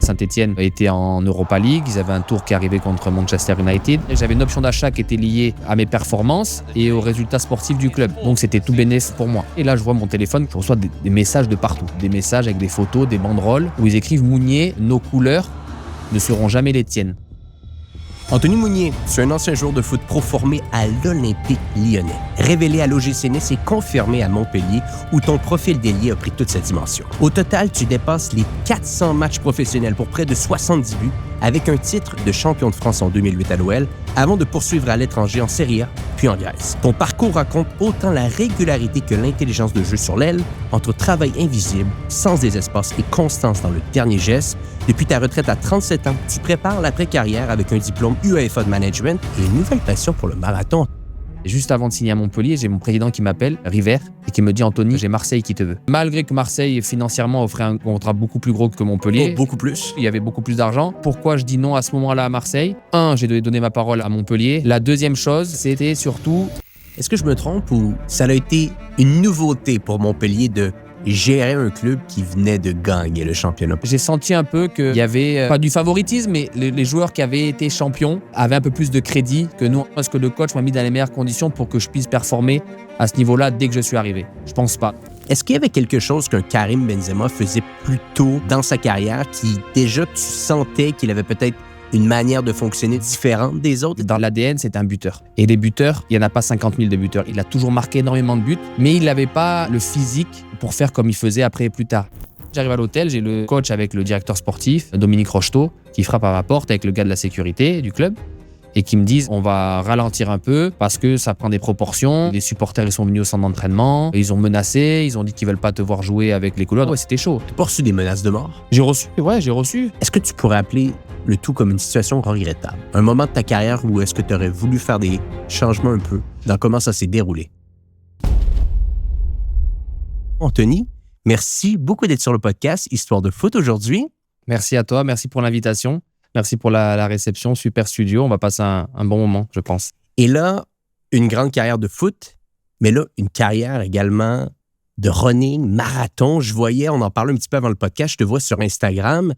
Saint-Etienne était en Europa League. Ils avaient un tour qui arrivait contre Manchester United. Et j'avais une option d'achat qui était liée à mes performances et aux résultats sportifs du club. Donc c'était tout bénéf pour moi. Et là, je vois mon téléphone, je reçois des messages de partout. Des messages avec des photos, des banderoles où ils écrivent « Mounier, nos couleurs ne seront jamais les tiennes ». Anthony Mounier, c'est un ancien joueur de foot pro formé à l'Olympique lyonnais. Révélé à l'OGC Nice et confirmé à Montpellier, où ton profil d'ailier a pris toute sa dimension. Au total, tu dépasses les 400 matchs professionnels pour près de 70 buts, avec un titre de champion de France en 2008 à l'OL, avant de poursuivre à l'étranger en Serie A, puis en Grèce. Ton parcours raconte autant la régularité que l'intelligence de jeu sur l'aile, entre travail invisible, sens des espaces et constance dans le dernier geste. Depuis ta retraite à 37 ans, tu prépares l'après-carrière avec un diplôme UEFA de management et une nouvelle passion pour le marathon. Juste avant de signer à Montpellier, j'ai mon président qui m'appelle, River, et qui me dit « Anthony, j'ai Marseille qui te veut ». Malgré que Marseille, financièrement, offrait un contrat beaucoup plus gros que Montpellier. Oh, beaucoup plus. Il y avait beaucoup plus d'argent. Pourquoi je dis non à ce moment-là à Marseille? J'ai donné ma parole à Montpellier. La deuxième chose, c'était surtout... Est-ce que je me trompe ou ça a été une nouveauté pour Montpellier de gérer un club qui venait de gagner le championnat? J'ai senti un peu qu'il y avait, pas du favoritisme, mais les joueurs qui avaient été champions avaient un peu plus de crédit que nous. Parce que le coach m'a mis dans les meilleures conditions pour que je puisse performer à ce niveau-là dès que je suis arrivé. Je pense pas. Est-ce qu'il y avait quelque chose qu'un Karim Benzema faisait plus tôt dans sa carrière qui, déjà, tu sentais qu'il avait peut-être une manière de fonctionner différente des autres? Dans l'ADN, c'est un buteur. Et les buteurs, il n'y en a pas 50 000 de buteurs. Il a toujours marqué énormément de buts, mais il n'avait pas le physique pour faire comme il faisait après et plus tard. J'arrive à l'hôtel, j'ai le coach avec le directeur sportif, Dominique Rocheteau, qui frappe à ma porte avec le gars de la sécurité du club et qui me disent on va ralentir un peu parce que ça prend des proportions. Les supporters, ils sont venus au centre d'entraînement, ils ont menacé, ils ont dit qu'ils veulent pas te voir jouer avec les couleurs. Ouais, c'était chaud. Tu as pas reçu des menaces de mort? J'ai reçu. Est-ce que tu pourrais appeler le tout comme une situation regrettable? Un moment de ta carrière où est-ce que tu aurais voulu faire des changements un peu dans comment ça s'est déroulé? Anthony, merci beaucoup d'être sur le podcast Histoire de foot aujourd'hui. Merci à toi, merci pour l'invitation. Merci pour la réception, super studio. On va passer un bon moment, je pense. Et là, une grande carrière de foot, mais là, une carrière également de running, marathon. Je voyais, on en parlait un petit peu avant le podcast, je te vois sur Instagram.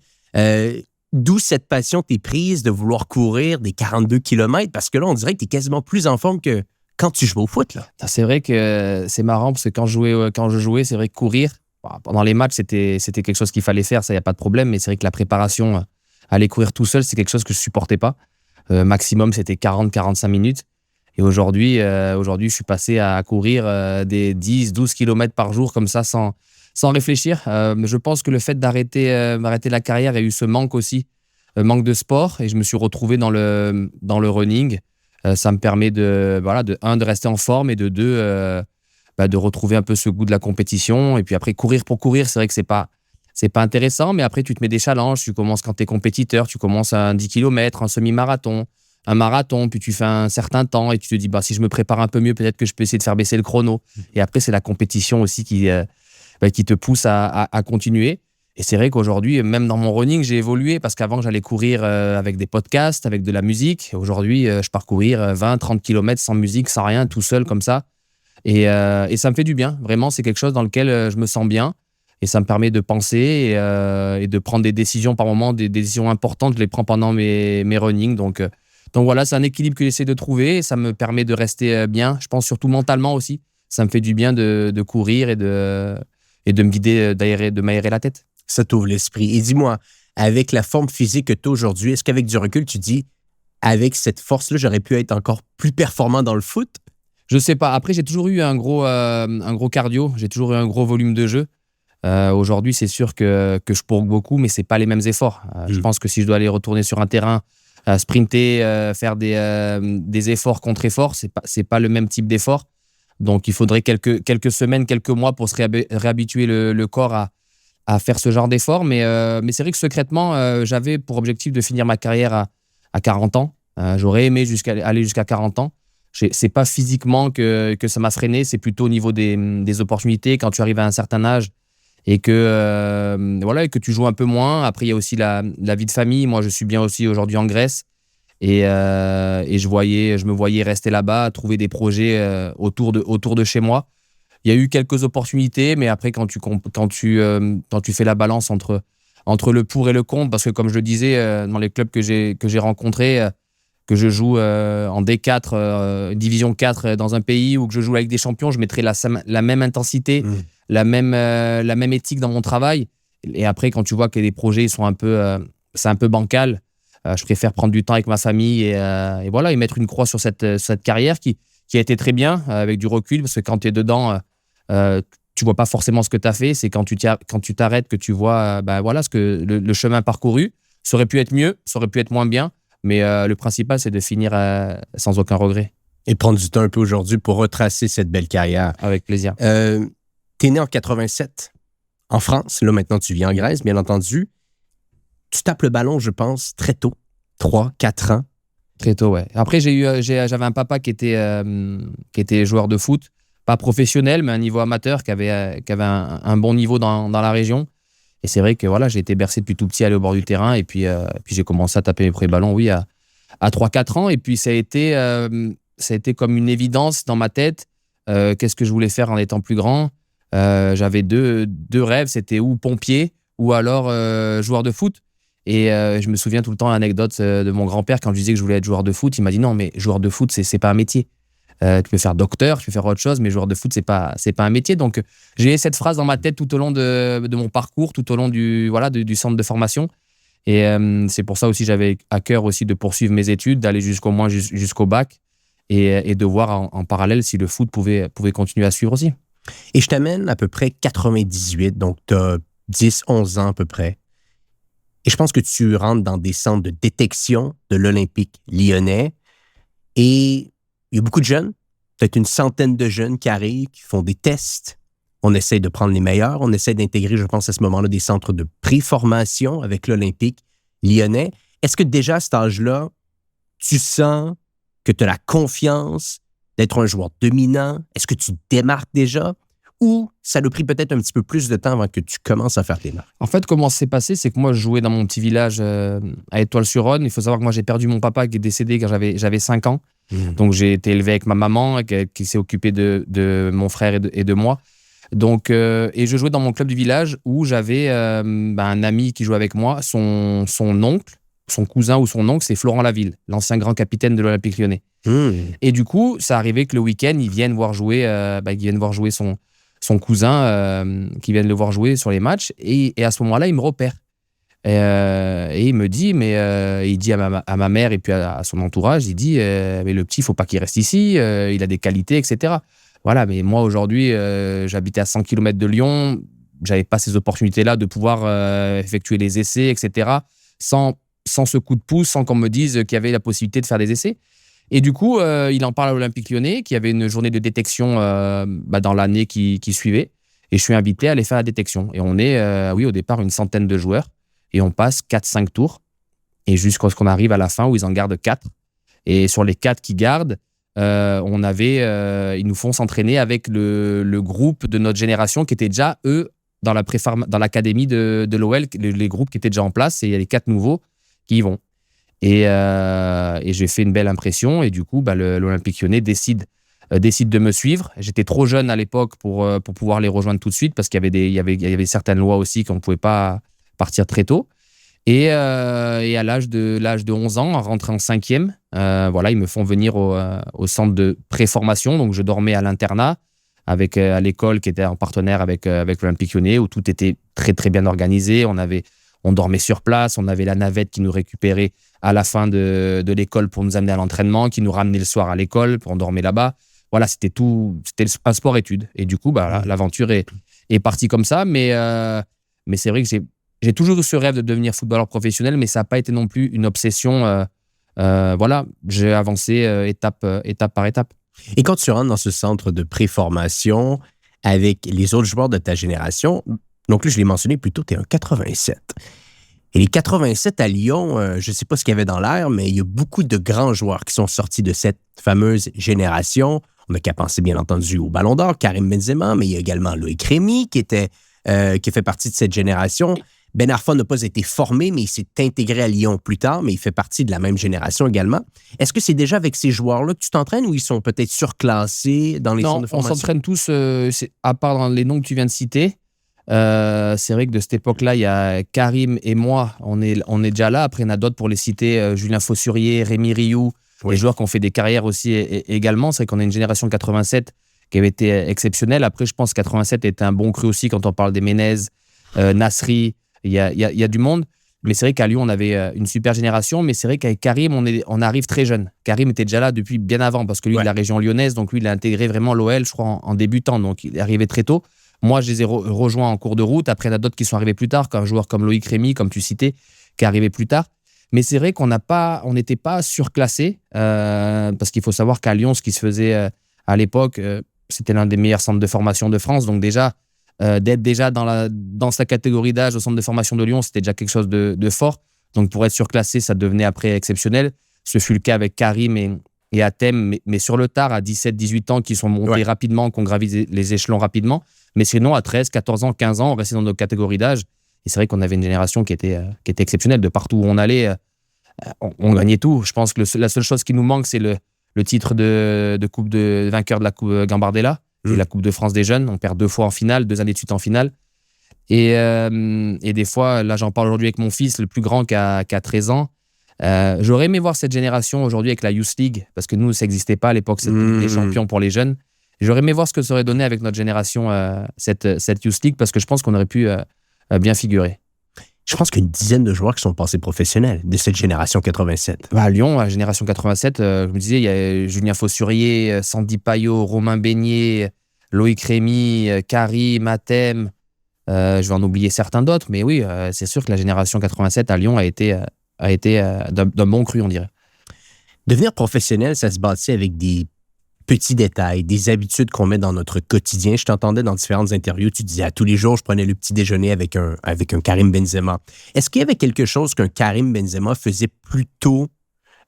D'où cette passion t'es prise de vouloir courir des 42 km? Parce que là, on dirait que tu es quasiment plus en forme que quand tu jouais au foot. Là. C'est vrai que c'est marrant parce que quand je jouais, c'est vrai que courir, pendant les matchs, c'était quelque chose qu'il fallait faire, ça, il n'y a pas de problème. Mais c'est vrai que la préparation... Aller courir tout seul, c'est quelque chose que je ne supportais pas. Maximum, c'était 40-45 minutes. Et aujourd'hui, je suis passé à courir des 10-12 km par jour comme ça, sans réfléchir. Je pense que le fait d'arrêter la carrière, il y a eu ce manque aussi, manque de sport. Et je me suis retrouvé dans le running. Ça me permet de rester en forme et de deux, de retrouver un peu ce goût de la compétition. Et puis après, courir pour courir, c'est vrai que c'est pas intéressant, mais après, tu te mets des challenges. Tu commences quand tu es compétiteur, tu commences à un 10 km, un semi-marathon, un marathon, puis tu fais un certain temps et tu te dis, si je me prépare un peu mieux, peut-être que je peux essayer de faire baisser le chrono. Et après, c'est la compétition aussi qui te pousse à continuer. Et c'est vrai qu'aujourd'hui, même dans mon running, j'ai évolué parce qu'avant, j'allais courir avec des podcasts, avec de la musique. Aujourd'hui, je pars courir 20-30 km sans musique, sans rien, tout seul comme ça. Et ça me fait du bien. Vraiment, c'est quelque chose dans lequel je me sens bien. Et ça me permet de penser et de prendre des décisions par moment, des décisions importantes. Je les prends pendant mes runnings. Donc voilà, c'est un équilibre que j'essaie de trouver. Et ça me permet de rester bien. Je pense surtout mentalement aussi. Ça me fait du bien de courir et de me vider, de m'aérer la tête. Ça t'ouvre l'esprit. Et dis-moi, avec la forme physique que tu as aujourd'hui, est-ce qu'avec du recul, tu dis, avec cette force-là, j'aurais pu être encore plus performant dans le foot? Je sais pas. Après, j'ai toujours eu un gros cardio. J'ai toujours eu un gros volume de jeu. Aujourd'hui, c'est sûr que je cours beaucoup, mais c'est pas les mêmes efforts. Je pense que si je dois aller retourner sur un terrain, sprinter, faire des efforts contre efforts, c'est pas le même type d'effort. Donc, il faudrait quelques semaines, quelques mois pour se réhabituer le corps à faire ce genre d'effort. Mais c'est vrai que secrètement, j'avais pour objectif de finir ma carrière à 40 ans. J'aurais aimé aller jusqu'à 40 ans. C'est pas physiquement que ça m'a freiné, c'est plutôt au niveau des opportunités. Quand tu arrives à un certain âge, et que tu joues un peu moins. Après, il y a aussi la vie de famille. Moi, je suis bien aussi aujourd'hui en Grèce. Et je me voyais rester là-bas, trouver des projets autour de chez moi. Il y a eu quelques opportunités, mais après, quand tu fais la balance entre entre le pour et le contre, parce que comme je le disais, dans les clubs que j'ai rencontrés, que je joue en D4, Division 4 dans un pays, ou que je joue avec des champions, je mettrai la même intensité, la même éthique dans mon travail. Et après, quand tu vois que les projets sont c'est un peu bancal, je préfère prendre du temps avec ma famille et voilà, et mettre une croix sur cette carrière qui a été très bien, avec du recul, parce que quand tu es dedans, tu vois pas forcément ce que tu as fait. C'est quand tu t'arrêtes que tu vois voilà, ce que le chemin parcouru. Ça aurait pu être mieux, ça aurait pu être moins bien, mais le principal, c'est de finir sans aucun regret. Et prendre du temps un peu aujourd'hui pour retracer cette belle carrière. Avec plaisir. Tu es né en 87 en France. Là, maintenant, tu vis en Grèce, bien entendu. Tu tapes le ballon, je pense, très tôt. 3, 4 ans. Très tôt, ouais. Après, j'avais un papa qui était joueur de foot, pas professionnel, mais à un niveau amateur, qui avait un bon niveau dans la région. Et c'est vrai que voilà, j'ai été bercé depuis tout petit à aller au bord du terrain. Et puis j'ai commencé à taper mes premiers ballons, oui, à 3-4 ans. Et puis ça a été comme une évidence dans ma tête. Qu'est-ce que je voulais faire en étant plus grand? J'avais deux rêves, c'était ou pompier ou alors joueur de foot. Et je me souviens tout le temps l'anecdote de mon grand-père quand je disais que je voulais être joueur de foot. Il m'a dit non, mais joueur de foot, c'est pas un métier. Tu peux faire docteur, tu peux faire autre chose, mais joueur de foot, c'est pas un métier. Donc j'ai cette phrase dans ma tête tout au long de mon parcours, tout au long du centre de formation. Et c'est pour ça aussi j'avais à cœur aussi de poursuivre mes études, d'aller jusqu'au bac et de voir en parallèle si le foot pouvait continuer à suivre aussi. Et je t'amène à peu près 98, donc tu as 10, 11 ans à peu près. Et je pense que tu rentres dans des centres de détection de l'Olympique lyonnais. Et il y a beaucoup de jeunes, peut-être une centaine de jeunes qui arrivent, qui font des tests. On essaie de prendre les meilleurs. On essaie d'intégrer, je pense, à ce moment-là, des centres de préformation avec l'Olympique lyonnais. Est-ce que déjà à cet âge-là, tu sens que tu as la confiance d'être un joueur dominant? Est-ce que tu te démarques déjà? Ou ça a pris peut-être un petit peu plus de temps avant que tu commences à faire tes marques? En fait, comment ça s'est passé, c'est que moi, je jouais dans mon petit village à Étoile-sur-Rhône. Il faut savoir que moi, j'ai perdu mon papa qui est décédé quand j'avais 5 ans. Donc, j'ai été élevé avec ma maman qui s'est occupée de mon frère et de moi. Donc, et je jouais dans mon club du village où j'avais un ami qui jouait avec moi. Son oncle, son cousin ou son oncle, c'est Florent Laville, l'ancien grand capitaine de l'Olympique lyonnais. Et du coup, ça arrivait que le week-end, ils viennent voir jouer son cousin qui vient de le voir jouer sur les matchs. Et à ce moment-là, il me repère. Et il me dit, il dit à ma mère et puis à son entourage, il dit, mais le petit, il ne faut pas qu'il reste ici, il a des qualités, etc. Voilà, mais moi, aujourd'hui, j'habitais à 100 km de Lyon, je n'avais pas ces opportunités-là de pouvoir effectuer les essais, etc. Sans ce coup de pouce, sans qu'on me dise qu'il y avait la possibilité de faire des essais. Et du coup, il en parle à l'Olympique lyonnais, qui avait une journée de détection dans l'année qui suivait. Et je suis invité à aller faire la détection. Et on est, au départ, une centaine de joueurs. Et on passe 4-5 tours. Et jusqu'à ce qu'on arrive à la fin où ils en gardent 4. Et sur les 4 qu'ils gardent, ils nous font s'entraîner avec le groupe de notre génération qui était déjà, eux, dans l'académie de l'OL, les groupes qui étaient déjà en place. Et il y a les 4 nouveaux qui y vont. Et j'ai fait une belle impression. Et du coup, l'Olympique lyonnais décide de me suivre. J'étais trop jeune à l'époque pour pouvoir les rejoindre tout de suite parce qu'il y avait certaines lois aussi qu'on ne pouvait pas partir très tôt. Et à l'âge de 11 ans, en rentrant en 5e, ils me font venir au centre de préformation. Donc, je dormais à l'internat à l'école qui était en partenaire avec l'Olympique lyonnais où tout était très, très bien organisé. On dormait sur place. On avait la navette qui nous récupérait à la fin de l'école pour nous amener à l'entraînement, qui nous ramenait le soir à l'école, on dormait là-bas. Voilà, c'était un sport-études. Et du coup, l'aventure est partie comme ça. Mais c'est vrai que j'ai toujours eu ce rêve de devenir footballeur professionnel, mais ça n'a pas été non plus une obsession. J'ai avancé étape par étape. Et quand tu rentres dans ce centre de préformation avec les autres joueurs de ta génération, donc là, je l'ai mentionné plus tôt, tu es un 87. Et les 87 à Lyon, je ne sais pas ce qu'il y avait dans l'air, mais il y a beaucoup de grands joueurs qui sont sortis de cette fameuse génération. On n'a qu'à penser, bien entendu, au Ballon d'Or, Karim Benzema, mais il y a également Loïc Rémy qui fait partie de cette génération. Ben Arfa n'a pas été formé, mais il s'est intégré à Lyon plus tard, mais il fait partie de la même génération également. Est-ce que c'est déjà avec ces joueurs-là que tu t'entraînes ou ils sont peut-être surclassés dans les centres de formation? Non, on s'entraîne tous, à part dans les noms que tu viens de citer. C'est vrai que de cette époque-là, il y a Karim et moi, on est déjà là. Après, il y en a d'autres pour les citer, Julien Faussurier, Rémi Rioux, des joueurs qui ont fait des carrières aussi également. C'est vrai qu'on a une génération 87 qui avait été exceptionnelle. Après, je pense que 87 était un bon cru aussi quand on parle des Menez, Nasri, il y a du monde. Mais c'est vrai qu'à Lyon, on avait une super génération. Mais c'est vrai qu'avec Karim, on arrive très jeune. Karim était déjà là depuis bien avant parce que lui, de la région lyonnaise, donc lui, il a intégré vraiment l'OL, je crois, en débutant. Donc, il est arrivé très tôt. Moi, je les ai rejoints en cours de route. Après, il y en a d'autres qui sont arrivés plus tard, comme un joueur comme Loïc Rémy, comme tu citais, qui est arrivé plus tard. Mais c'est vrai qu'on n'était pas surclassé parce qu'il faut savoir qu'à Lyon, ce qui se faisait à l'époque, c'était l'un des meilleurs centres de formation de France. Donc déjà, d'être déjà dans sa catégorie d'âge au centre de formation de Lyon, c'était déjà quelque chose de fort. Donc pour être surclassé, ça devenait après exceptionnel. Ce fut le cas avec Karim et Hatem, mais sur le tard, à 17, 18 ans, qui sont montés rapidement, qui ont gravi les échelons rapidement. Mais sinon, à 13, 14 ans, 15 ans, on restait dans nos catégories d'âge. Et c'est vrai qu'on avait une génération qui était exceptionnelle. De partout où on allait, on gagnait tout. Je pense que la seule chose qui nous manque, c'est le titre de coupe de vainqueur de la Coupe Gambardella, et la Coupe de France des jeunes. On perd 2 fois en finale, 2 années de suite en finale. Et des fois, là, j'en parle aujourd'hui avec mon fils, le plus grand qui a 13 ans. J'aurais aimé voir cette génération aujourd'hui avec la Youth League, parce que nous, ça n'existait pas à l'époque, c'était des champions pour les jeunes. J'aurais aimé voir ce que ça aurait donné avec notre génération, cette Youth League, parce que je pense qu'on aurait pu bien figurer. Je pense qu'une dizaine de joueurs qui sont passés professionnels de cette génération 87. À Lyon, la génération 87, je me disais, il y a Julien Faussurier, Sandy Payot, Romain Beignet, Loïc Rémy, Karim, Hatem. Je vais en oublier certains d'autres, mais oui, c'est sûr que la génération 87 à Lyon a été d'un bon cru, on dirait. Devenir professionnel, ça se bâtit avec des petits détails, des habitudes qu'on met dans notre quotidien. Je t'entendais dans différentes interviews, tu disais à tous les jours, je prenais le petit déjeuner avec un Karim Benzema. Est-ce qu'il y avait quelque chose qu'un Karim Benzema faisait plus tôt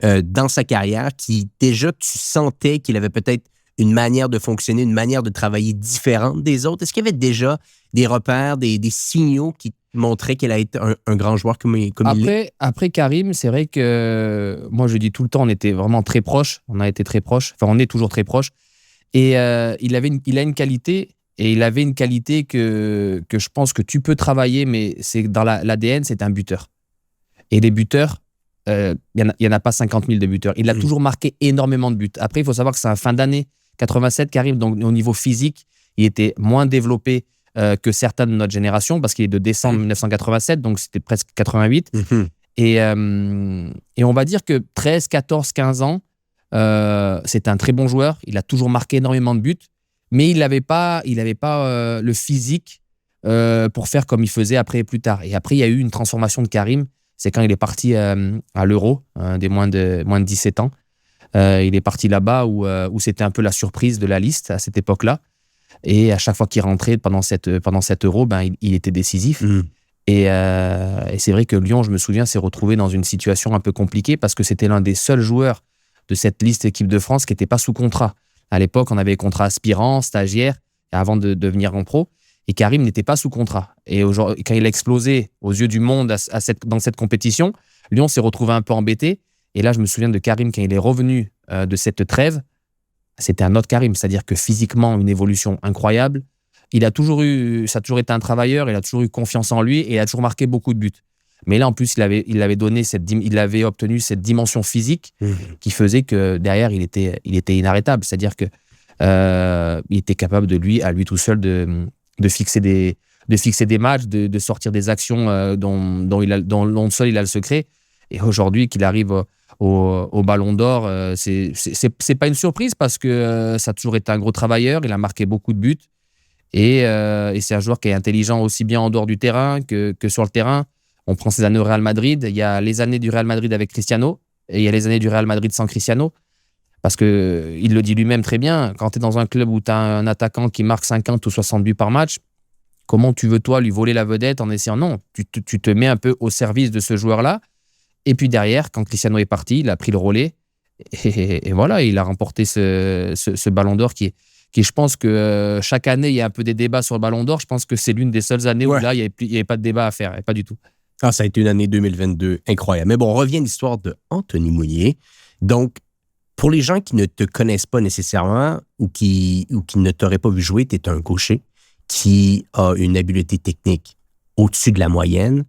dans sa carrière qui, déjà, tu sentais qu'il avait peut-être une manière de fonctionner, une manière de travailler différente des autres? Est-ce qu'il y avait déjà des repères, des signaux qui montraient qu'il a été un grand joueur comme il l'est? Après Karim, c'est vrai que moi, je dis tout le temps, on était vraiment très proches. On a été très proches. Enfin, on est toujours très proches. Et il a une qualité, et il avait une qualité que je pense que tu peux travailler, mais c'est dans l'ADN, c'est un buteur. Et les buteurs, il n'y en a pas 50 000 de buteurs. Il a toujours marqué énormément de buts. Après, il faut savoir que c'est un fin d'année 87 qui arrive, donc au niveau physique, il était moins développé que certains de notre génération, parce qu'il est de décembre 1987, donc c'était presque 88. Et on va dire que 13, 14, 15 ans, c'est un très bon joueur. Il a toujours marqué énormément de buts, mais il n'avait pas le physique pour faire comme il faisait après et plus tard. Et après, il y a eu une transformation de Karim. C'est quand il est parti à l'Euro, des moins de 17 ans. Il est parti là-bas où c'était un peu la surprise de la liste à cette époque-là. Et à chaque fois qu'il rentrait pendant cette Euro, il était décisif. Et c'est vrai que Lyon, je me souviens, s'est retrouvé dans une situation un peu compliquée parce que c'était l'un des seuls joueurs de cette liste équipe de France qui n'était pas sous contrat. À l'époque, on avait les contrats aspirants, stagiaires, avant de devenir en pro. Et Karim n'était pas sous contrat. Et quand il a explosé aux yeux du monde dans cette compétition, Lyon s'est retrouvé un peu embêté. Et là, je me souviens de Karim quand il est revenu de cette trêve. C'était un autre Karim, c'est-à-dire que physiquement, une évolution incroyable. Ça a toujours été un travailleur, il a toujours eu confiance en lui et il a toujours marqué beaucoup de buts. Mais là, en plus, il avait obtenu cette dimension physique qui faisait que derrière, il était inarrêtable. C'est-à-dire que il était capable à lui tout seul de fixer des matchs, de sortir des actions dont seul il a le secret. Et aujourd'hui, qu'il arrive au Ballon d'Or, c'est pas une surprise parce que ça a toujours été un gros travailleur. Il a marqué beaucoup de buts et c'est un joueur qui est intelligent aussi bien en dehors du terrain que sur le terrain. On prend ses années au Real Madrid. Il y a les années du Real Madrid avec Cristiano et il y a les années du Real Madrid sans Cristiano. Parce qu'il le dit lui-même très bien, quand tu es dans un club où tu as un attaquant qui marque 50 ou 60 buts par match, comment tu veux, toi, lui voler la vedette en essayant? Non, tu te mets un peu au service de ce joueur-là. Et puis derrière, quand Cristiano est parti, il a pris le relais. Et voilà, il a remporté ce Ballon d'Or qui, je pense que chaque année, il y a un peu des débats sur le Ballon d'Or. Je pense que c'est l'une des seules années où là, il n'y avait pas de débat à faire. Pas du tout. Ah, ça a été une année 2022 incroyable. Mais bon, on revient à l'histoire de Anthony Mounier. Donc, pour les gens qui ne te connaissent pas nécessairement ou qui ne t'auraient pas vu jouer, tu es un gaucher qui a une habileté technique au-dessus de la moyenne.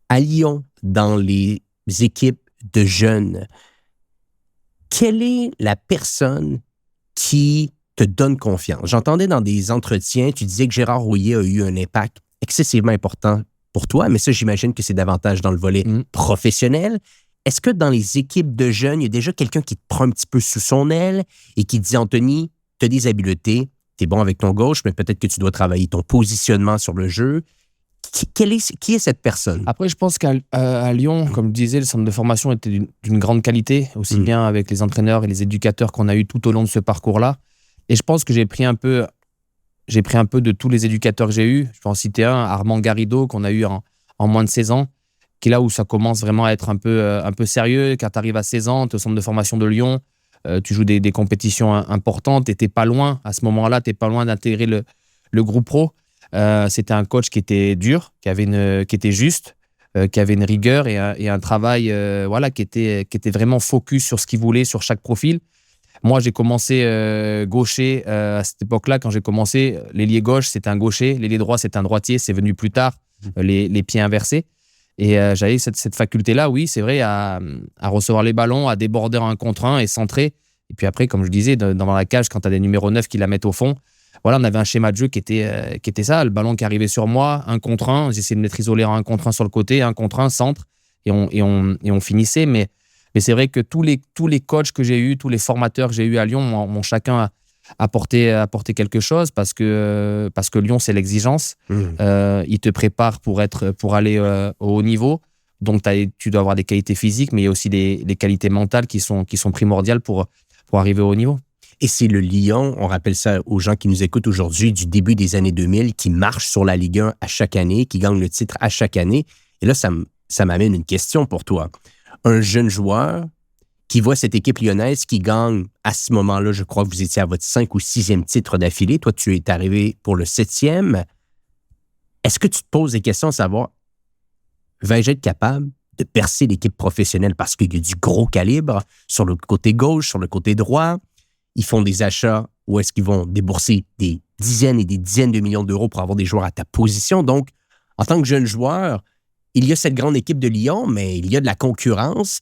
À Lyon, dans les équipes de jeunes, quelle est la personne qui te donne confiance? J'entendais dans des entretiens, tu disais que Gérard Rouillet a eu un impact excessivement important pour toi, mais ça, j'imagine que c'est davantage dans le volet professionnel. Est-ce que dans les équipes de jeunes, il y a déjà quelqu'un qui te prend un petit peu sous son aile et qui te dit, Anthony, tu as des habiletés, tu es bon avec ton gauche, mais peut-être que tu dois travailler ton positionnement sur le jeu. Qui est cette personne? Après, je pense qu'à Lyon, comme je disais, le centre de formation était d'une grande qualité, aussi bien avec les entraîneurs et les éducateurs qu'on a eu tout au long de ce parcours-là. Et je pense que j'ai pris un peu de tous les éducateurs que j'ai eus. Je peux en citer un, Armand Garrido, qu'on a eu en moins de 16 ans, qui est là où ça commence vraiment à être un peu sérieux. Quand tu arrives à 16 ans, tu es au centre de formation de Lyon, tu joues des compétitions importantes et tu n'es pas loin, à ce moment-là, tu n'es pas loin d'intégrer le groupe pro. C'était un coach qui était dur, qui était juste, qui avait une rigueur et un travail qui était vraiment focus sur ce qu'il voulait, sur chaque profil. Moi, j'ai commencé gaucher à cette époque-là. Quand j'ai commencé, l'ailier gauche, c'était un gaucher. L'ailier droit, c'était un droitier. C'est venu plus tard, les pieds inversés. Et j'avais cette faculté-là, oui, c'est vrai, à recevoir les ballons, à déborder en 1 contre 1 et centrer. Et puis après, comme je disais, dans la cage, quand tu as des numéros 9 qui la mettent au fond, voilà, on avait un schéma de jeu qui était ça. Le ballon qui arrivait sur moi, 1 contre 1. J'essayais de m'être isolé en 1 contre 1 sur le côté, 1 contre 1, centre. Et on finissait. Mais c'est vrai que tous les coachs que j'ai eus, tous les formateurs que j'ai eus à Lyon m'ont chacun apporté quelque chose parce que Lyon, c'est l'exigence. Ils te préparent pour aller au haut niveau. Donc, tu dois avoir des qualités physiques, mais il y a aussi des qualités mentales qui sont primordiales pour arriver au haut niveau. Et c'est le Lyon, on rappelle ça aux gens qui nous écoutent aujourd'hui, du début des années 2000, qui marche sur la Ligue 1 à chaque année, qui gagne le titre à chaque année. Et là, ça m'amène une question pour toi. Un jeune joueur qui voit cette équipe lyonnaise qui gagne, à ce moment-là, je crois que vous étiez à votre 5e ou 6e titre d'affilée. Toi, tu es arrivé pour le 7e. Est-ce que tu te poses des questions à savoir, vais-je être capable de percer l'équipe professionnelle parce qu'il y a du gros calibre sur le côté gauche, sur le côté droit? Ils font des achats où est-ce qu'ils vont débourser des dizaines et des dizaines de millions d'euros pour avoir des joueurs à ta position. Donc, en tant que jeune joueur, il y a cette grande équipe de Lyon, mais il y a de la concurrence.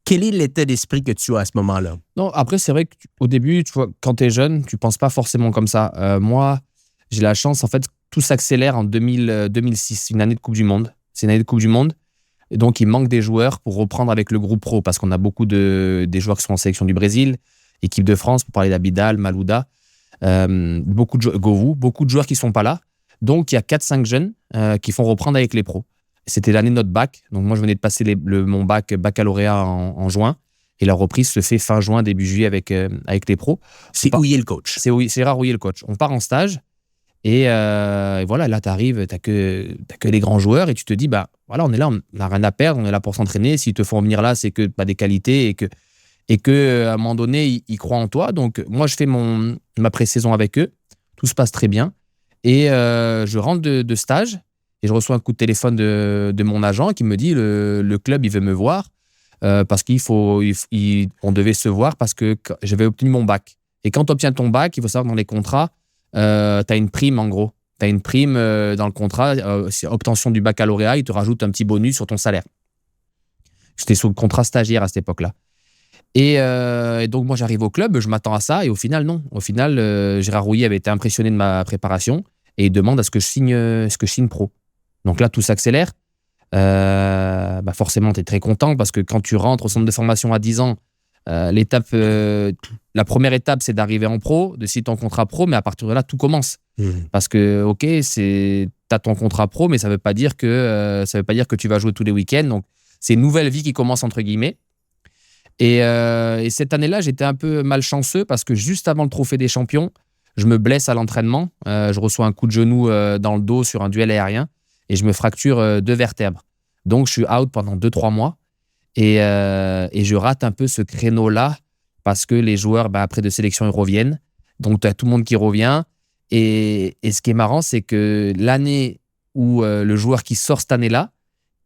Quel est l'état d'esprit que tu as à ce moment-là? Non, après, c'est vrai qu'au début, tu vois, quand tu es jeune, tu ne penses pas forcément comme ça. Moi, j'ai la chance, en fait, tout s'accélère en 2006, une année de Coupe du Monde. C'est une année de Coupe du Monde. Et donc, il manque des joueurs pour reprendre avec le groupe pro parce qu'on a beaucoup des joueurs qui sont en sélection du Brésil, équipe de France, pour parler d'Abidal, Malouda, beaucoup de joueurs qui ne sont pas là. Donc, il y a 4-5 jeunes qui font reprendre avec les pros. C'était l'année de notre bac. Donc, moi, je venais de passer mon baccalauréat en juin. Et la reprise se fait fin juin, début juillet avec les pros. C'est Rouillet le coach. C'est Gérard Rouillet le coach. On part en stage. Et voilà, là, tu arrives, tu n'as que les grands joueurs. Et tu te dis, bah, voilà, on est là, on n'a rien à perdre. On est là pour s'entraîner. S'ils te font venir là, c'est que tu as des qualités et qu'à un moment donné, ils croient en toi. Donc, moi, je fais ma pré-saison avec eux. Tout se passe très bien. Et je rentre de stage et je reçois un coup de téléphone de mon agent qui me dit le club, il veut me voir parce qu'on devait se voir parce que j'avais obtenu mon bac. Et quand tu obtiens ton bac, il faut savoir que dans les contrats, tu as une prime en gros. Tu as une prime dans le contrat, obtention du baccalauréat, il te rajoute un petit bonus sur ton salaire. J'étais sous le contrat stagiaire à cette époque-là. Et donc, moi, j'arrive au club, je m'attends à ça. Et au final, non. Au final, Gérard Rouillet avait été impressionné de ma préparation et il demande à ce que je signe pro. Donc là, tout s'accélère. Forcément, tu es très content parce que quand tu rentres au centre de formation à 10 ans, la première étape, c'est d'arriver en pro, de signer ton contrat pro, mais à partir de là, tout commence. Parce que, OK, tu as ton contrat pro, mais ça ne veut pas dire que tu vas jouer tous les week-ends. Donc, c'est une nouvelle vie qui commence, entre guillemets. Et cette année-là, j'étais un peu malchanceux parce que juste avant le Trophée des Champions, je me blesse à l'entraînement. Je reçois un coup de genou dans le dos sur un duel aérien et je me fracture 2 vertèbres. Donc, je suis out pendant 2-3 mois et je rate un peu ce créneau-là parce que les joueurs, après de sélection, ils reviennent. Donc, tu as tout le monde qui revient. Et ce qui est marrant, c'est que l'année où le joueur qui sort cette année-là,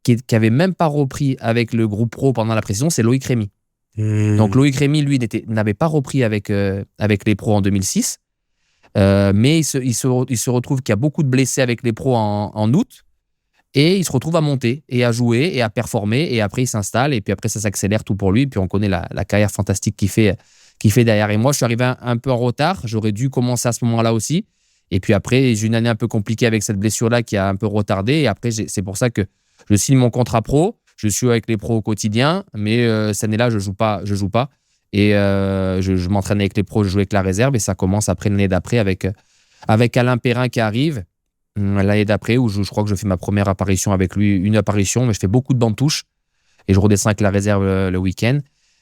qui n'avait même pas repris avec le groupe pro pendant la pré-saison, c'est Loïc Rémy. Donc Loïc Rémy, lui, n'avait pas repris avec les pros en 2006. Mais il se retrouve qu'il y a beaucoup de blessés avec les pros en août. Et il se retrouve à monter et à jouer et à performer. Et après, il s'installe. Et puis après, ça s'accélère tout pour lui. Puis on connaît la carrière fantastique qu'il fait derrière. Et moi, je suis arrivé un peu en retard. J'aurais dû commencer à ce moment-là aussi. Et puis après, j'ai eu une année un peu compliquée avec cette blessure-là qui a un peu retardé. Et après, c'est pour ça que je signe mon contrat pro. Je suis avec les pros au quotidien. Mais cette année-là, je joue pas. Et je m'entraîne avec les pros, je joue avec la réserve. Et ça commence après l'année d'après avec Alain Perrin qui arrive. L'année d'après, où je crois que je fais ma première apparition avec lui, une apparition, mais je fais beaucoup de bandes touches et je redescends avec la réserve le week-end.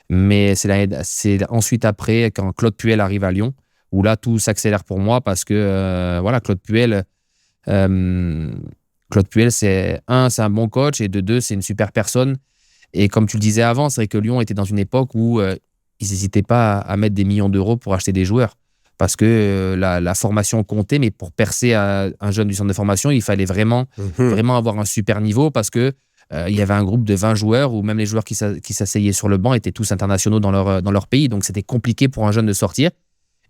Mais c'est ensuite après, quand Claude Puel arrive à Lyon, où là, tout s'accélère pour moi parce que, Claude Puel, c'est un bon coach et de deux, c'est une super personne. Et comme tu le disais avant, c'est vrai que Lyon était dans une époque où ils n'hésitaient pas à mettre des millions d'euros pour acheter des joueurs. Parce que la formation comptait, mais pour percer un jeune du centre de formation, il fallait vraiment avoir un super niveau parce que il y avait un groupe de 20 joueurs où même les joueurs qui s'asseyaient sur le banc étaient tous internationaux dans leur pays. Donc, c'était compliqué pour un jeune de sortir.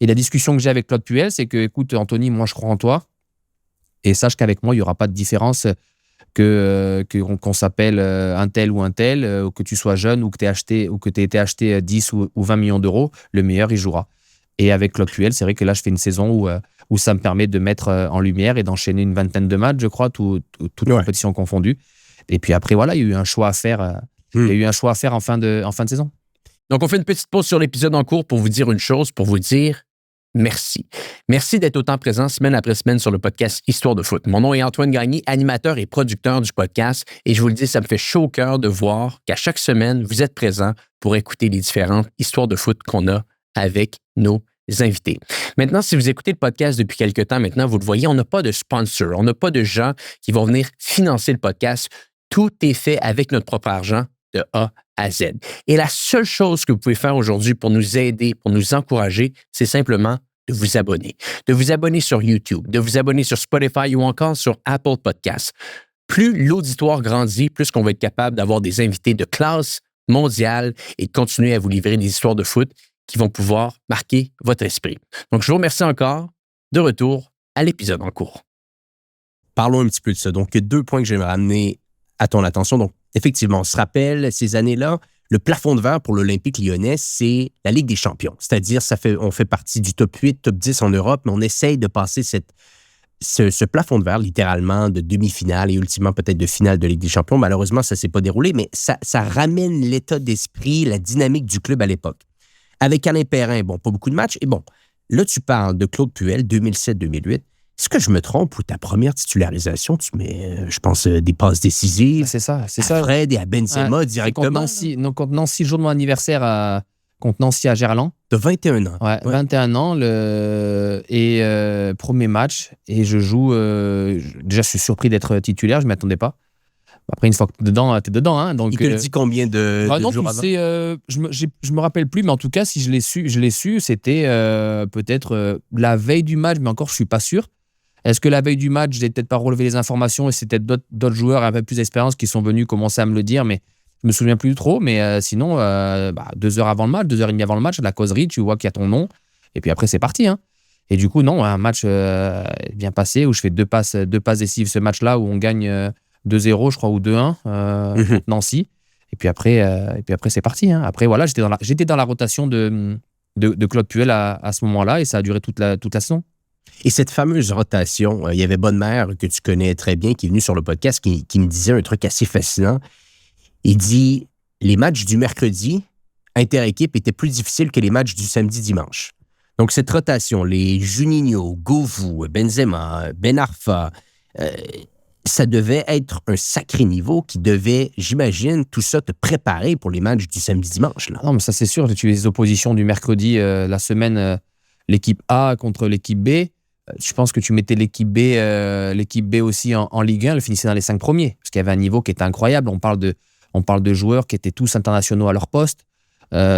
Et la discussion que j'ai avec Claude Puel, c'est que, écoute, Anthony, moi, je crois en toi. Et sache qu'avec moi, il n'y aura pas de différence qu'on s'appelle un tel, ou que tu sois jeune, ou que tu aies été acheté 10 ou 20 millions d'euros. Le meilleur, il jouera. Et avec Claude Puel, c'est vrai que là, je fais une saison où ça me permet de mettre en lumière et d'enchaîner une vingtaine de matchs, je crois, toutes compétitions confondues. Et puis après, voilà, il y a eu un choix à faire. Il y a eu un choix à faire en fin de saison. Donc, on fait une petite pause sur l'épisode en cours pour vous dire une chose, pour vous dire merci. Merci d'être autant présent semaine après semaine sur le podcast Histoire de foot. Mon nom est Antoine Gagné, animateur et producteur du podcast. Et je vous le dis, ça me fait chaud au cœur de voir qu'à chaque semaine, vous êtes présent pour écouter les différentes histoires de foot qu'on a avec nos invités. Maintenant, si vous écoutez le podcast depuis quelque temps maintenant, vous le voyez, on n'a pas de sponsor, on n'a pas de gens qui vont venir financer le podcast. Tout est fait avec notre propre argent de A à Z. Et la seule chose que vous pouvez faire aujourd'hui pour nous aider, pour nous encourager, c'est simplement de vous abonner. De vous abonner sur YouTube, de vous abonner sur Spotify ou encore sur Apple Podcasts. Plus l'auditoire grandit, plus qu'on va être capable d'avoir des invités de classe mondiale et de continuer à vous livrer des histoires de foot qui vont pouvoir marquer votre esprit. Donc, je vous remercie encore. De retour à l'épisode en cours. Parlons un petit peu de ça. Donc, il y a 2 points que j'aimerais amener à ton attention. Donc, effectivement, on se rappelle, ces années-là, le plafond de verre pour l'Olympique lyonnais, c'est la Ligue des champions. C'est-à-dire, on fait partie du top 8, top 10 en Europe, mais on essaye de passer ce plafond de verre, littéralement, de demi-finale et ultimement peut-être de finale de Ligue des champions. Malheureusement, ça ne s'est pas déroulé, mais ça ramène l'état d'esprit, la dynamique du club à l'époque. Avec Alain Perrin, bon, pas beaucoup de matchs. Et bon, là, tu parles de Claude Puel, 2007-2008. Est-ce que je me trompe ou ta première titularisation, tu mets, je pense, des passes décisives? C'est ça. À Fred et à Benzema directement. Contre Nancy, jour de mon anniversaire contre Nancy à Gerland. De 21 ans. Ouais. 21 ans. Premier match. Et je joue. Déjà, je suis surpris d'être titulaire. Je ne m'y attendais pas. Après, une fois que t'es dedans. Hein, donc, il te dit combien de jours avant? Je me rappelle plus, mais en tout cas, si je l'ai su, c'était peut-être la veille du match, mais encore, je suis pas sûr. Est-ce que la veille du match, j'ai peut-être pas relevé les informations et c'est peut-être d'autres joueurs un peu plus d'expérience qui sont venus commencer à me le dire, mais je me souviens plus trop. Mais sinon, 2 heures avant le match, 2 heures et demie avant le match, à la causerie, tu vois qu'il y a ton nom. Et puis après, c'est parti. Hein. Et du coup, non, un match bien passé où je fais deux passes décisives ce match-là où on gagne 2-0, je crois, ou 2-1 contre Nancy. Et puis après, c'est parti. Hein. Après, voilà, j'étais dans la rotation de Claude Puel à ce moment-là et ça a duré toute la saison. Et cette fameuse rotation, il y avait Bonnemère, que tu connais très bien, qui est venu sur le podcast, qui me disait un truc assez fascinant. Il dit, les matchs du mercredi, inter-équipe, étaient plus difficiles que les matchs du samedi-dimanche. Donc, cette rotation, les Juninho, Govou, Benzema, Ben Arfa, ça devait être un sacré niveau qui devait, j'imagine, tout ça te préparer pour les matchs du samedi-dimanche. Là. Non, mais ça, c'est sûr. Tu as les oppositions du mercredi, la semaine, l'équipe A contre l'équipe B. Je pense que tu mettais l'équipe B aussi en Ligue 1, elle finissait dans les 5 premiers, parce qu'il y avait un niveau qui était incroyable. On parle de joueurs qui étaient tous internationaux à leur poste,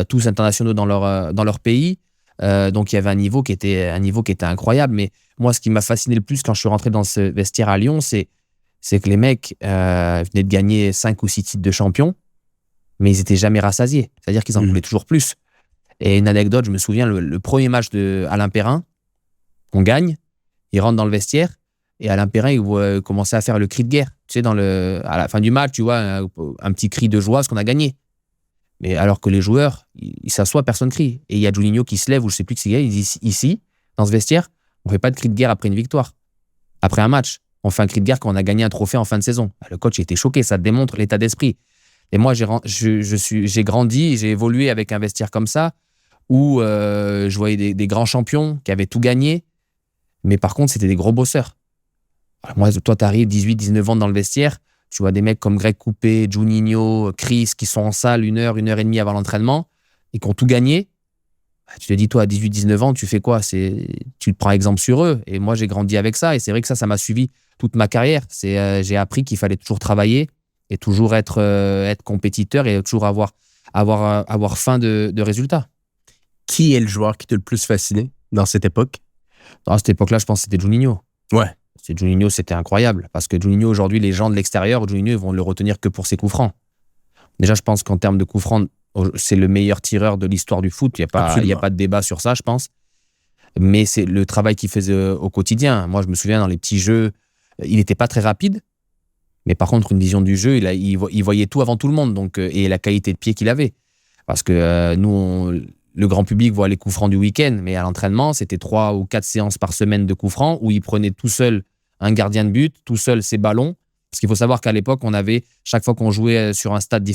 tous internationaux dans leur pays. Donc, il y avait un niveau qui était incroyable. Mais moi, ce qui m'a fasciné le plus quand je suis rentré dans ce vestiaire à Lyon, c'est que les mecs venaient de gagner 5 ou 6 titres de champion, mais ils n'étaient jamais rassasiés. C'est-à-dire qu'ils en voulaient toujours plus. Et une anecdote, je me souviens, le premier match de Alain Perrin, On gagne, il rentre dans le vestiaire et Alain Perrin, il voit commencer à faire le cri de guerre. Tu sais, à la fin du match, tu vois, un petit cri de joie parce qu'on a gagné. Mais alors que les joueurs, ils s'assoient, personne ne crie. Et il y a Juninho qui se lève, ou je ne sais plus qui c'est, il dit ici, dans ce vestiaire, on ne fait pas de cri de guerre après une victoire. Après un match, on fait un cri de guerre quand on a gagné un trophée en fin de saison. Le coach était choqué, ça démontre l'état d'esprit. Et moi, j'ai grandi, j'ai évolué avec un vestiaire comme ça, où je voyais des grands champions qui avaient tout gagné, mais par contre, c'était des gros bosseurs. Alors moi, toi, tu arrives 18, 19 ans dans le vestiaire, tu vois des mecs comme Greg Coupé, Juninho, Chris, qui sont en salle 1 heure et demie avant l'entraînement, et qui ont tout gagné. Tu te dis, toi, à 18, 19 ans, tu fais quoi? Tu te prends exemple sur eux. Et moi, j'ai grandi avec ça, et c'est vrai que ça m'a suivi toute ma carrière. J'ai appris qu'il fallait toujours travailler, et toujours être compétiteur, et toujours avoir faim de résultats. Qui est le joueur qui t'a le plus fasciné dans cette époque? À cette époque-là, je pense que c'était Juninho. Ouais. Juninho, c'était incroyable. Parce que Juninho, aujourd'hui, les gens de l'extérieur, Juninho, ils vont le retenir que pour ses coups francs. Déjà, je pense qu'en termes de coups francs, c'est le meilleur tireur de l'histoire du foot. Il n'y a pas de débat sur ça, je pense. Mais c'est le travail qu'il faisait au quotidien. Moi, je me souviens, dans les petits jeux, il n'était pas très rapide. Mais par contre, une vision du jeu, il voyait tout avant tout le monde. Donc, et la qualité de pied qu'il avait. Parce que le grand public voit les coups francs du week-end, mais à l'entraînement, c'était 3 ou 4 séances par semaine de coups francs où il prenait tout seul un gardien de but, tout seul ses ballons. Parce qu'il faut savoir qu'à l'époque, chaque fois qu'on jouait sur un stade,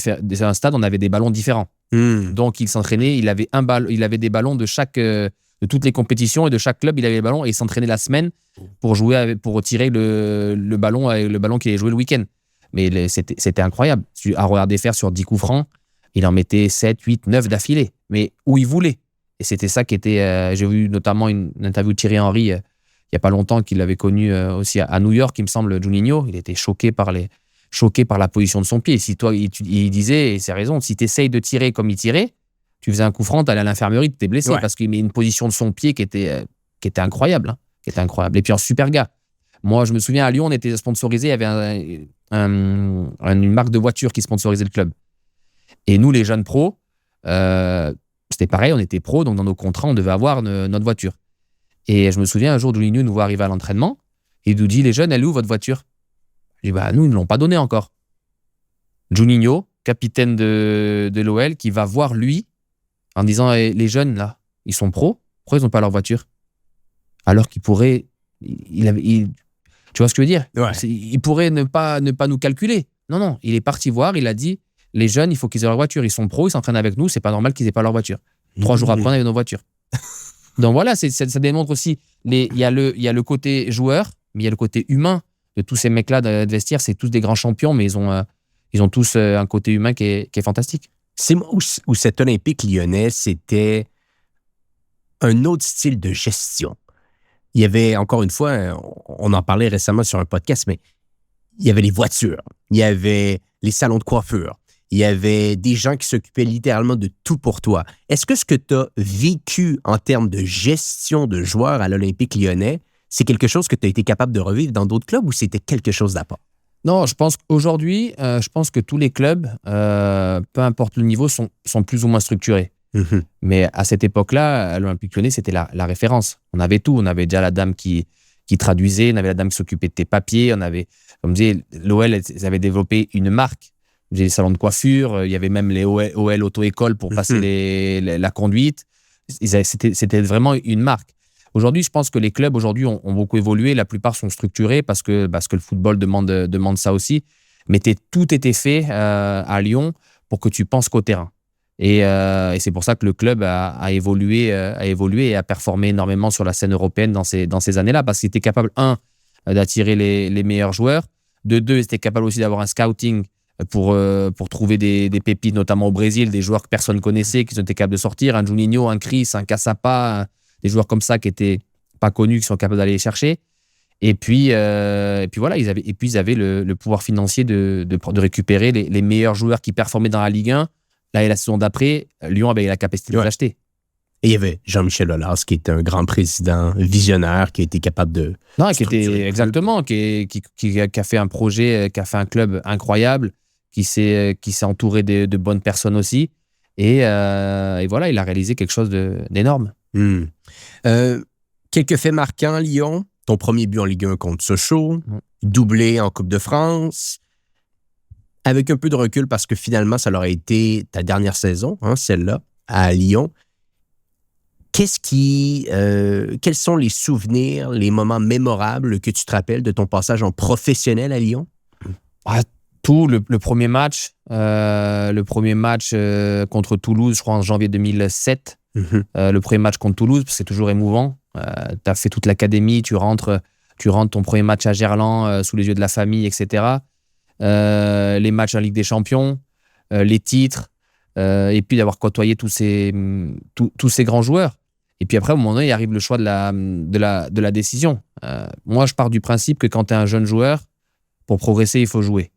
on avait des ballons différents. Donc, il s'entraînait, il avait des ballons de toutes les compétitions et de chaque club, il avait des ballons et il s'entraînait la semaine pour tirer le ballon qu'il allait jouer le week-end. Mais c'était incroyable. À regarder faire sur 10 coups francs, il en mettait 7, 8, 9 d'affilée, mais où il voulait. Et c'était ça qui était... j'ai vu notamment une interview de Thierry Henry il n'y a pas longtemps, qu'il l'avait connu aussi à New York, il me semble, Juninho. Il était choqué par la position de son pied. Si toi, il disait, et c'est raison, si tu essayes de tirer comme il tirait, tu faisais un coup franc, tu allais à l'infirmerie, tu t'es blessé parce qu'il met une position de son pied qui était incroyable. Qui était incroyable. Et puis un super gars. Moi, je me souviens, à Lyon, on était sponsorisé, il y avait une marque de voiture qui sponsorisait le club. Et nous, les jeunes pros, c'était pareil, on était pros, donc dans nos contrats, on devait avoir notre voiture. Et je me souviens, un jour, Juninho nous voit arriver à l'entraînement et il nous dit, les jeunes, elle est où votre voiture? Je dis, nous, ils ne l'ont pas donnée encore. Juninho, capitaine de l'OL, qui va voir lui en disant, les jeunes, là, ils sont pros, pourquoi ils n'ont pas leur voiture? Alors qu'il pourrait... tu vois ce que je veux dire? Ouais. Il pourrait ne pas nous calculer. Non, il est parti voir, il a dit, les jeunes, il faut qu'ils aient leur voiture. Ils sont pros, ils s'entraînent avec nous, c'est pas normal qu'ils n'aient pas leur voiture. 3 jours après, on avait nos voitures. Donc voilà, ça démontre aussi, il y a le côté joueur, mais il y a le côté humain de tous ces mecs-là de vestiaire. C'est tous des grands champions, mais ils ont tous un côté humain qui est fantastique. C'est moi où cet Olympique lyonnais, c'était un autre style de gestion. Il y avait, encore une fois, on en parlait récemment sur un podcast, mais il y avait les voitures, il y avait les salons de coiffure, il y avait des gens qui s'occupaient littéralement de tout pour toi. Est-ce que ce que tu as vécu en termes de gestion de joueurs à l'Olympique lyonnais, c'est quelque chose que tu as été capable de revivre dans d'autres clubs ou c'était quelque chose d'à part? Non, je pense qu'aujourd'hui, que tous les clubs, peu importe le niveau, sont plus ou moins structurés. Mm-hmm. Mais à cette époque-là, à l'Olympique lyonnais, c'était la référence. On avait tout. On avait déjà la dame qui traduisait, on avait la dame qui s'occupait de tes papiers, on avait, comme je disais, l'OL, ils avaient développé une marque. J'ai des salons de coiffure, il y avait même les OL auto-école pour passer la conduite. C'était vraiment une marque. Aujourd'hui, je pense que les clubs aujourd'hui ont beaucoup évolué. La plupart sont structurés parce que le football demande ça aussi. Mais tout était fait à Lyon pour que tu penses qu'au terrain. Et c'est pour ça que le club a évolué et a performé énormément sur la scène européenne dans ces années-là, parce qu'il était capable, d'attirer les meilleurs joueurs. De deux, il était capable aussi d'avoir un scouting pour trouver des pépites, notamment au Brésil, des joueurs que personne ne connaissait, qui sont capables de sortir, un Juninho, un Chris, un Cassapa, des joueurs comme ça qui n'étaient pas connus, qui sont capables d'aller les chercher. Et puis voilà, ils avaient le pouvoir financier de récupérer les meilleurs joueurs qui performaient dans la Ligue 1. Là, et la saison d'après, Lyon avait la capacité de les acheter. Et il y avait Jean-Michel Aulas, qui était un grand président visionnaire, qui a été capable de... Non, qui a fait un projet, qui a fait un club incroyable, qui s'est entouré de bonnes personnes aussi. Et voilà, il a réalisé quelque chose d'énorme. Quel Quelques faits marquants, Lyon. Ton premier but en Ligue 1 contre Sochaux, doublé en Coupe de France. Avec un peu de recul, parce que finalement, ça leur a été ta dernière saison, celle-là, à Lyon. Quels sont les souvenirs, les moments mémorables que tu te rappelles de ton passage en professionnel à Lyon? Tout, le premier match, contre Toulouse, je crois en janvier 2007. Le premier match contre Toulouse, c'est toujours émouvant. Tu as fait toute l'académie, tu rentres ton premier match à Gerland sous les yeux de la famille, etc. Les matchs en Ligue des Champions, les titres, et puis d'avoir côtoyé tous ces grands joueurs. Et puis après, au moment donné, il arrive le choix de la décision. Moi, je pars du principe que quand tu es un jeune joueur, pour progresser, il faut jouer.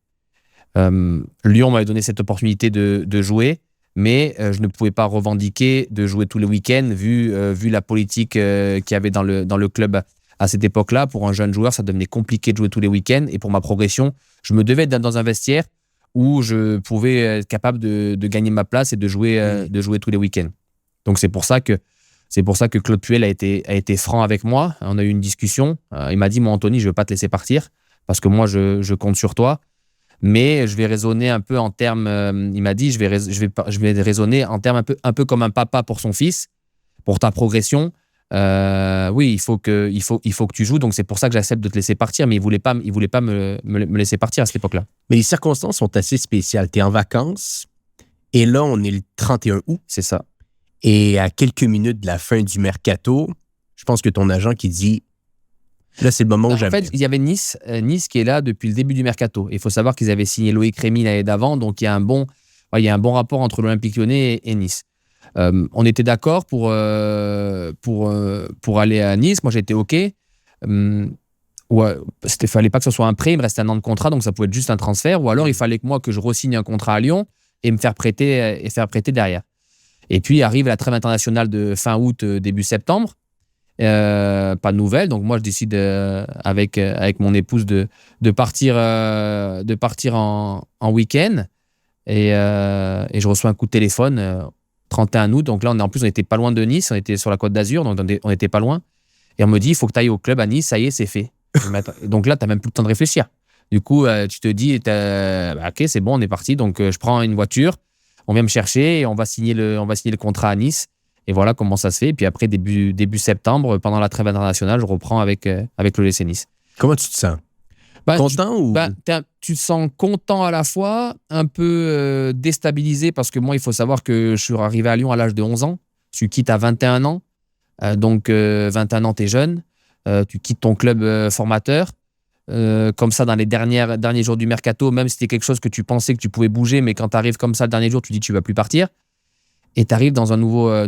Lyon m'avait donné cette opportunité de jouer, mais je ne pouvais pas revendiquer de jouer tous les week-ends vu la politique qu'il y avait dans le club à cette époque-là. Pour un jeune joueur, ça devenait compliqué de jouer tous les week-ends. Et pour ma progression, je me devais être dans un vestiaire où je pouvais être capable de gagner ma place et de jouer tous les week-ends. Donc c'est pour ça que Claude Puel a été franc avec moi. On a eu une discussion. Il m'a dit, moi Anthony, je ne veux pas te laisser partir parce que moi, je compte sur toi. Mais je vais raisonner un peu en termes... il m'a dit, je vais raisonner en termes un peu comme un papa pour son fils, pour ta progression. Oui, il faut que tu joues. Donc, c'est pour ça que j'accepte de te laisser partir. Mais il voulait pas me laisser partir à cette époque-là. Mais les circonstances sont assez spéciales. Tu es en vacances et là, on est le 31 août. C'est ça. Et à quelques minutes de la fin du mercato, je pense que ton agent qui dit... Là, c'est le moment où j'avais... En fait, il y avait Nice qui est là depuis le début du mercato. Il faut savoir qu'ils avaient signé Loïc Rémy l'année d'avant, donc il y a un bon rapport entre l'Olympique Lyonnais et Nice. On était d'accord pour aller à Nice. Moi, j'étais OK. Fallait pas que ce soit un prêt, il me restait un an de contrat, donc ça pouvait être juste un transfert. Ou alors, il fallait que je re-signe un contrat à Lyon et me faire prêter derrière. Et puis, arrive la trêve internationale de fin août, début septembre. Pas de nouvelles, donc moi je décide avec mon épouse de partir en week-end et je reçois un coup de téléphone 31 août, donc là on était pas loin de Nice, on était sur la Côte d'Azur, donc on était pas loin, et on me dit il faut que tu ailles au club à Nice, ça y est, c'est fait. Donc là tu n'as même plus le temps de réfléchir, du coup tu te dis ok, c'est bon, on est parti, donc je prends une voiture, on vient me chercher et on va signer le contrat à Nice. Et voilà comment ça se fait. Et puis après, début septembre, pendant la trêve internationale, je reprends avec l'OGC Nice. Comment tu te sens? Content tu te sens content à la fois, un peu déstabilisé parce que moi, il faut savoir que je suis arrivé à Lyon à l'âge de 11 ans. Tu quittes à 21 ans. Donc, 21 ans, tu es jeune. Tu quittes ton club formateur. Comme ça, dans les derniers jours du mercato, même si c'était quelque chose que tu pensais que tu pouvais bouger, mais quand tu arrives comme ça le dernier jour, tu dis que tu ne vas plus partir. Et tu arrives dans une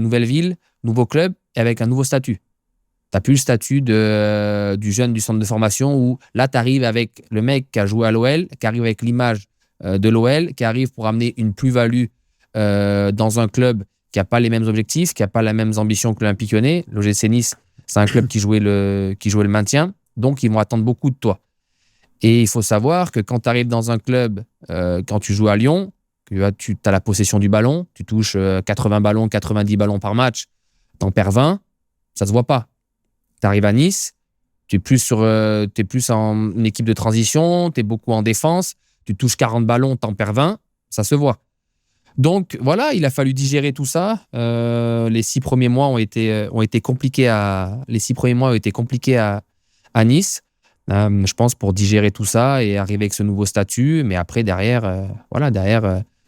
nouvelle ville, nouveau club, et avec un nouveau statut. Tu n'as plus le statut du jeune du centre de formation où là, tu arrives avec le mec qui a joué à l'OL, qui arrive avec l'image de l'OL, qui arrive pour amener une plus-value dans un club qui n'a pas les mêmes objectifs, qui n'a pas les mêmes ambitions que l'Olympique Lyonnais. L'OGC Nice, c'est un club qui jouait le maintien, donc ils vont attendre beaucoup de toi. Et il faut savoir que quand tu arrives dans un club, quand tu joues à Lyon, tu as la possession du ballon, tu touches 80 ballons, 90 ballons par match, t'en perds 20, ça se voit pas. Tu arrives à Nice, tu es plus en équipe de transition, tu es beaucoup en défense, tu touches 40 ballons, t'en perds 20, ça se voit. Donc voilà, il a fallu digérer tout ça. Les 6 premiers mois ont été compliqués à Nice. Je pense pour digérer tout ça et arriver avec ce nouveau statut, mais après derrière,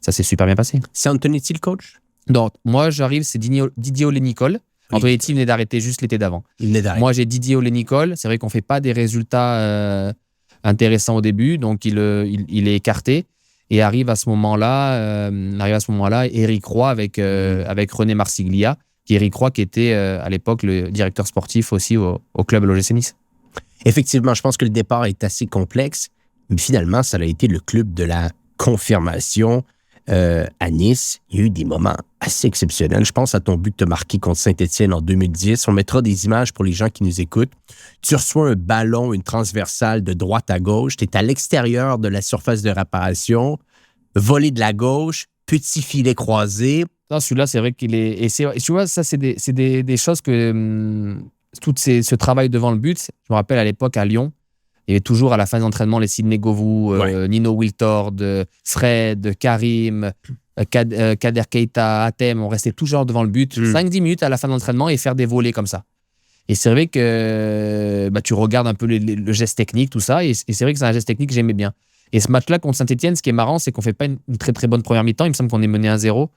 ça s'est super bien passé. C'est Antonetti le coach? Donc, moi, j'arrive, c'est Didier Olé-Nicole. Oui. Antonetti venait d'arrêter juste l'été d'avant. Moi, j'ai Didier Olé-Nicole. C'est vrai qu'on ne fait pas des résultats intéressants au début, donc il est écarté. Et arrive à ce moment-là, Éric Roy avec René Marsiglia, Éric Roy qui était à l'époque le directeur sportif aussi au club de l'OGC Nice. Effectivement, je pense que le départ est assez complexe, mais finalement, ça a été le club de la confirmation. À Nice, il y a eu des moments assez exceptionnels. Je pense à ton but que tu as marqué contre Saint-Étienne en 2010. On mettra des images pour les gens qui nous écoutent. Tu reçois un ballon, une transversale de droite à gauche. Tu es à l'extérieur de la surface de réparation. Volée de la gauche, petit filet croisé. Non, celui-là, c'est vrai qu'il est... Et tu vois, ça, c'est des choses que... ce travail devant le but, je me rappelle à l'époque à Lyon, il y avait toujours à la fin des entraînements les Sidney Govou, Nino Wiltord, Fred, Karim, Kader Keita, Hatem. On restait toujours devant le but, 5-10 minutes à la fin de l'entraînement et faire des volées comme ça. Et c'est vrai que tu regardes un peu le geste technique, tout ça, et c'est vrai que c'est un geste technique que j'aimais bien. Et ce match-là contre Saint-Etienne, ce qui est marrant, c'est qu'on ne fait pas une très très bonne première mi-temps. Il me semble qu'on est mené 1-0.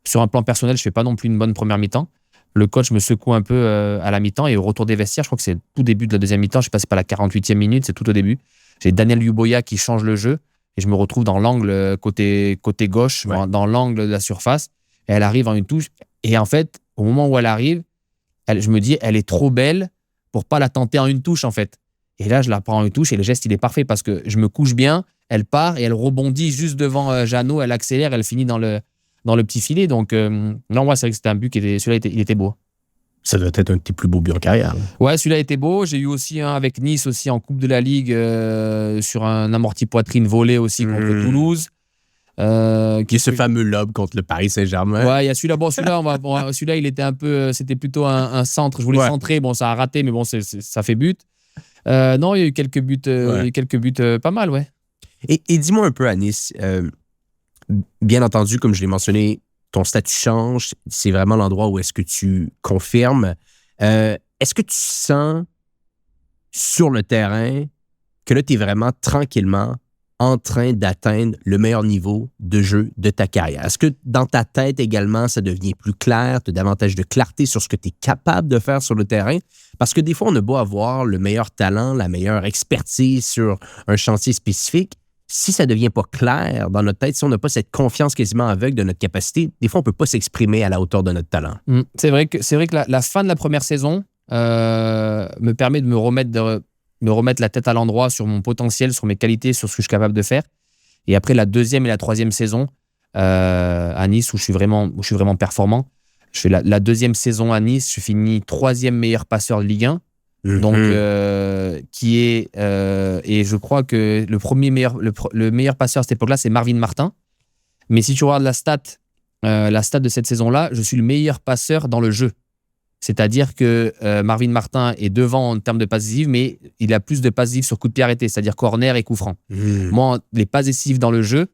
Sur un plan personnel, je ne fais pas non plus une bonne première mi-temps. Le coach me secoue un peu à la mi-temps et au retour des vestiaires, je crois que c'est le tout début de la deuxième mi-temps, je ne sais pas, c'est pas la 48e minute, c'est tout au début. J'ai Daniel Yuboya qui change le jeu et je me retrouve dans l'angle côté gauche, dans l'angle de la surface. Et elle arrive en une touche. Et en fait, au moment où elle arrive, je me dis, elle est trop belle pour pas la tenter en une touche, en fait. Et là, je la prends en une touche et le geste, il est parfait parce que je me couche bien, elle part et elle rebondit juste devant Jeannot, elle accélère, elle finit dans le petit filet. Donc, non, moi, c'est vrai que c'était un but celui-là, il était beau. Ça doit être un de tes plus beaux buts en carrière. Là. Ouais, celui-là était beau. J'ai eu aussi un avec Nice aussi en Coupe de la Ligue sur un amorti poitrine volé aussi contre Toulouse. Qui est ce fameux lob contre le Paris Saint-Germain. Ouais, il y a celui-là. Bon, celui-là, il était un peu. C'était plutôt un centre. Je voulais centrer. Bon, ça a raté, mais bon, ça fait but. Non, il y a eu quelques buts, pas mal, ouais. Et dis-moi un peu, à Nice, bien entendu, comme je l'ai mentionné, ton statut change. C'est vraiment l'endroit où est-ce que tu confirmes. Est-ce que tu sens sur le terrain que là, tu es vraiment tranquillement en train d'atteindre le meilleur niveau de jeu de ta carrière? Est-ce que dans ta tête également, ça devient plus clair, tu as davantage de clarté sur ce que tu es capable de faire sur le terrain? Parce que des fois, on a beau avoir le meilleur talent, la meilleure expertise sur un chantier spécifique. Si ça ne devient pas clair dans notre tête, si on n'a pas cette confiance quasiment aveugle de notre capacité, des fois, on ne peut pas s'exprimer à la hauteur de notre talent. C'est vrai que la fin de la première saison me permet de me remettre la tête à l'endroit sur mon potentiel, sur mes qualités, sur ce que je suis capable de faire. Et après la deuxième et la troisième saison à Nice, où je suis vraiment performant, je fais la deuxième saison à Nice, je finis 3e meilleur passeur de Ligue 1. Donc, qui est... et je crois que le meilleur passeur à cette époque-là, c'est Marvin Martin. Mais si tu regardes la stat de cette saison-là, je suis le meilleur passeur dans le jeu. C'est-à-dire que Marvin Martin est devant en termes de passes décisives, mais il a plus de passes décisives sur coup de pied arrêté, c'est-à-dire corner et coup franc. Moi, les passes décisives dans le jeu,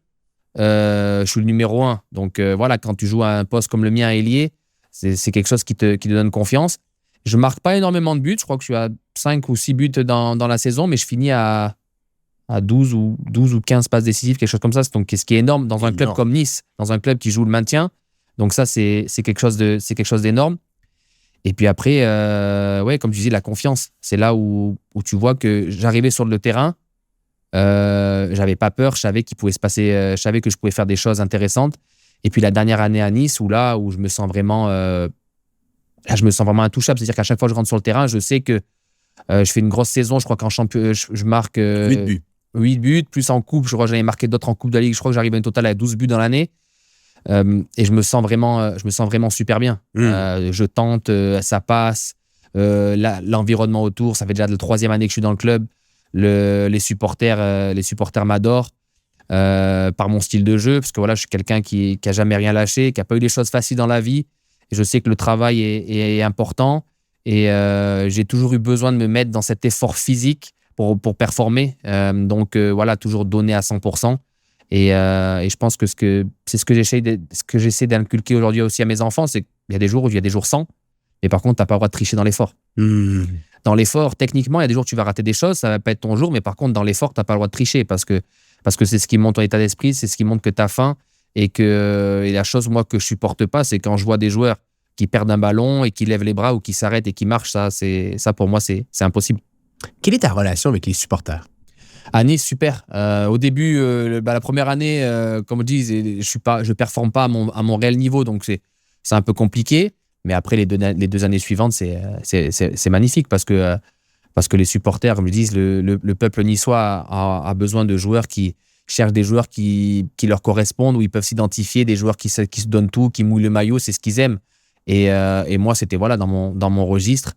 je suis le numéro 1. Donc voilà, quand tu joues à un poste comme le mien, ailier, c'est quelque chose qui te donne confiance. Je marque pas énormément de buts. Je crois que je suis à 5 ou 6 buts dans la saison, mais je finis à 12 ou 15 passes décisives, quelque chose comme ça. Donc, ce qui est énorme dans un club comme Nice, dans un club qui joue le maintien. Donc ça, c'est quelque chose d'énorme. Et puis après, comme tu disais, la confiance. C'est là où tu vois que j'arrivais sur le terrain. J'avais pas peur. Je savais qu'il pouvait se passer. Je savais que je pouvais faire des choses intéressantes. Et puis la dernière année à Nice, où je me sens vraiment... je me sens vraiment intouchable. C'est-à-dire qu'à chaque fois que je rentre sur le terrain, je sais que je fais une grosse saison. Je crois qu'en championnat, je marque 8 buts. 8 buts, plus en coupe. Je crois que j'avais marqué d'autres en coupe de la Ligue. Je crois que j'arrive à un total à 12 buts dans l'année. Et je me sens vraiment super bien. Je tente, ça passe. L'environnement autour, ça fait déjà la 3e année que je suis dans le club. Les supporters m'adorent par mon style de jeu. Parce que voilà, je suis quelqu'un qui n'a jamais rien lâché, qui n'a pas eu des choses faciles dans la vie. Et je sais que le travail est important et j'ai toujours eu besoin de me mettre dans cet effort physique pour performer. Donc, toujours donner à 100%. Et je pense que c'est ce que j'essaie d'inculquer aujourd'hui aussi à mes enfants, c'est qu'il y a des jours où il y a des jours sans. Mais par contre, tu n'as pas le droit de tricher dans l'effort. Dans l'effort, techniquement, il y a des jours où tu vas rater des choses, ça ne va pas être ton jour. Mais par contre, dans l'effort, tu n'as pas le droit de tricher parce que c'est ce qui montre ton état d'esprit, c'est ce qui montre que tu as faim. Et la chose, moi, que je supporte pas, c'est quand je vois des joueurs qui perdent un ballon et qui lèvent les bras ou qui s'arrêtent et qui marchent. Ça pour moi, c'est impossible. Quelle est ta relation avec les supporters? À Nice, super. Au début, la première année, comme je dis, je performe pas à mon réel niveau, donc c'est un peu compliqué. Mais après, les deux années suivantes, c'est magnifique parce que les supporters, comme je dis, le peuple niçois a besoin de joueurs qui cherchent des joueurs qui leur correspondent, où ils peuvent s'identifier, des joueurs qui se donnent tout, qui mouillent le maillot, c'est ce qu'ils aiment. Et moi, c'était dans mon registre.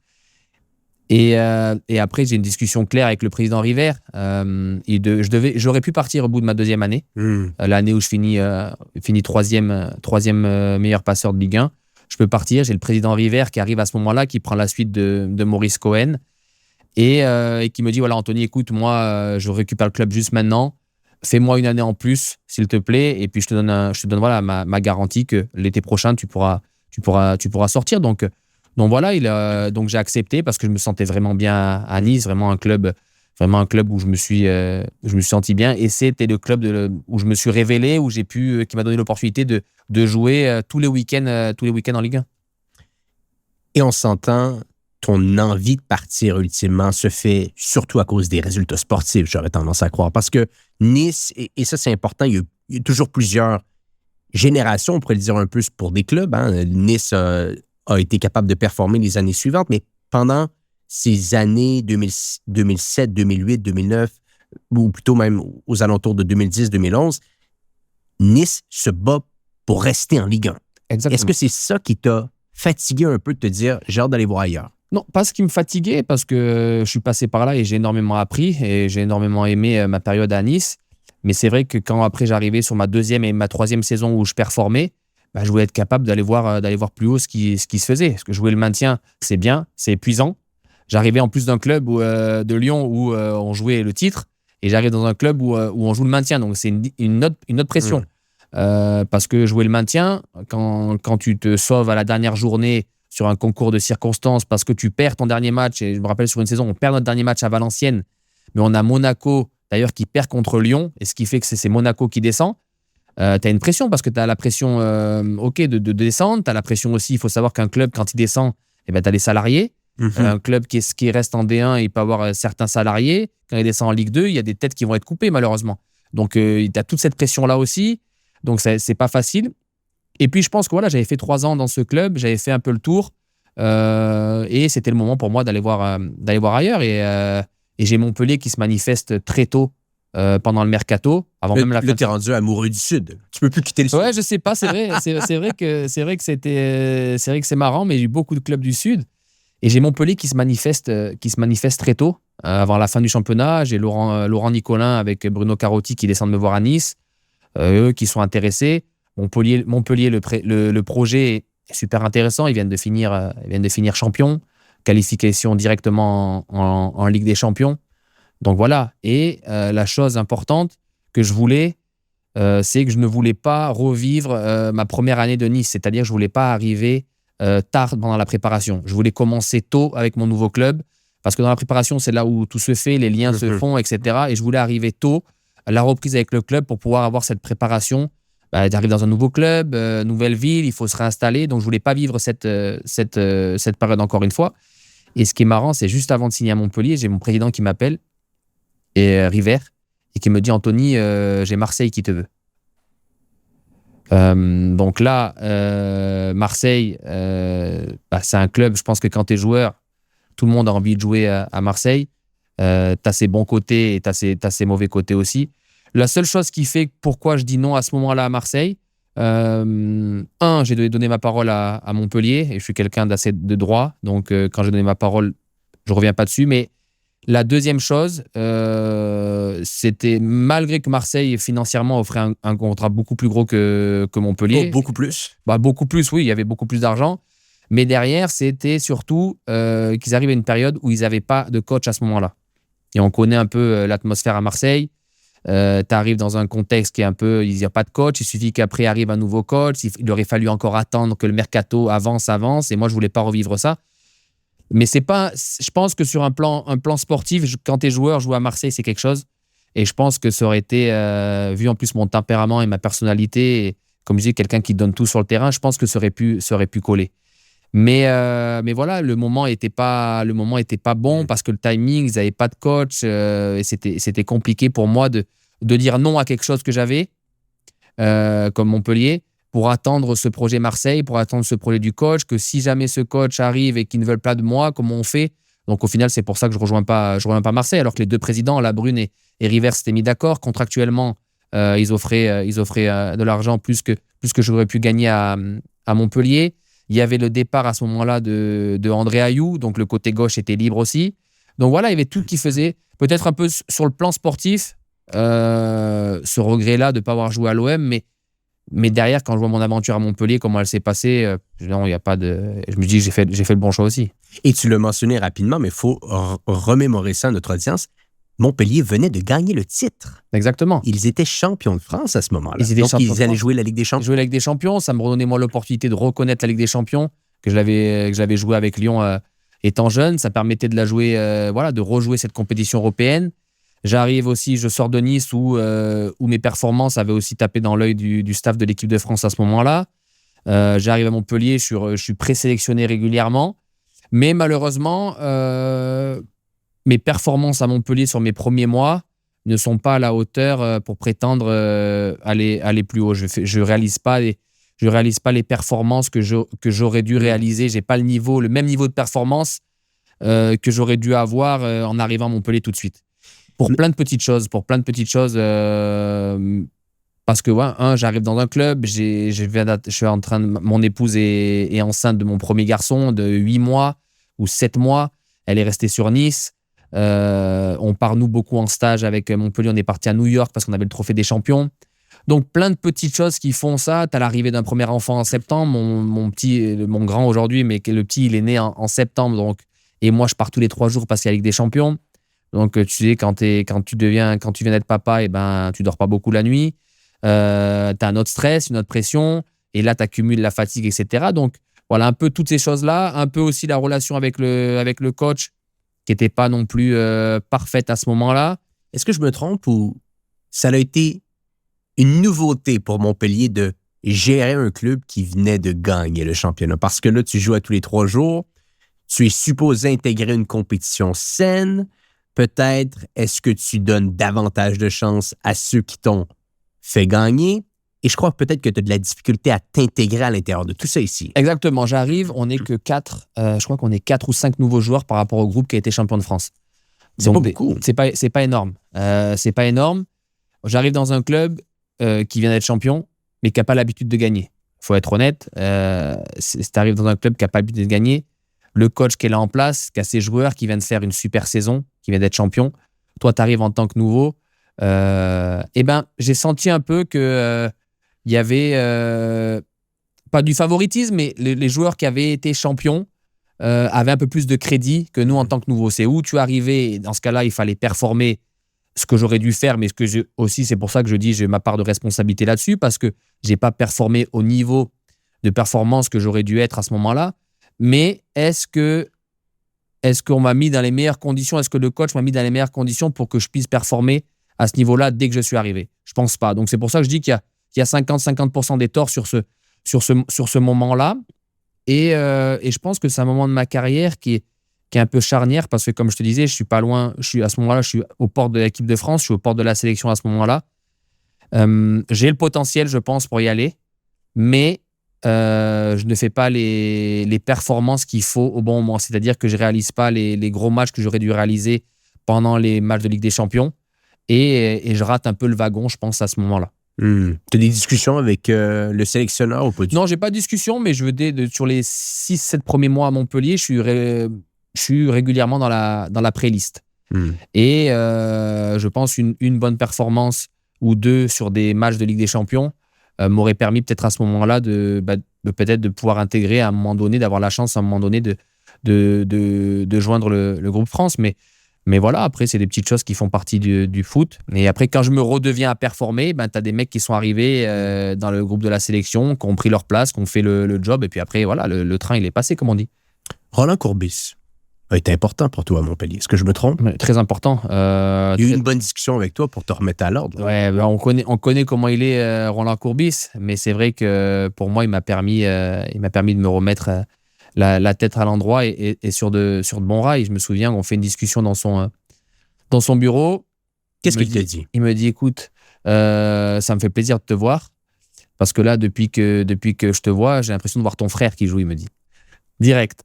Et après, j'ai une discussion claire avec le président River. J'aurais pu partir au bout de ma 2e année, l'année où je finis 3e meilleur passeur de Ligue 1. je peux partir. J'ai le président River qui arrive à ce moment-là, qui prend la suite de Maurice Cohen et qui me dit, voilà, Anthony, écoute, moi, je récupère le club juste maintenant. Fais-moi une année en plus, s'il te plaît, et puis je te donne voilà, ma garantie que l'été prochain, tu pourras sortir. Donc j'ai accepté parce que je me sentais vraiment bien à Nice, vraiment un club où je me suis senti bien. Et c'était le club où je me suis révélé, qui m'a donné l'opportunité de jouer tous les week-ends en Ligue 1. Et on s'entend, ton envie de partir ultimement se fait surtout à cause des résultats sportifs, j'aurais tendance à croire. Parce que Nice, et ça c'est important, il y a toujours plusieurs générations, on pourrait le dire un peu pour des clubs. Hein. Nice a été capable de performer les années suivantes, mais pendant ces années 2007, 2008, 2009, ou plutôt même aux alentours de 2010-2011, Nice se bat pour rester en Ligue 1. Exactement. Est-ce que c'est ça qui t'a fatigué un peu de te dire « j'ai hâte d'aller voir ailleurs » ? Non, pas ce qui me fatiguait, parce que je suis passé par là et j'ai énormément appris et j'ai énormément aimé ma période à Nice. Mais c'est vrai que quand après j'arrivais sur ma deuxième et ma troisième saison où je performais, je voulais être capable d'aller voir plus haut ce qui se faisait. Parce que jouer le maintien, c'est bien, c'est épuisant. J'arrivais en plus d'un club de Lyon où on jouait le titre, et j'arrive dans un club où on joue le maintien. Donc c'est une autre pression. Parce que jouer le maintien, quand tu te sauves à la dernière journée sur un concours de circonstances, parce que tu perds ton dernier match, et je me rappelle sur une saison, on perd notre dernier match à Valenciennes, mais on a Monaco d'ailleurs qui perd contre Lyon, et ce qui fait que c'est Monaco qui descend. Tu as une pression parce que tu as la pression de descendre, tu as la pression aussi, il faut savoir qu'un club quand il descend, tu as les salariés. Un club qui reste en D1, il peut avoir certains salariés. Quand il descend en Ligue 2, il y a des têtes qui vont être coupées malheureusement. Donc tu as toute cette pression-là aussi, donc c'est pas facile. Et puis je pense que voilà, j'avais fait 3 ans dans ce club, j'avais fait un peu le tour, et c'était le moment pour moi d'aller voir ailleurs. Et j'ai Montpellier qui se manifeste très tôt pendant le mercato, avant même la fin. Là, t'es rendu amoureux du Sud. Tu peux plus quitter le Sud. Ouais, je sais pas, c'est vrai. C'est vrai que c'est marrant, mais j'ai eu beaucoup de clubs du Sud. Et j'ai Montpellier qui se manifeste très tôt, avant la fin du championnat. J'ai Laurent Nicolin avec Bruno Carotti qui descendent me voir à Nice, eux qui sont intéressés. Montpellier, le projet est super intéressant. Ils viennent de finir champion, qualification directement en Ligue des Champions. Donc voilà. Et la chose importante que je voulais, c'est que je ne voulais pas revivre ma première année de Nice. C'est-à-dire que je ne voulais pas arriver tard pendant la préparation. Je voulais commencer tôt avec mon nouveau club, parce que dans la préparation, c'est là où tout se fait, les liens se font, etc. Et je voulais arriver tôt à la reprise avec le club pour pouvoir avoir cette préparation. D'arriver dans un nouveau club, nouvelle ville, il faut se réinstaller. Donc, je ne voulais pas vivre cette période encore une fois. Et ce qui est marrant, c'est juste avant de signer à Montpellier, j'ai mon président qui m'appelle, et River, et qui me dit « Anthony, j'ai Marseille qui te veut ». Donc là, Marseille, c'est un club, je pense que quand tu es joueur, tout le monde a envie de jouer à Marseille. Tu as ses bons côtés et tu as ses mauvais côtés aussi. La seule chose qui fait pourquoi je dis non à ce moment-là à Marseille, j'ai donné ma parole à Montpellier, et je suis quelqu'un d'assez de droit, donc quand j'ai donné ma parole, je ne reviens pas dessus. Mais la deuxième chose, c'était malgré que Marseille financièrement offrait un contrat beaucoup plus gros que Montpellier. Oh, beaucoup plus? Beaucoup plus, oui, il y avait beaucoup plus d'argent. Mais derrière, c'était surtout qu'ils arrivent à une période où ils n'avaient pas de coach à ce moment-là. Et on connaît un peu l'atmosphère à Marseille. Tu arrives dans un contexte qui est un peu, il n'y a pas de coach, il suffit qu'après arrive un nouveau coach, il aurait fallu encore attendre que le mercato avance, et moi je voulais pas revivre ça. Mais c'est pas, je pense que sur un plan sportif, quand tu es joueur, jouer à Marseille c'est quelque chose, et je pense que ça aurait été, vu en plus mon tempérament et ma personnalité, et comme je dis, quelqu'un qui donne tout sur le terrain, je pense que ça aurait pu coller. Mais voilà, le moment était pas bon parce que le timing, ils n'avaient pas de coach, et c'était compliqué pour moi de dire non à quelque chose que j'avais, comme Montpellier, pour attendre ce projet Marseille, pour attendre ce projet du coach, que si jamais ce coach arrive et qu'ils ne veulent pas de moi, comment on fait? Donc au final, c'est pour ça que je rejoins pas Marseille, alors que les deux présidents, Labrune et River, s'étaient mis d'accord. Contractuellement, ils offraient de l'argent plus que j'aurais pu gagner à Montpellier. Il y avait le départ à ce moment-là de André Ayou, donc le côté gauche était libre aussi. Donc voilà, il y avait tout qui faisait. Peut-être un peu sur le plan sportif, ce regret-là de ne pas avoir joué à l'OM, mais Mais derrière, quand je vois mon aventure à Montpellier, comment elle s'est passée, non, il y a pas de. Je me dis que j'ai fait le bon choix aussi. Et tu l'as mentionné rapidement, mais il faut remémorer ça à notre audience. Montpellier venait de gagner le titre. Exactement. Ils étaient champions de France à ce moment-là. Ils étaient Donc, champions de ils allaient France. jouer la Ligue des Champions. Jouer la Ligue des Champions, ça me redonnait moi l'opportunité de reconnaître la Ligue des Champions, que j'avais joué avec Lyon étant jeune. Ça permettait de la jouer, de rejouer cette compétition européenne. J'arrive aussi, je sors de Nice où mes performances avaient aussi tapé dans l'œil du staff de l'équipe de France à ce moment-là. J'arrive à Montpellier, je suis présélectionné régulièrement. Mais malheureusement, mes performances à Montpellier sur mes premiers mois ne sont pas à la hauteur pour prétendre aller plus haut. Je réalise pas les performances que j'aurais dû réaliser. J'ai pas le même niveau de performance que j'aurais dû avoir en arrivant à Montpellier tout de suite. Pour plein de petites choses. Parce que, j'arrive dans un club, mon épouse est enceinte de mon premier garçon de 8 mois ou 7 mois. Elle est restée sur Nice. On part, nous, beaucoup en stage avec Montpellier. On est parti à New York parce qu'on avait le trophée des champions. Donc, plein de petites choses qui font ça. Tu as l'arrivée d'un premier enfant en septembre. Mon grand aujourd'hui, mais le petit, il est né en septembre. Donc, et moi, je pars tous les 3 jours parce qu'il y a la Ligue des Champions. Donc, tu sais, quand tu viens d'être papa, tu dors pas beaucoup la nuit. Tu as un autre stress, une autre pression. Et là, tu accumules la fatigue, etc. Donc, voilà, un peu toutes ces choses-là. Un peu aussi la relation avec le coach qui n'était pas non plus parfaite à ce moment-là. Est-ce que je me trompe ou ça a été une nouveauté pour Montpellier de gérer un club qui venait de gagner le championnat? Parce que là, tu joues à tous les 3 jours. Tu es supposé intégrer une compétition saine. Peut-être, est-ce que tu donnes davantage de chance à ceux qui t'ont fait gagner? Et je crois peut-être que tu as de la difficulté à t'intégrer à l'intérieur de tout ça ici. Exactement. J'arrive, on n'est que 4. Je crois qu'on est 4 ou 5 nouveaux joueurs par rapport au groupe qui a été champion de France. C'est pas beaucoup. C'est pas énorme. C'est pas énorme. J'arrive dans un club qui vient d'être champion, mais qui n'a pas l'habitude de gagner. Il faut être honnête. Si tu arrives dans un club qui n'a pas l'habitude de gagner, le coach qui est là en place, qui a ses joueurs, qui vient de faire une super saison, qui vient d'être champion, toi, tu arrives en tant que nouveau. J'ai senti un peu que il y avait pas du favoritisme, mais les joueurs qui avaient été champions avaient un peu plus de crédit que nous en tant que nouveaux. C'est où tu arrivais, et dans ce cas-là, il fallait performer ce que j'aurais dû faire, mais aussi, c'est pour ça que je dis j'ai ma part de responsabilité là-dessus, parce que j'ai pas performé au niveau de performance que j'aurais dû être à ce moment-là. Mais est-ce qu'on m'a mis dans les meilleures conditions? Est-ce que le coach m'a mis dans les meilleures conditions pour que je puisse performer à ce niveau-là dès que je suis arrivé? Je pense pas. Donc, c'est pour ça que je dis qu'il y a 50% des torts sur ce moment-là. Et je pense que c'est un moment de ma carrière qui est un peu charnière parce que, comme je te disais, je suis pas loin. À ce moment-là, je suis aux portes de l'équipe de France, je suis aux portes de la sélection à ce moment-là. J'ai le potentiel, je pense, pour y aller. Mais je ne fais pas les performances qu'il faut au bon moment. C'est-à-dire que je ne réalise pas les gros matchs que j'aurais dû réaliser pendant les matchs de Ligue des Champions. Et je rate un peu le wagon, je pense, à ce moment-là. Tu as des discussions avec le sélectionneur ou pas du tout? Non, je n'ai pas de discussion, mais sur les 6-7 premiers mois à Montpellier, je suis régulièrement dans la pré-liste. Et je pense une bonne performance ou 2 sur des matchs de Ligue des Champions m'aurait permis peut-être à ce moment-là de peut-être de pouvoir intégrer à un moment donné, d'avoir la chance à un moment donné de joindre le groupe France. Mais voilà, après, c'est des petites choses qui font partie du foot. Et après, quand je me redeviens à performer, tu as des mecs qui sont arrivés dans le groupe de la sélection, qui ont pris leur place, qui ont fait le job. Et puis après, voilà, le train, il est passé, comme on dit. Roland Courbis a été important pour toi à Montpellier. Est-ce que je me trompe? Très important. Il y a eu une bonne discussion avec toi pour te remettre à l'ordre. Ouais, on connaît comment il est, Roland Courbis, mais c'est vrai que pour moi, il m'a permis de me remettre la tête à l'endroit et sur de bons rails. Je me souviens qu'on fait une discussion dans son bureau. Qu'est-ce qu'il t'a dit? Il me dit, écoute, ça me fait plaisir de te voir, parce que là, depuis que je te vois, j'ai l'impression de voir ton frère qui joue, il me dit. Direct.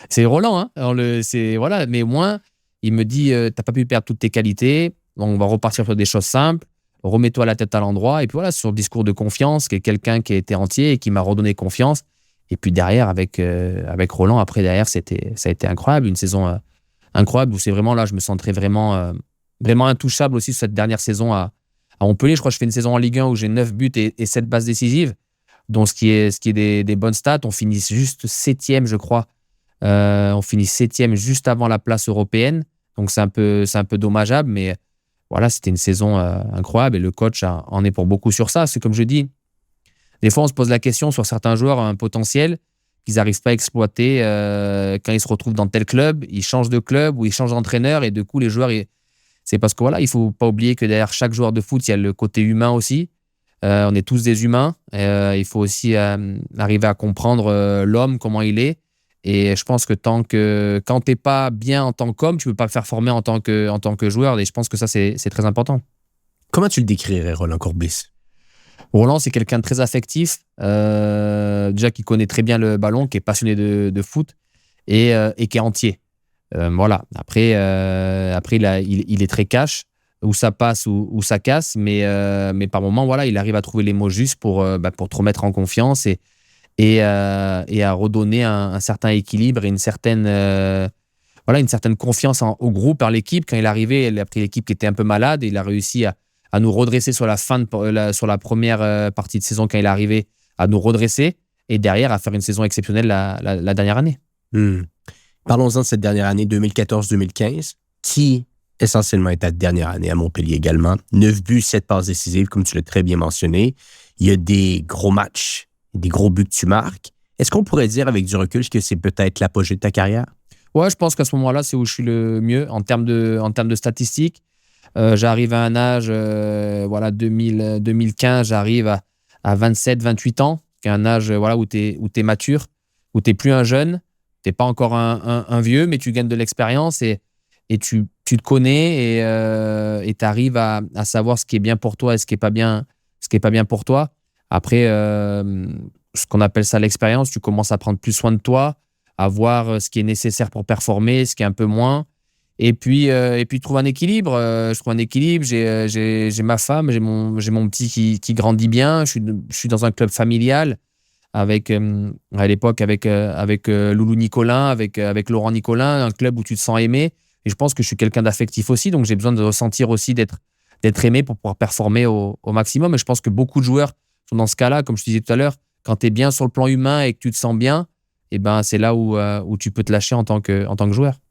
C'est Roland, hein. Alors voilà, mais au moins, il me dit, t'as pas pu perdre toutes tes qualités, donc on va repartir sur des choses simples, remets-toi la tête à l'endroit, et puis voilà, sur le discours de confiance, qui est quelqu'un qui a été entier et qui m'a redonné confiance. Et puis derrière, avec Roland, après derrière, ça a été incroyable, une saison incroyable, où c'est vraiment là, je me sentais vraiment intouchable aussi cette dernière saison à À Montpellier, je crois que je fais une saison en Ligue 1 où j'ai 9 buts et 7 passes décisives. Donc, ce qui est des bonnes stats. On finit juste 7e, je crois. On finit 7e juste avant la place européenne. Donc, c'est un peu dommageable. Mais voilà, c'était une saison incroyable. Et le coach en est pour beaucoup sur ça. C'est comme je dis, des fois, on se pose la question sur certains joueurs, un potentiel qu'ils n'arrivent pas à exploiter quand ils se retrouvent dans tel club. Ils changent de club ou ils changent d'entraîneur. Et du coup, les joueurs, c'est parce que voilà, il ne faut pas oublier que derrière chaque joueur de foot, il y a le côté humain aussi. On est tous des humains. Il faut aussi arriver à comprendre l'homme, comment il est. Et je pense que quand tu n'es pas bien en tant qu'homme, tu ne peux pas le faire former en tant que joueur. Et je pense que ça, c'est très important. Comment tu le décrirais, Roland Courbis? Roland, c'est quelqu'un de très affectif, déjà qui connaît très bien le ballon, qui est passionné de foot et qui est entier. Voilà. Après il est très cash, où ça passe ou ça casse, mais par moments, voilà, il arrive à trouver les mots justes pour te remettre en confiance et à redonner un certain équilibre et une certaine confiance au groupe, à l'équipe. Quand il est arrivé, il a pris l'équipe qui était un peu malade et il a réussi à nous redresser sur la première partie de saison quand il est arrivé, à nous redresser et derrière à faire une saison exceptionnelle la dernière année. Parlons-en de cette dernière année 2014-2015 qui essentiellement est ta dernière année à Montpellier également. 9 buts, 7 passes décisives, comme tu l'as très bien mentionné. Il y a des gros matchs, des gros buts que tu marques. Est-ce qu'on pourrait dire avec du recul que c'est peut-être l'apogée de ta carrière? Ouais, je pense qu'à ce moment-là, c'est où je suis le mieux en termes de statistiques. J'arrive à un âge, 2015, j'arrive à 27, 28 ans, qui est un âge où tu es mature, où tu n'es plus un jeune, tu n'es pas encore un vieux, mais tu gagnes de l'expérience et tu te connais et tu arrives à savoir ce qui est bien pour toi et ce qui n'est pas bien pour toi. Après, ce qu'on appelle ça l'expérience, tu commences à prendre plus soin de toi, à voir ce qui est nécessaire pour performer, ce qui est un peu moins. Et puis trouve un équilibre. Je trouve un équilibre. J'ai ma femme, j'ai mon petit qui grandit bien. Je suis dans un club familial avec à l'époque avec Loulou Nicolin, avec Laurent Nicolin, un club où tu te sens aimé. Et je pense que je suis quelqu'un d'affectif aussi, donc j'ai besoin de ressentir aussi d'être aimé pour pouvoir performer au maximum. Et je pense que beaucoup de joueurs sont dans ce cas-là, comme je te disais tout à l'heure. Quand tu es bien sur le plan humain et que tu te sens bien, c'est là où tu peux te lâcher en tant que joueur.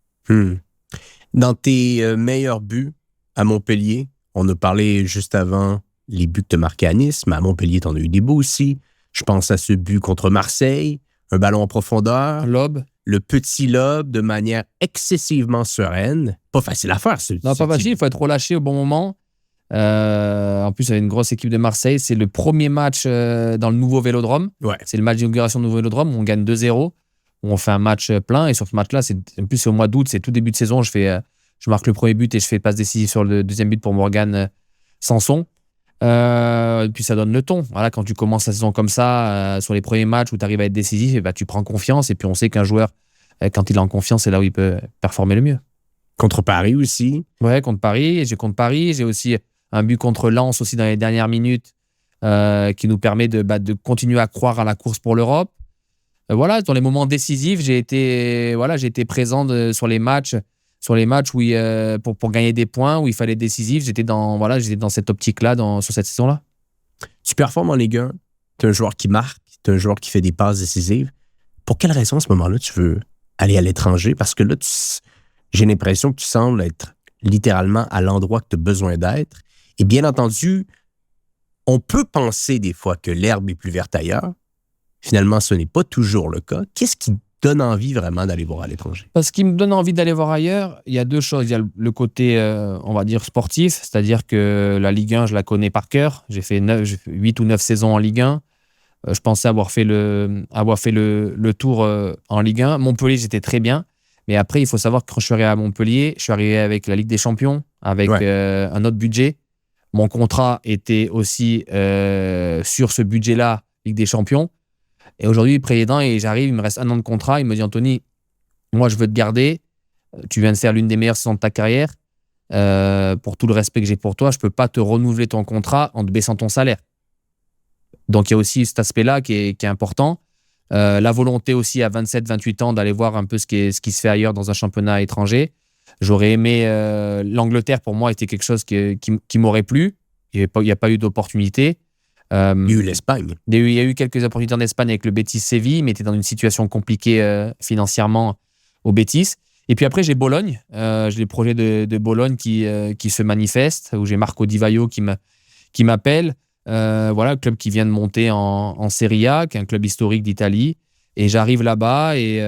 Dans tes meilleurs buts à Montpellier, on a parlé juste avant les buts que tu as marqués à Nice, mais à Montpellier, tu en as eu des beaux aussi. Je pense à ce but contre Marseille, un ballon en profondeur. Lob. Le petit lob de manière excessivement sereine. Pas facile à faire, Non, pas facile. Il faut être relâché au bon moment. En plus, il y avait une grosse équipe de Marseille. C'est le premier match dans le nouveau Vélodrome. Ouais. C'est le match d'inauguration du nouveau Vélodrome où on gagne 2-0. Où on fait un match plein. Et sur ce match-là, en plus, c'est au mois d'août, c'est tout début de saison. Je marque le premier but et je fais passe décisive sur le deuxième but pour Morgan Sanson. Et puis ça donne le ton. Voilà, quand tu commences la saison comme ça, sur les premiers matchs où tu arrives à être décisif, tu prends confiance. Et puis on sait qu'un joueur, quand il est en confiance, c'est là où il peut performer le mieux. Contre Paris aussi. Ouais, contre Paris. Contre Paris. J'ai aussi un but contre Lens aussi dans les dernières minutes qui nous permet de continuer à croire à la course pour l'Europe. Voilà, dans les moments décisifs, j'ai été présent sur les matchs où pour gagner des points, où il fallait être décisif. J'étais dans cette optique-là sur cette saison-là. Tu performes en Ligue 1, tu es un joueur qui marque, tu es un joueur qui fait des passes décisives. Pour quelle raison, à ce moment-là, tu veux aller à l'étranger? Parce que là, j'ai l'impression que tu sembles être littéralement à l'endroit que tu as besoin d'être. Et bien entendu, on peut penser des fois que l'herbe est plus verte ailleurs. Finalement, ce n'est pas toujours le cas. Qu'est-ce qui donne envie vraiment d'aller voir à l'étranger? Ce qui me donne envie d'aller voir ailleurs, il y a deux choses. Il y a le côté, on va dire, sportif, c'est-à-dire que la Ligue 1, je la connais par cœur. J'ai fait 8 ou 9 saisons en Ligue 1. Je pensais avoir fait le tour en Ligue 1. Montpellier, j'étais très bien. Mais après, il faut savoir que quand je suis arrivé à Montpellier, je suis arrivé avec la Ligue des Champions, avec un autre budget. Mon contrat était aussi sur ce budget-là, Ligue des Champions. Et aujourd'hui, président, et j'arrive, il me reste 1 an de contrat. Il me dit, Anthony, moi, je veux te garder. Tu viens de faire l'une des meilleures saisons de ta carrière. Pour tout le respect que j'ai pour toi, je ne peux pas te renouveler ton contrat en te baissant ton salaire. Donc, il y a aussi cet aspect-là qui est important. La volonté aussi à 27, 28 ans d'aller voir un peu ce qui se fait ailleurs dans un championnat étranger. J'aurais aimé... L'Angleterre, pour moi, était quelque chose qui m'aurait plu. Il n'y a pas eu d'opportunité. Il y a eu l'Espagne. Il y a eu quelques opportunités en Espagne avec le Betis Séville, mais tu es dans une situation compliquée financièrement au Betis. Et puis après, j'ai Bologne. J'ai les projets de Bologne qui se manifestent, où j'ai Marco Di Vaio qui m'appelle. Voilà, le club qui vient de monter en Serie A, qui est un club historique d'Italie. Et j'arrive là-bas et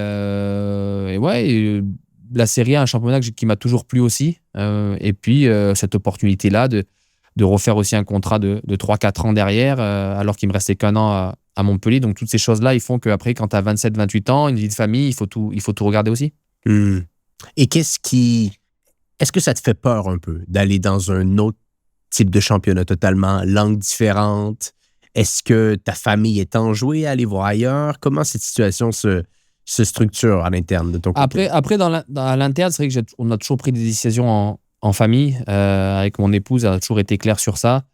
la Serie A, un championnat qui m'a toujours plu aussi. Et puis, cette opportunité-là de refaire aussi un contrat de 3-4 ans derrière, alors qu'il me restait qu'un an à Montpellier. Donc, toutes ces choses-là, ils font qu'après, quand tu as 27-28 ans, une vie de famille, il faut tout regarder aussi. Et est-ce que ça te fait peur un peu d'aller dans un autre type de championnat totalement, langue différente? Est-ce que ta famille est enjouée à aller voir ailleurs? Comment cette situation se structure à l'interne de ton côté? Après à l'interne, c'est vrai qu'on a toujours pris des décisions en famille. Avec mon épouse, elle a toujours été claire sur ça.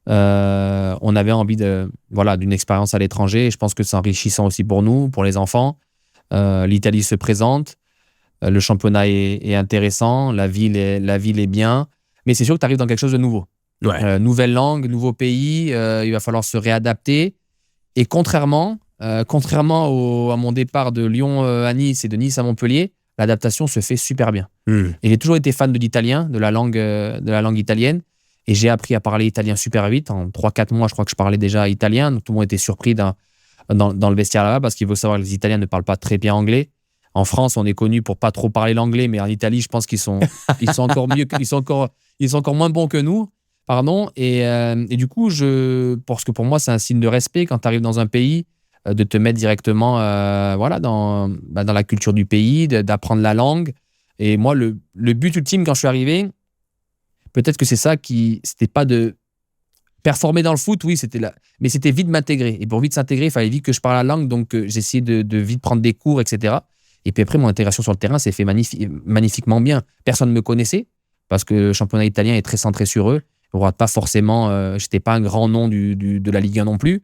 On avait envie d'une expérience à l'étranger et je pense que c'est enrichissant aussi pour nous, pour les enfants. L'Italie se présente. Le championnat est intéressant, la ville est bien, mais c'est sûr que tu arrives dans quelque chose de nouveau. Ouais. Nouvelle langue, nouveau pays, il va falloir se réadapter. Et contrairement à mon départ de Lyon à Nice et de Nice à Montpellier, l'adaptation se fait super bien. Et j'ai toujours été fan de l'italien, de la langue italienne, et j'ai appris à parler italien super vite. En 3-4 mois, je crois que je parlais déjà italien. Donc tout le monde était surpris dans le vestiaire là-bas, parce qu'il faut savoir que les Italiens ne parlent pas très bien anglais. En France, on est connu pour pas trop parler l'anglais, mais en Italie, je pense qu'ils sont encore mieux, ils sont encore moins bons que nous. Pardon. Et du coup, parce que pour moi, c'est un signe de respect quand tu arrives dans un pays, de te mettre directement dans la culture du pays, d'apprendre la langue. Et moi, le but ultime quand je suis arrivé, peut-être que c'est ça c'était pas de performer dans le foot, oui, mais c'était vite m'intégrer. Et pour vite s'intégrer, il fallait vite que je parle la langue, donc j'ai essayé de vite prendre des cours, etc. Et puis après, mon intégration sur le terrain s'est fait magnifiquement bien. Personne ne me connaissait, parce que le championnat italien est très centré sur eux. On ne pas forcément, je n'étais pas un grand nom de la Ligue 1 non plus.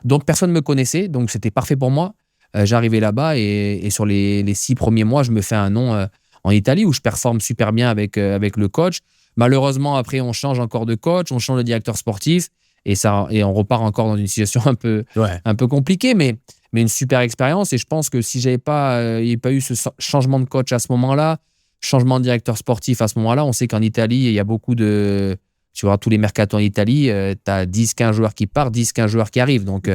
Donc, personne ne me connaissait, donc c'était parfait pour moi. J'arrivais là-bas et sur les 6 premiers mois, je me fais un nom en Italie où je performe super bien avec le coach. Malheureusement, après, on change encore de coach, on change de directeur sportif et on repart encore dans une situation un peu compliquée, mais une super expérience. Et je pense que si il n'y avait pas eu ce changement de coach à ce moment-là, changement de directeur sportif à ce moment-là, on sait qu'en Italie, il y a beaucoup de... Tu vois, tous les mercatos en Italie, tu as 10-15 joueurs qui partent, 10-15 joueurs qui arrivent. Donc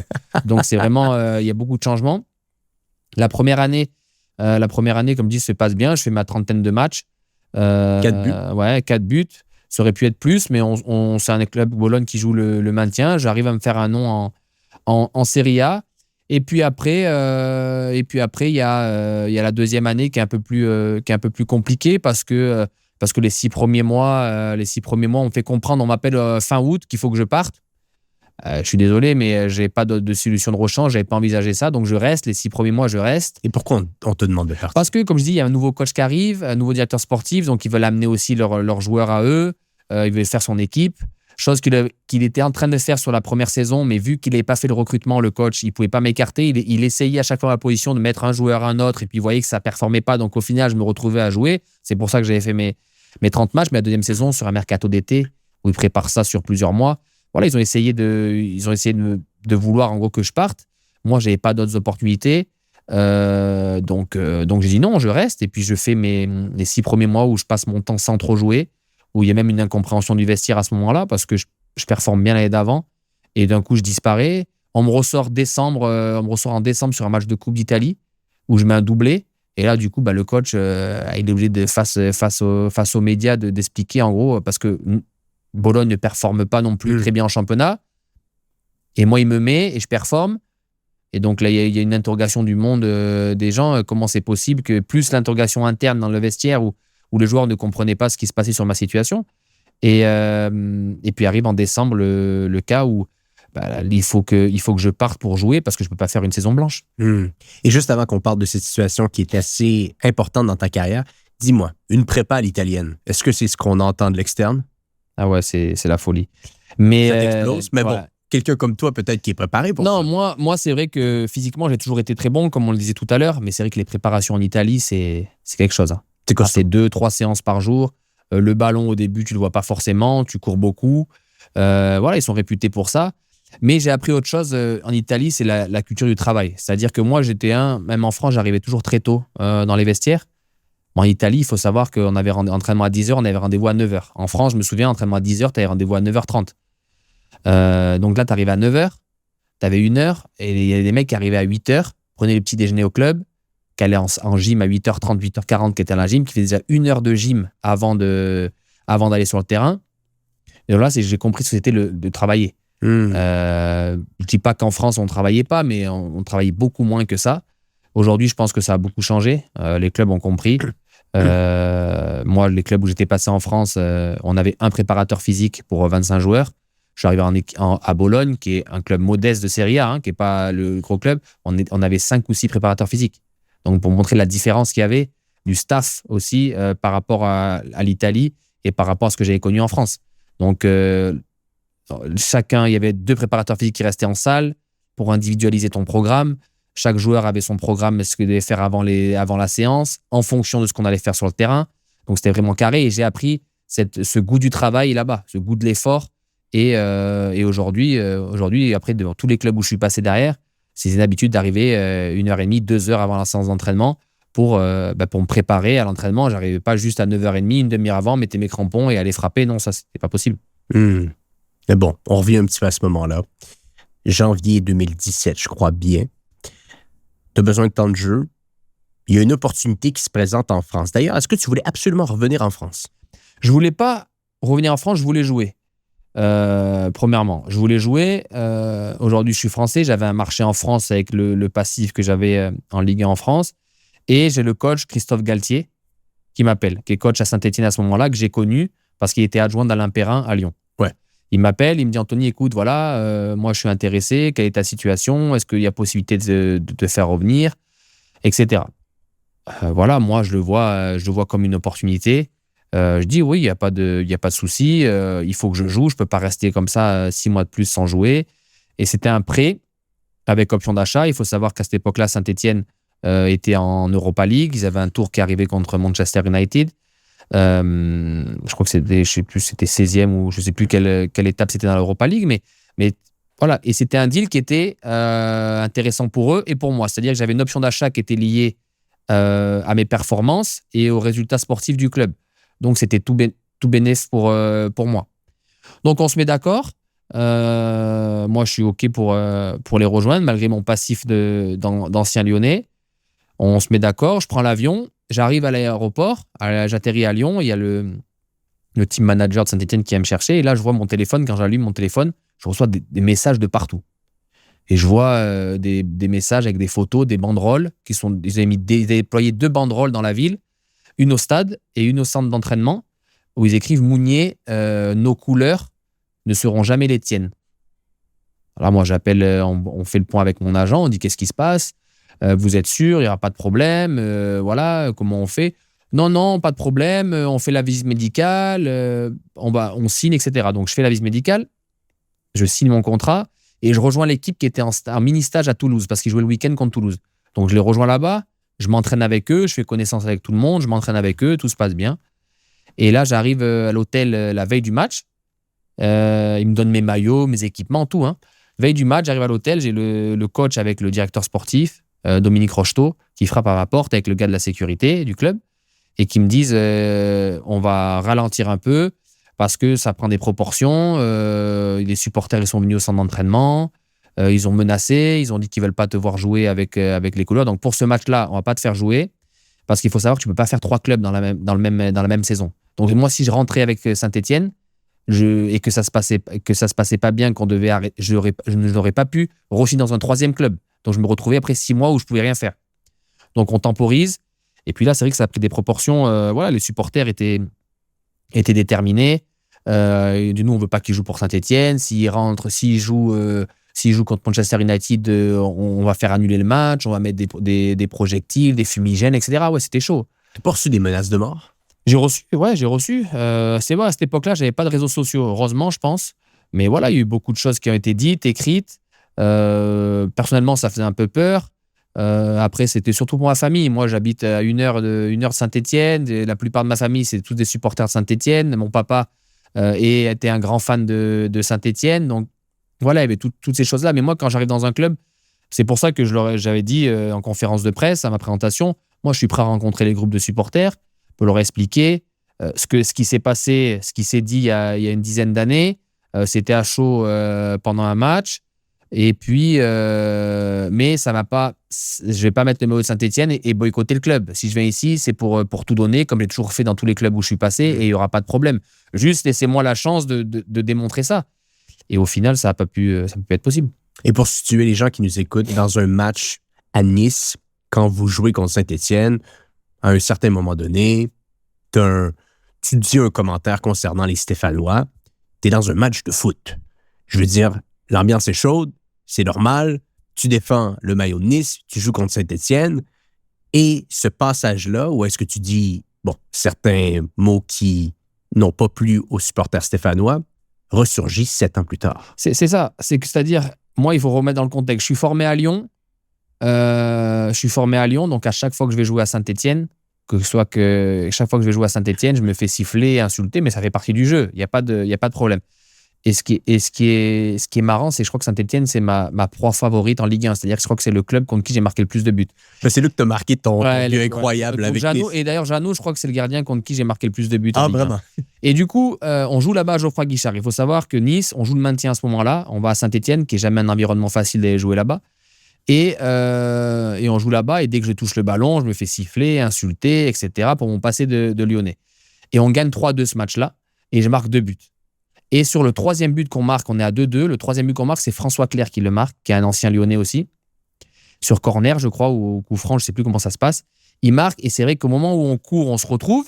c'est vraiment... Il y a beaucoup de changements. La première année, comme je dis, se passe bien. Je fais ma 30aine de matchs. 4 buts. Ouais, 4 buts. Ça aurait pu être plus, mais c'est un club Bologne qui joue le maintien. J'arrive à me faire un nom en Serie A. Et puis après, il y a la deuxième année qui est un peu plus compliquée parce que les 6 premiers mois, on me fait comprendre, on m'appelle fin août qu'il faut que je parte. Je suis désolé, mais je n'avais pas de solution de rechange, je n'avais pas envisagé ça, donc je reste. Les 6 premiers mois, je reste. Et pourquoi on te demande de faire ça? Parce que, comme je dis, il y a un nouveau coach qui arrive, un nouveau directeur sportif, donc ils veulent amener aussi leurs joueurs à eux, ils veulent faire son équipe. Chose qu'il était en train de faire sur la première saison, mais vu qu'il n'avait pas fait le recrutement, le coach, il ne pouvait pas m'écarter. Il essayait à chaque fois la position de mettre un joueur à un autre, et puis il voyait que ça ne performait pas. Donc au final, je me retrouvais à jouer. C'est pour ça que j'avais fait mes 30 matchs, mais la deuxième saison, sur un mercato d'été, où ils préparent ça sur plusieurs mois, voilà, ils ont essayé de vouloir en gros que je parte. Moi, je n'avais pas d'autres opportunités. Donc j'ai dit non, je reste. Et puis je fais les 6 premiers mois où je passe mon temps sans trop jouer, où il y a même une incompréhension du vestiaire à ce moment-là, parce que je performe bien l'année d'avant. Et d'un coup, je disparais. On me ressort en décembre sur un match de Coupe d'Italie, où je mets un doublé. Et là, du coup, le coach, il est obligé face aux médias d'expliquer, en gros, parce que Bologne ne performe pas non plus très bien en championnat. Et moi, il me met et je performe. Et donc là, il y a une interrogation du monde des gens. Comment c'est possible que plus l'interrogation interne dans le vestiaire où les joueurs ne comprenaient pas ce qui se passait sur ma situation. Et puis arrive en décembre le cas où il faut que je parte pour jouer parce que je ne peux pas faire une saison blanche. Et juste avant qu'on parle de cette situation qui est assez importante dans ta carrière, dis-moi, une prépa à l'italienne, est-ce que c'est ce qu'on entend de l'externe? Ah ouais, c'est la folie. Mais, ça t'explose, mais voilà. Bon, quelqu'un comme toi peut-être qui est préparé pour ça. Non, moi c'est vrai que physiquement, j'ai toujours été très bon, comme on le disait tout à l'heure, mais c'est vrai que les préparations en Italie, c'est quelque chose. Hein. C'est 2-3 séances par jour. Le ballon, au début, tu ne le vois pas forcément, tu cours beaucoup. Voilà, ils sont réputés pour ça. Mais j'ai appris autre chose en Italie, c'est la culture du travail. C'est-à-dire que moi, même en France, j'arrivais toujours très tôt dans les vestiaires. En Italie, il faut savoir qu'on avait entraînement à 10h, on avait rendez-vous à 9h. En France, je me souviens, entraînement à 10h, tu avais rendez-vous à 9h30. Donc là, tu arrives à 9h, tu avais 1 heure, et il y a des mecs qui arrivaient à 8h, prenaient le petit déjeuner au club, qui allaient en gym à 8h30, 8h40, qui étaient à la gym, qui faisaient déjà 1 heure de gym avant d'aller sur le terrain. Et là, j'ai compris ce que c'était de travailler. Je ne dis pas qu'en France, on ne travaillait pas, mais on travaillait beaucoup moins que ça. Aujourd'hui, je pense que ça a beaucoup changé. Les clubs ont compris. Moi, les clubs où j'étais passé en France, on avait un préparateur physique pour 25 joueurs. Je suis arrivé à Bologne, qui est un club modeste de Serie A, qui n'est pas le gros club. On avait 5 ou 6 préparateurs physiques. Donc, pour montrer la différence qu'il y avait du staff aussi par rapport à l'Italie et par rapport à ce que j'avais connu en France. Donc, il y avait 2 préparateurs physiques qui restaient en salle pour individualiser ton programme. Chaque joueur avait son programme, ce qu'il devait faire avant la séance, en fonction de ce qu'on allait faire sur le terrain. Donc, c'était vraiment carré. Et j'ai appris ce goût du travail là-bas, ce goût de l'effort. Et aujourd'hui, après, devant tous les clubs où je suis passé derrière, c'est une habitude d'arriver 1h30, 2 heures avant la séance d'entraînement pour me préparer à l'entraînement. Je n'arrivais pas juste à 9h30, une demi-heure avant, mettre mes crampons et aller frapper. Non, ça, c'était pas possible. Mais bon, on revient un petit peu à ce moment-là. Janvier 2017, je crois bien. Tu as besoin de temps de jeu. Il y a une opportunité qui se présente en France. D'ailleurs, est-ce que tu voulais absolument revenir en France? Je voulais pas revenir en France, je voulais jouer. Premièrement, je voulais jouer. Aujourd'hui, je suis français. J'avais un marché en France avec le passif que j'avais en Ligue 1 en France. Et j'ai le coach Christophe Galtier qui m'appelle, qui est coach à Saint-Étienne à ce moment-là, que j'ai connu parce qu'il était adjoint d'Alain Perrin à Lyon. Ouais. Il m'appelle, il me dit Anthony, écoute, voilà, moi je suis intéressé. Quelle est ta situation? Est-ce qu'il y a possibilité de te faire revenir, etc. Voilà, moi je le vois comme une opportunité. Je dis oui, il n'y a pas de souci. Il faut que je joue. Je ne peux pas rester comme ça 6 mois de plus sans jouer. Et c'était un prêt avec option d'achat. Il faut savoir qu'à cette époque-là, Saint-Étienne était en Europa League. Ils avaient un tour qui arrivait contre Manchester United. Je crois que c'était, je sais plus, c'était 16e ou je ne sais plus quelle étape c'était dans l'Europa League. Mais voilà. Et c'était un deal qui était intéressant pour eux et pour moi. C'est-à-dire que j'avais une option d'achat qui était liée à mes performances et aux résultats sportifs du club. Donc, c'était tout bénéf pour moi. Donc, on se met d'accord. Moi, je suis OK pour les rejoindre, malgré mon passif d'ancien Lyonnais. On se met d'accord. Je prends l'avion. J'arrive à l'aéroport. J'atterris à Lyon. Il y a le team manager de Saint-Étienne qui vient me chercher. Et là, je vois mon téléphone. Quand j'allume mon téléphone, je reçois des messages de partout. Et je vois des messages avec des photos, des banderoles. Ils avaient déployé 2 banderoles dans la ville. Une au stade et une au centre d'entraînement, où ils écrivent « Mounier, nos couleurs ne seront jamais les tiennes ». Alors moi, j'appelle, on fait le point avec mon agent, on dit « Qu'est-ce qui se passe ? Vous êtes sûr, il n'y aura pas de problème, voilà, comment on fait ?» Non, pas de problème, on fait la visite médicale, on signe, etc. Donc, je fais la visite médicale, je signe mon contrat et je rejoins l'équipe qui était en mini-stage à Toulouse, parce qu'ils jouaient le week-end contre Toulouse. Donc, je les rejoins là-bas. Je m'entraîne avec eux, je fais connaissance avec tout le monde, je m'entraîne avec eux, tout se passe bien. Et là, j'arrive à l'hôtel la veille du match. Ils me donnent mes maillots, mes équipements, tout. Veille du match, j'arrive à l'hôtel, j'ai le coach avec le directeur sportif, Dominique Rocheteau, qui frappe à ma porte avec le gars de la sécurité du club et qui me disent on va ralentir un peu parce que ça prend des proportions. Les supporters ils sont venus au centre d'entraînement. Ils ont menacé, ils ont dit qu'ils ne veulent pas te voir jouer avec les couleurs. Donc, pour ce match-là, on ne va pas te faire jouer parce qu'il faut savoir que tu ne peux pas faire 3 clubs dans la même saison. Donc, moi, si je rentrais avec Saint-Étienne et que ça se passait pas bien, qu'on devait arrêter, je n'aurais pas pu re-signer dans un 3e club. Donc, je me retrouvais après 6 mois où je ne pouvais rien faire. Donc, on temporise. Et puis là, c'est vrai que ça a pris des proportions. Voilà, les supporters étaient déterminés. Nous, on ne veut pas qu'ils jouent pour Saint-Étienne. S'ils jouent contre Manchester United, on va faire annuler le match, on va mettre des projectiles, des fumigènes, etc. Ouais, c'était chaud. Tu as reçu des menaces de mort? J'ai reçu. C'est vrai, à cette époque-là, je n'avais pas de réseaux sociaux, heureusement, je pense. Mais voilà, il y a eu beaucoup de choses qui ont été dites, écrites. Personnellement, ça faisait un peu peur. Après, c'était surtout pour ma famille. Moi, j'habite à 1 heure de Saint-Étienne. La plupart de ma famille, c'est tous des supporters de Saint-Étienne. Mon papa et était un grand fan de Saint-Étienne. Donc, voilà, il y avait toutes ces choses-là. Mais moi, quand j'arrive dans un club, c'est pour ça que j'avais dit en conférence de presse, à ma présentation, moi, je suis prêt à rencontrer les groupes de supporters pour leur expliquer ce qui s'est passé, ce qui s'est dit il y a une dizaine d'années. C'était à chaud pendant un match. Et puis, mais ça va pas. Je vais pas mettre le maillot de Saint-Étienne et boycotter le club. Si je viens ici, c'est pour tout donner, comme j'ai toujours fait dans tous les clubs où je suis passé, et il y aura pas de problème. Juste laissez-moi la chance de démontrer ça. Et au final, ça n'a pas pu être possible. Et pour situer les gens qui nous écoutent, dans un match à Nice, quand vous jouez contre Saint-Étienne, à un certain moment donné, tu dis un commentaire concernant les Stéphanois, tu es dans un match de foot. Je veux dire, l'ambiance est chaude, c'est normal, tu défends le maillot de Nice, tu joues contre Saint-Étienne, et ce passage-là, où est-ce que tu dis, bon, certains mots qui n'ont pas plu aux supporters stéphanois, ressurgit 7 ans plus tard. C'est ça. C'est-à-dire, moi, il faut remettre dans le contexte. Je suis formé à Lyon. Donc à chaque fois que je vais jouer à Saint-Étienne, chaque fois que je vais jouer à Saint-Étienne, je me fais siffler, insulter, mais ça fait partie du jeu. Il y a pas de problème. Et ce qui est marrant, c'est que je crois que Saint-Étienne, c'est ma proie favorite en Ligue 1. C'est-à-dire que je crois que c'est le club contre qui j'ai marqué le plus de buts. C'est là que tu as marqué ton but incroyable avec Jeannot. Et d'ailleurs, Jeannot, je crois que c'est le gardien contre qui j'ai marqué le plus de buts. Ah, vraiment? Et du coup, on joue là-bas à Geoffroy Guichard. Il faut savoir que Nice, on joue le maintien à ce moment-là. On va à Saint-Étienne, qui n'est jamais un environnement facile d'aller jouer là-bas. Et on joue là-bas. Et dès que je touche le ballon, je me fais siffler, insulter, etc. pour mon passé de Lyonnais. Et on gagne 3-2 ce match-là. Et je marque 2 buts. Et sur le troisième but qu'on marque, on est à 2-2. Le troisième but qu'on marque, c'est François Clerc qui le marque, qui est un ancien Lyonnais aussi. Sur corner, je crois, ou au coup franc, je ne sais plus comment ça se passe. Il marque, et c'est vrai qu'au moment où on court, on se retrouve.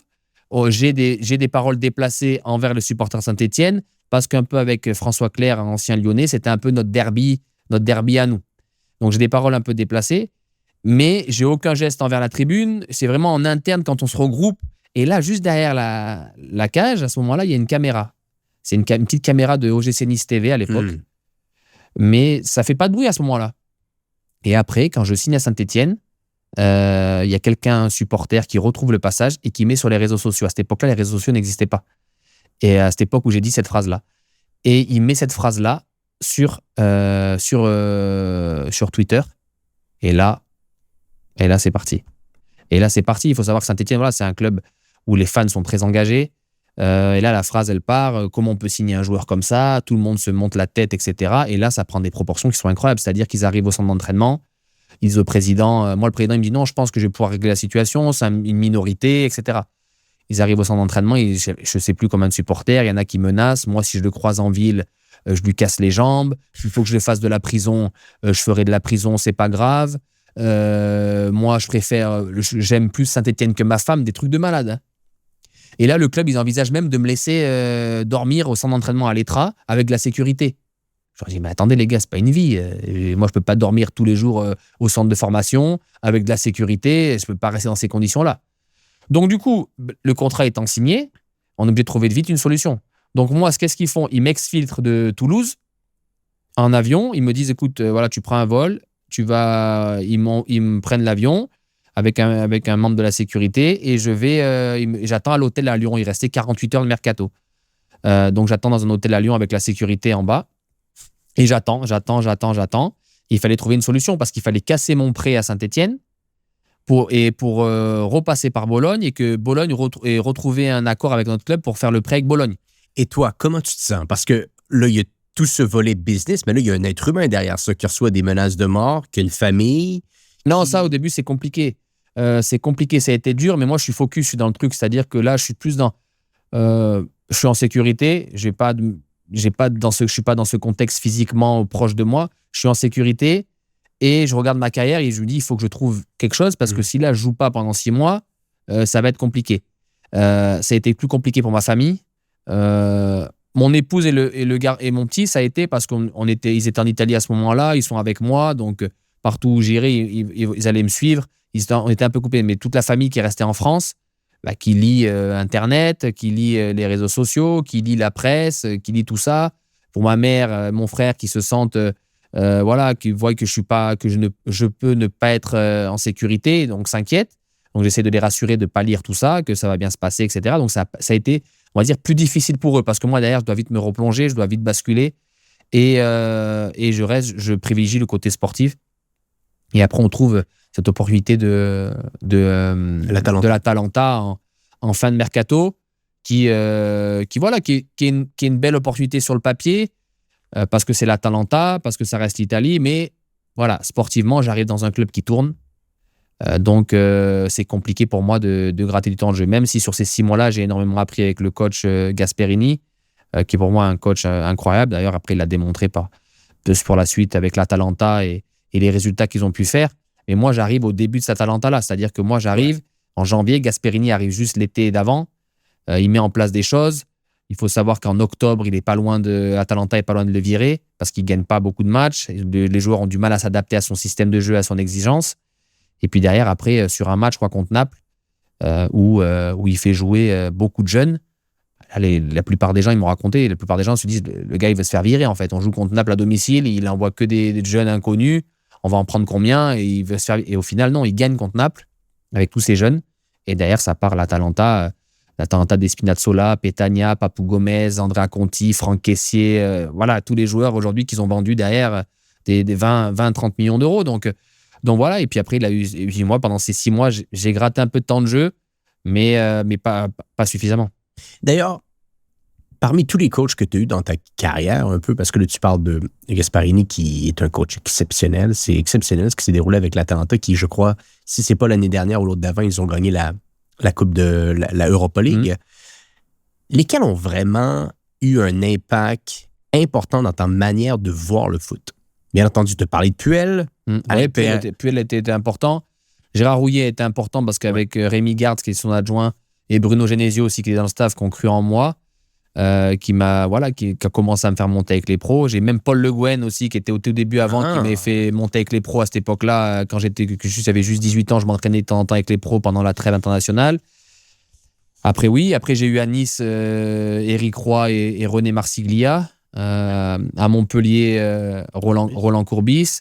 J'ai des paroles déplacées envers le supporter Saint-Étienne, parce qu'un peu avec François Clerc, un ancien Lyonnais, c'était un peu notre derby à nous. Donc j'ai des paroles un peu déplacées, mais j'ai aucun geste envers la tribune. C'est vraiment en interne quand on se regroupe. Et là, juste derrière la cage, à ce moment-là, il y a une caméra. C'est une petite caméra de OGC Nice TV à l'époque. Mais ça ne fait pas de bruit à ce moment-là. Et après, quand je signe à Saint-Étienne, il y a un supporter qui retrouve le passage et qui met sur les réseaux sociaux. À cette époque-là, les réseaux sociaux n'existaient pas. Et à cette époque où j'ai dit cette phrase-là. Et il met cette phrase-là sur Twitter. Et là, c'est parti. Il faut savoir que Saint-Étienne, voilà, c'est un club où les fans sont très engagés. Et là, la phrase, elle part. Comment on peut signer un joueur comme ça? Tout le monde se monte la tête, etc. Et là, ça prend des proportions qui sont incroyables. C'est-à-dire qu'ils arrivent au centre d'entraînement. Ils disent au président, moi, le président, il me dit non, je pense que je vais pouvoir régler la situation. C'est une minorité, etc. Ils arrivent au centre d'entraînement. Je ne sais plus combien de supporters. Il y en a qui menacent. Moi, si je le croise en ville, je lui casse les jambes. Il faut que je le fasse de la prison. Je ferai de la prison, c'est pas grave. Moi, j'aime plus Saint-Étienne que ma femme. Des trucs de malade, hein. Et là, le club, ils envisagent même de me laisser dormir au centre d'entraînement à l'Etra avec de la sécurité. Je leur dis, mais attendez les gars, c'est pas une vie. Moi, je peux pas dormir tous les jours au centre de formation avec de la sécurité. Je peux pas rester dans ces conditions-là. Donc du coup, le contrat étant signé, on est obligé de trouver vite une solution. Donc moi, qu'est-ce qu'ils font? Ils m'exfiltrent de Toulouse en avion. Ils me disent, écoute, voilà, tu prends un vol, ils me prennent l'avion avec un membre de la sécurité et j'attends à l'hôtel à Lyon. Il restait 48 heures de mercato. Donc j'attends dans un hôtel à Lyon avec la sécurité en bas. Et j'attends. Il fallait trouver une solution parce qu'il fallait casser mon prêt à Saint-Étienne pour repasser par Bologne et que Bologne ait retrouvé un accord avec notre club pour faire le prêt avec Bologne. Et toi, comment tu te sens? Parce que là, il y a tout ce volet business, mais là, il y a un être humain derrière ça qui reçoit des menaces de mort, qui a une famille. Non, ça, au début, c'est compliqué. Ça a été dur, mais moi, je suis focus, je suis dans le truc. C'est-à-dire que là, je suis plus dans... je suis en sécurité, je suis pas dans ce contexte physiquement proche de moi. Je suis en sécurité et je regarde ma carrière et je me dis, il faut que je trouve quelque chose parce que si là, je joue pas pendant 6 mois, ça va être compliqué. Ça a été plus compliqué pour ma famille. Mon épouse et mon petit, ça a été parce ils étaient en Italie à ce moment-là, ils sont avec moi, donc partout où j'irai, ils allaient me suivre. On était un peu coupés, mais toute la famille qui est restée en France, qui lit Internet, qui lit les réseaux sociaux, qui lit la presse, qui lit tout ça. Pour ma mère, mon frère, qui se sentent, qui voient que je peux ne pas être en sécurité, donc s'inquiètent. Donc j'essaie de les rassurer de ne pas lire tout ça, que ça va bien se passer, etc. Donc ça a été on va dire, plus difficile pour eux parce que moi, derrière, je dois vite me replonger, je dois vite basculer et je privilégie le côté sportif. Et après, on trouve cette opportunité de l'Atalanta en fin de mercato qui est une belle opportunité sur le papier parce que c'est l'Atalanta, parce que ça reste l'Italie, mais voilà, sportivement, j'arrive dans un club qui tourne. Donc, c'est compliqué pour moi de gratter du temps de jeu. Même si sur ces 6 mois-là, j'ai énormément appris avec le coach Gasperini, qui est pour moi un coach incroyable. D'ailleurs, après, il l'a démontré pour la suite avec l'Atalanta et les résultats qu'ils ont pu faire. Mais moi, j'arrive au début de cette Atalanta-là. C'est-à-dire que moi, j'arrive en janvier. Gasperini arrive juste l'été d'avant. Il met en place des choses. Il faut savoir qu'en octobre, l'Atalanta n'est pas loin de le virer parce qu'il ne gagne pas beaucoup de matchs. Les joueurs ont du mal à s'adapter à son système de jeu, à son exigence. Et puis derrière, après, sur un match, je crois, contre Naples, où il fait jouer beaucoup de jeunes. La plupart des gens, ils m'ont raconté, la plupart des gens se disent, le gars, il veut se faire virer, en fait. On joue contre Naples à domicile, il n'envoie que des jeunes inconnus. On va en prendre combien? Et il veut se faire... Et au final, non, il gagne contre Naples avec tous ces jeunes. Et derrière, ça part l'Atalanta des Spinazzola, Petagna, Papou Gomez, Andrea Conti, Franck Kessié. Voilà, tous les joueurs aujourd'hui qu'ils ont vendus derrière des 20-30 millions d'euros. Donc voilà, et puis après, et puis moi, pendant ces 6 mois, j'ai gratté un peu de temps de jeu, mais pas suffisamment. D'ailleurs, parmi tous les coachs que tu as eu dans ta carrière, un peu, parce que là, tu parles de Gasparini, qui est un coach exceptionnel. C'est exceptionnel ce qui s'est déroulé avec l'Atalanta, qui, je crois, si c'est pas l'année dernière ou l'autre d'avant, ils ont gagné la Coupe de la Europa League. Lesquels ont vraiment eu un impact important dans ta manière de voir le foot? Bien entendu, tu as parlé de Puel. Oui, Puel était important. Gérard Rouillet était important parce qu'avec Rémi Garde, qui est son adjoint, et Bruno Genesio aussi, qui est dans le staff, qui ont cru en moi, qui a commencé à me faire monter avec les pros. J'ai même Paul Le Guen aussi, qui était au tout début avant, qui m'avait fait monter avec les pros à cette époque-là. Quand j'avais juste 18 ans, je m'entraînais de temps en temps avec les pros pendant la trêve internationale. Après, j'ai eu à Nice Éric Roy et René Marsiglia. À Montpellier, Roland Courbis.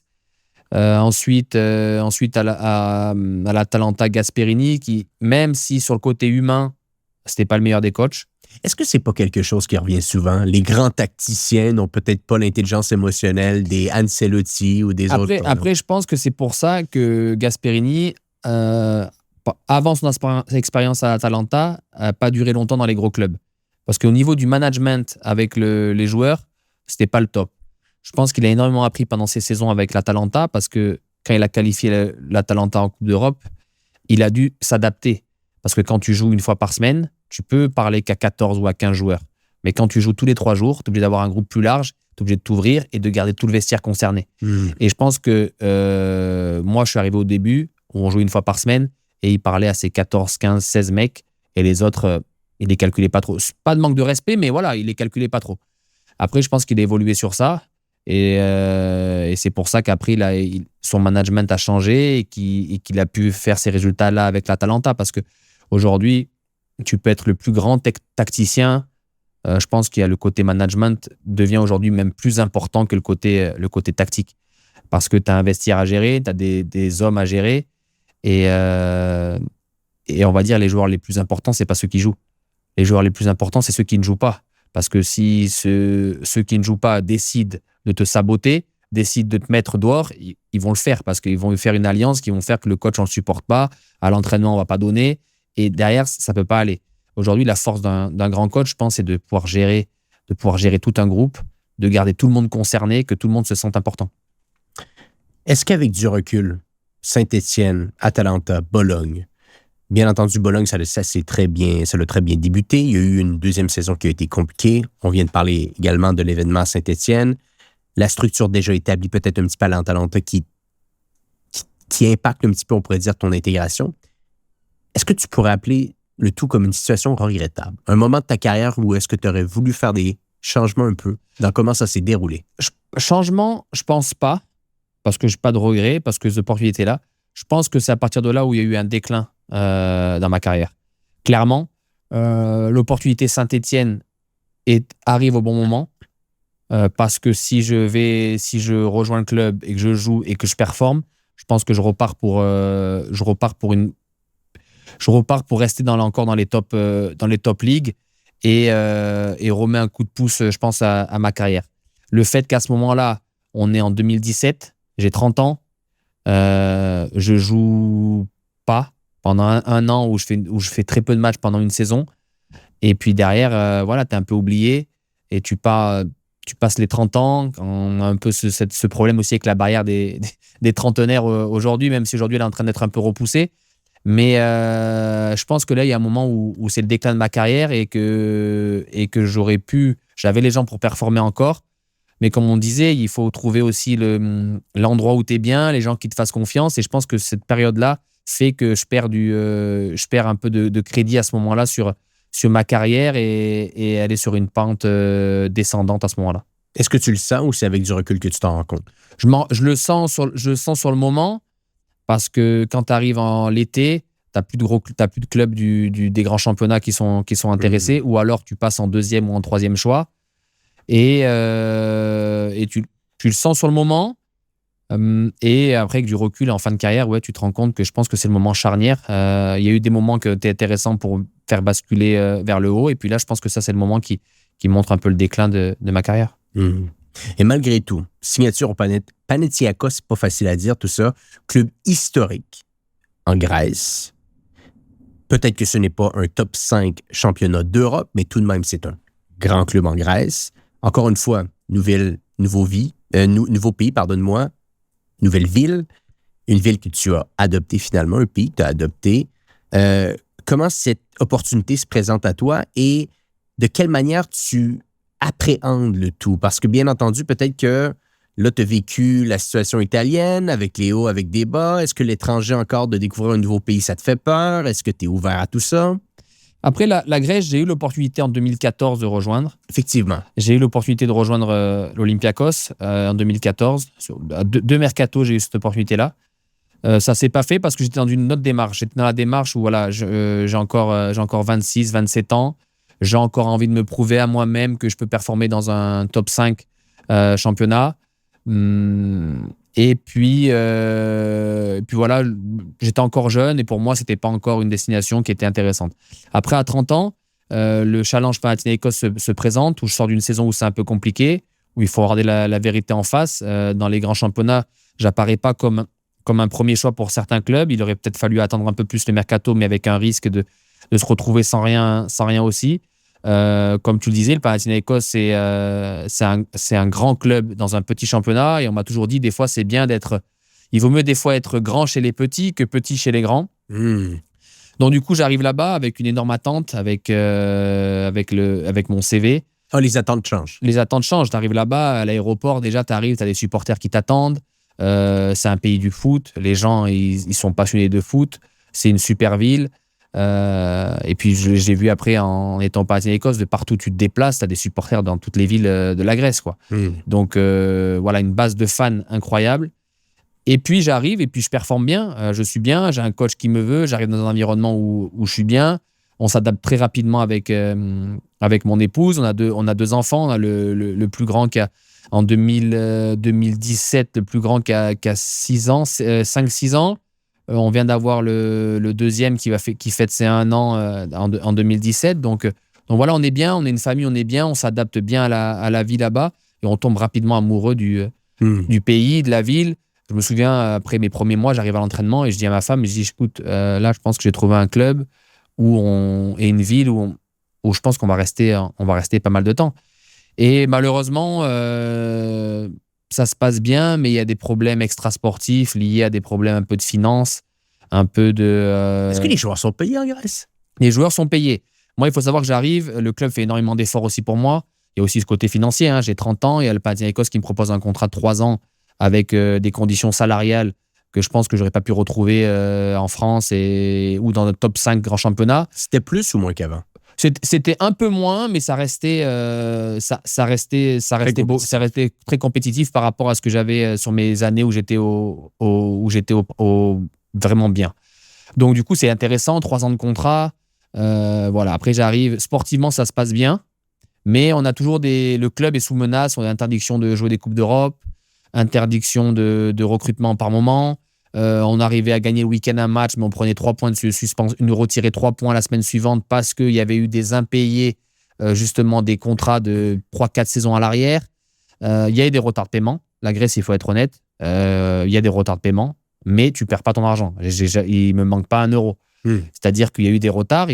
Ensuite à l'Atalanta Gasperini, qui, même si sur le côté humain, c'était pas le meilleur des coachs. Est-ce que c'est pas quelque chose qui revient souvent? Les grands tacticiens n'ont peut-être pas l'intelligence émotionnelle des Ancelotti ou des autres. Après, je pense que c'est pour ça que Gasperini, avant son expérience à l'Atalanta, n'a pas duré longtemps dans les gros clubs. Parce qu'au niveau du management avec les joueurs, c'était pas le top. Je pense qu'il a énormément appris pendant ces saisons avec l'Atalanta parce que quand il a qualifié l'Atalanta en Coupe d'Europe, il a dû s'adapter. Parce que quand tu joues une fois par semaine, tu peux parler qu'à 14 ou à 15 joueurs. Mais quand tu joues tous les 3 jours, tu es obligé d'avoir un groupe plus large, tu es obligé de t'ouvrir et de garder tout le vestiaire concerné. Et je pense que moi, je suis arrivé au début où on jouait une fois par semaine et il parlait à ses 14, 15, 16 mecs et les autres, il les calculait pas trop. C'est pas de manque de respect, mais voilà, il les calculait pas trop. Après, je pense qu'il a évolué sur ça. Et c'est pour ça qu'après, son management a changé et qu'il a pu faire ces résultats-là avec l'Atalanta. Parce qu'aujourd'hui, tu peux être le plus grand tacticien. Je pense qu'il y a le côté management devient aujourd'hui même plus important que le côté tactique. Parce que tu as un vestiaire à gérer, tu as des hommes à gérer. Et on va dire les joueurs les plus importants, c'est pas ceux qui jouent. Les joueurs les plus importants, c'est ceux qui ne jouent pas. Parce que si ceux qui ne jouent pas décident de te saboter, décident de te mettre dehors, ils vont le faire parce qu'ils vont faire une alliance qui vont faire que le coach, on ne le supporte pas, à l'entraînement, on ne va pas donner. Et derrière, ça ne peut pas aller. Aujourd'hui, la force d'un grand coach, je pense, c'est de pouvoir gérer tout un groupe, de garder tout le monde concerné, que tout le monde se sente important. Est-ce qu'avec du recul, Saint-Étienne, Atalanta, Bologne, bien entendu, Bologne, ça l'a très bien débuté. Il y a eu une deuxième saison qui a été compliquée. On vient de parler également de l'événement à Saint-Étienne. La structure déjà établie, peut-être un petit peu à l'Atalanta, qui impacte un petit peu, on pourrait dire, ton intégration. Est-ce que tu pourrais appeler le tout comme une situation regrettable? Un moment de ta carrière où est-ce que tu aurais voulu faire des changements un peu dans comment ça s'est déroulé? Changement, je pense pas, parce que je n'ai pas de regrets, parce que les opportunités étaient là. Je pense que c'est à partir de là où il y a eu un déclin dans ma carrière. Clairement, l'opportunité Saint-Étienne arrive au bon moment parce que si je rejoins le club et que je joue et que je performe, je pense que je repars pour rester encore dans les top ligues et remet un coup de pouce, je pense, à ma carrière. Le fait qu'à ce moment-là, on est en 2017, j'ai 30 ans, je joue pas pendant un an où je fais très peu de matchs pendant une saison. Et puis derrière, voilà, tu es un peu oublié et tu passes les 30 ans. On a un peu ce problème aussi avec la barrière des trentenaires aujourd'hui, même si aujourd'hui elle est en train d'être un peu repoussée. Mais je pense que là, il y a un moment où c'est le déclin de ma carrière et que j'avais les gens pour performer encore. Mais comme on disait, il faut trouver aussi l'endroit où tu es bien, les gens qui te fassent confiance. Et je pense que cette période-là fait que je perds un peu de crédit à ce moment-là sur ma carrière et elle est sur une pente descendante à ce moment-là. Est-ce que tu le sens ou c'est avec du recul que tu t'en rends compte? Je le sens sur le moment parce que quand tu arrives en l'été, t'as plus de clubs des grands championnats qui sont intéressés ou alors tu passes en deuxième ou en troisième choix et tu le sens sur le moment. Et après, avec du recul en fin de carrière, ouais, tu te rends compte que je pense que c'est le moment charnière. Il y a eu des moments qui étaient intéressants pour faire basculer vers le haut. Et puis là, je pense que ça, c'est le moment qui montre un peu le déclin de ma carrière. Et malgré tout, signature au Panathinaikos, c'est pas facile à dire tout ça, club historique en Grèce. Peut-être que ce n'est pas un top 5 championnat d'Europe, mais tout de même, c'est un grand club en Grèce. Encore une fois, nouveau pays, pardonne-moi, nouvelle ville, une ville que tu as adoptée finalement, un pays que tu as adopté. Comment cette opportunité se présente à toi et de quelle manière tu appréhendes le tout? Parce que bien entendu, peut-être que là, tu as vécu la situation italienne avec les hauts, avec des bas. Est-ce que l'étranger encore de découvrir un nouveau pays, ça te fait peur? Est-ce que tu es ouvert à tout ça? Après, la Grèce, j'ai eu l'opportunité en 2014 de rejoindre. Effectivement. J'ai eu l'opportunité de rejoindre l'Olympiakos en 2014. Sur deux mercatos, j'ai eu cette opportunité-là. Ça ne s'est pas fait parce que j'étais dans une autre démarche. J'étais dans la démarche où voilà, j'ai encore 26, 27 ans. J'ai encore envie de me prouver à moi-même que je peux performer dans un top 5 championnat. Et puis voilà, j'étais encore jeune et pour moi, ce n'était pas encore une destination qui était intéressante. Après, à 30 ans, le challenge Panathinaikos se présente, où je sors d'une saison où c'est un peu compliqué, où il faut regarder la vérité en face. Dans les grands championnats, j'apparais pas comme un premier choix pour certains clubs. Il aurait peut-être fallu attendre un peu plus le mercato, mais avec un risque de se retrouver sans rien aussi. Comme tu le disais, le Panathinaikos, c'est un grand club dans un petit championnat et on m'a toujours dit des fois c'est bien il vaut mieux des fois être grand chez les petits que petit chez les grands. Donc du coup j'arrive là-bas avec une énorme attente avec mon CV. Les attentes changent. Les attentes changent. Tu arrives là-bas à l'aéroport, déjà tu arrives, tu as des supporters qui t'attendent. C'est un pays du foot, les gens ils sont passionnés de foot, c'est une super ville. Et puis j'ai vu après en étant au Panathinaikos, de partout où tu te déplaces, tu as des supporters dans toutes les villes de la Grèce, quoi. Donc voilà, une base de fans incroyable. Et puis j'arrive et puis je performe bien, je suis bien, j'ai un coach qui me veut, j'arrive dans un environnement où je suis bien. On s'adapte très rapidement avec mon épouse. On a deux enfants. On a le plus grand qui a en 2017, le plus grand qui a 6 ans, 5-6 ans. On vient d'avoir le deuxième qui fête ses 1 an en 2017. Donc voilà, on est bien, on est une famille, on est bien, on s'adapte bien à la vie là-bas et on tombe rapidement amoureux du pays, de la ville. Je me souviens, après mes premiers mois, j'arrive à l'entraînement et je dis à ma femme, écoute, là, je pense que j'ai trouvé un club et une ville où je pense qu'on va rester pas mal de temps. Et malheureusement, ça se passe bien, mais il y a des problèmes extrasportifs liés à des problèmes un peu de finances, un peu de... Est-ce que les joueurs sont payés en Grèce? Les joueurs sont payés. Moi, il faut savoir que j'arrive, le club fait énormément d'efforts aussi pour moi. Il y a aussi ce côté financier. Hein. J'ai 30 ans, il y a le Panathinaikos qui me propose un contrat de 3 ans avec des conditions salariales que je pense que je n'aurais pas pu retrouver en France ou dans le top 5 grands championnats. C'était plus ou moins qu'avant? C'était un peu moins, mais ça restait beau, ça restait très compétitif par rapport à ce que j'avais sur mes années où j'étais vraiment bien. Donc du coup, c'est intéressant, 3 ans de contrat. Voilà. Après, j'arrive. Sportivement, ça se passe bien, mais on a toujours le club est sous menace. On a interdiction de jouer des Coupes d'Europe, interdiction de recrutement par moment. On arrivait à gagner le week-end un match, mais on prenait 3 points de suspension, nous retirait 3 points la semaine suivante parce qu'il y avait eu des impayés justement des contrats de 3-4 saisons à l'arrière. Il y a eu des retards de paiement. La Grèce, il faut être honnête, il y a des retards de paiement, mais tu perds pas ton argent. Il me manque pas un euro. C'est-à-dire qu'il y a eu des retards,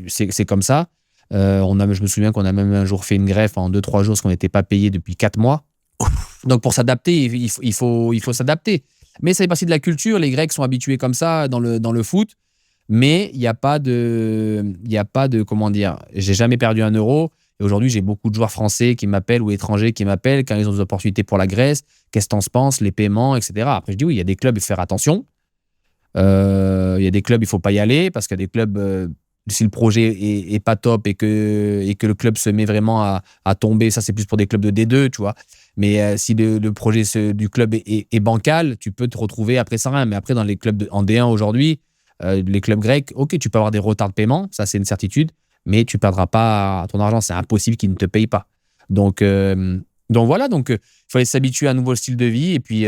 c'est comme ça. Je me souviens qu'on a même un jour fait une greffe en 2-3 jours parce qu'on n'était pas payé depuis 4 mois. Donc pour s'adapter, il faut s'adapter. Mais ça fait partie de la culture. Les Grecs sont habitués comme ça dans le foot. Mais il n'y a pas de, comment dire, j'ai jamais perdu un euro. Et aujourd'hui, j'ai beaucoup de joueurs français qui m'appellent ou étrangers qui m'appellent quand ils ont des opportunités pour la Grèce. Qu'est-ce que t'en penses, les paiements, etc. Après, je dis oui, il y a des clubs, il faut faire attention. Il y a des clubs, il ne faut pas y aller parce qu'il y a des clubs, si le projet est pas top et que le club se met vraiment à tomber, ça c'est plus pour des clubs de D2, tu vois. Mais si le projet du club est bancal, tu peux te retrouver après sans rien. Mais après, dans les clubs en D1 aujourd'hui, les clubs grecs, ok, tu peux avoir des retards de paiement, ça c'est une certitude, mais tu ne perdras pas ton argent, c'est impossible qu'ils ne te payent pas. Donc voilà, il fallait s'habituer à un nouveau style de vie et puis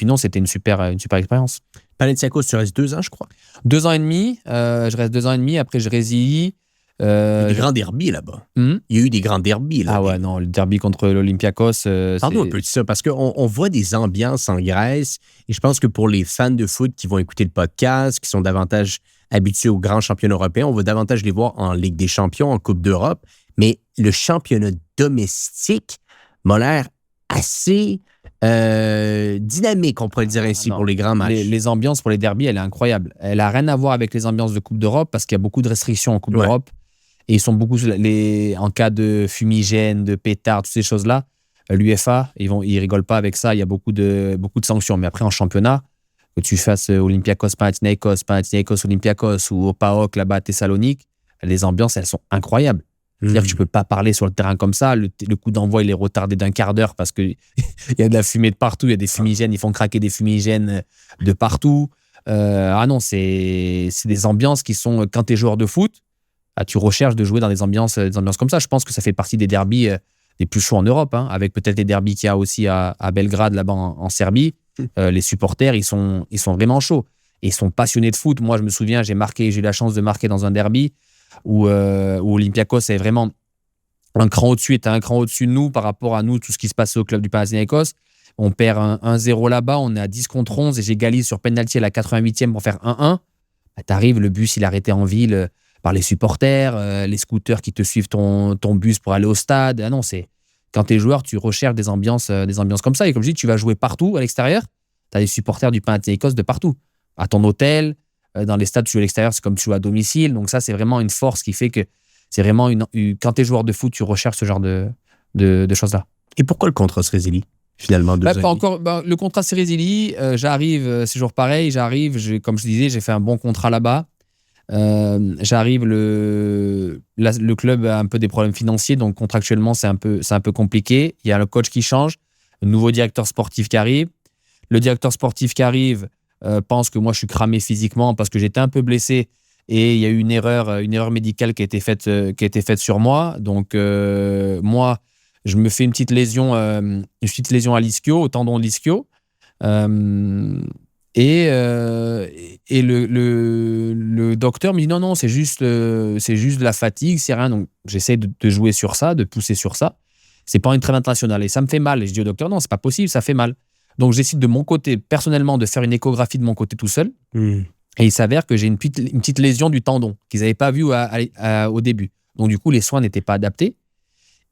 non, c'était une super expérience. Panathinaikos, tu restes 2 ans, je crois. 2 ans et demi, je reste 2 ans et demi, après je résille. Il y a des grands derbys là-bas. Il y a eu des grands derbys. Là. Ah ouais, non, le derby contre l'Olympiakos. Parle-nous un peu de ça, parce qu'on voit des ambiances en Grèce, et je pense que pour les fans de foot qui vont écouter le podcast, qui sont davantage habitués aux grands championnats européens, on va davantage les voir en Ligue des champions, en Coupe d'Europe, mais le championnat domestique m'a l'air assez dynamique, on pourrait le dire ainsi, pour les grands matchs. Les ambiances pour les derbys, elle est incroyable. Elle n'a rien à voir avec les ambiances de Coupe d'Europe, parce qu'il y a beaucoup de restrictions en Coupe d'Europe. Et ils sont beaucoup en cas de fumigène, de pétard, toutes ces choses-là. L'UEFA, ils rigolent pas avec ça. Il y a beaucoup de sanctions. Mais après, en championnat, que tu fasses Olympiakos, Panathinaikos, Olympiakos ou au PAOK, là-bas à Thessalonique, les ambiances, elles sont incroyables. C'est-à-dire que tu peux pas parler sur le terrain comme ça. Le coup d'envoi, il est retardé d'1 quart d'heure parce qu'il y a de la fumée de partout. Il y a des fumigènes. Ils font craquer des fumigènes de partout. Non, c'est des ambiances qui sont, quand tu es joueur de foot, tu recherches de jouer dans des ambiances comme ça. Je pense que ça fait partie des derbys les plus chauds en Europe, hein, avec peut-être les derbys qu'il y a aussi à Belgrade, là-bas en Serbie. Les supporters, ils sont vraiment chauds. Et ils sont passionnés de foot. Moi, je me souviens, j'ai eu la chance de marquer dans un derby où Olympiakos est vraiment un cran au-dessus, était un cran au-dessus de nous par rapport à nous, tout ce qui se passait au club du Panathinaikos. On perd 1-0 là-bas, on est à 10 contre 11 et j'égalise sur penalty à la 88e pour faire 1-1. T'arrives, le bus, il est arrêté en ville par les supporters, les scooters qui te suivent ton bus pour aller au stade. Ah non, quand tu es joueur, tu recherches des ambiances comme ça. Et comme je dis, tu vas jouer partout à l'extérieur. Tu as des supporters du Panathinaikos de partout. À ton hôtel, dans les stades, tu joues à l'extérieur, c'est comme tu joues à domicile. Donc ça, c'est vraiment une force qui fait que c'est vraiment quand tu es joueur de foot, tu recherches ce genre de choses-là. Et pourquoi le contrat se résilie finalement? Le contrat se résilie. J'arrive, c'est toujours pareil. Comme je disais, j'ai fait un bon contrat là-bas. J'arrive, le club a un peu des problèmes financiers, donc contractuellement c'est un peu compliqué. Il y a le coach qui change, le nouveau directeur sportif qui arrive. Le directeur sportif qui arrive pense que moi je suis cramé physiquement parce que j'étais un peu blessé et il y a eu une erreur médicale qui a été faite sur moi. Donc moi je me fais une petite lésion à l'ischio, au tendon de l'ischio. Et le docteur me dit non, c'est juste de la fatigue, c'est rien. Donc j'essaie de jouer sur ça, de pousser sur ça. C'est pas une trêve internationale et ça me fait mal. Et je dis au docteur non, c'est pas possible, ça fait mal. Donc j'essaie de mon côté, personnellement, de faire une échographie de mon côté tout seul. Et il s'avère que j'ai une petite lésion du tendon qu'ils n'avaient pas vue au début. Donc du coup, les soins n'étaient pas adaptés.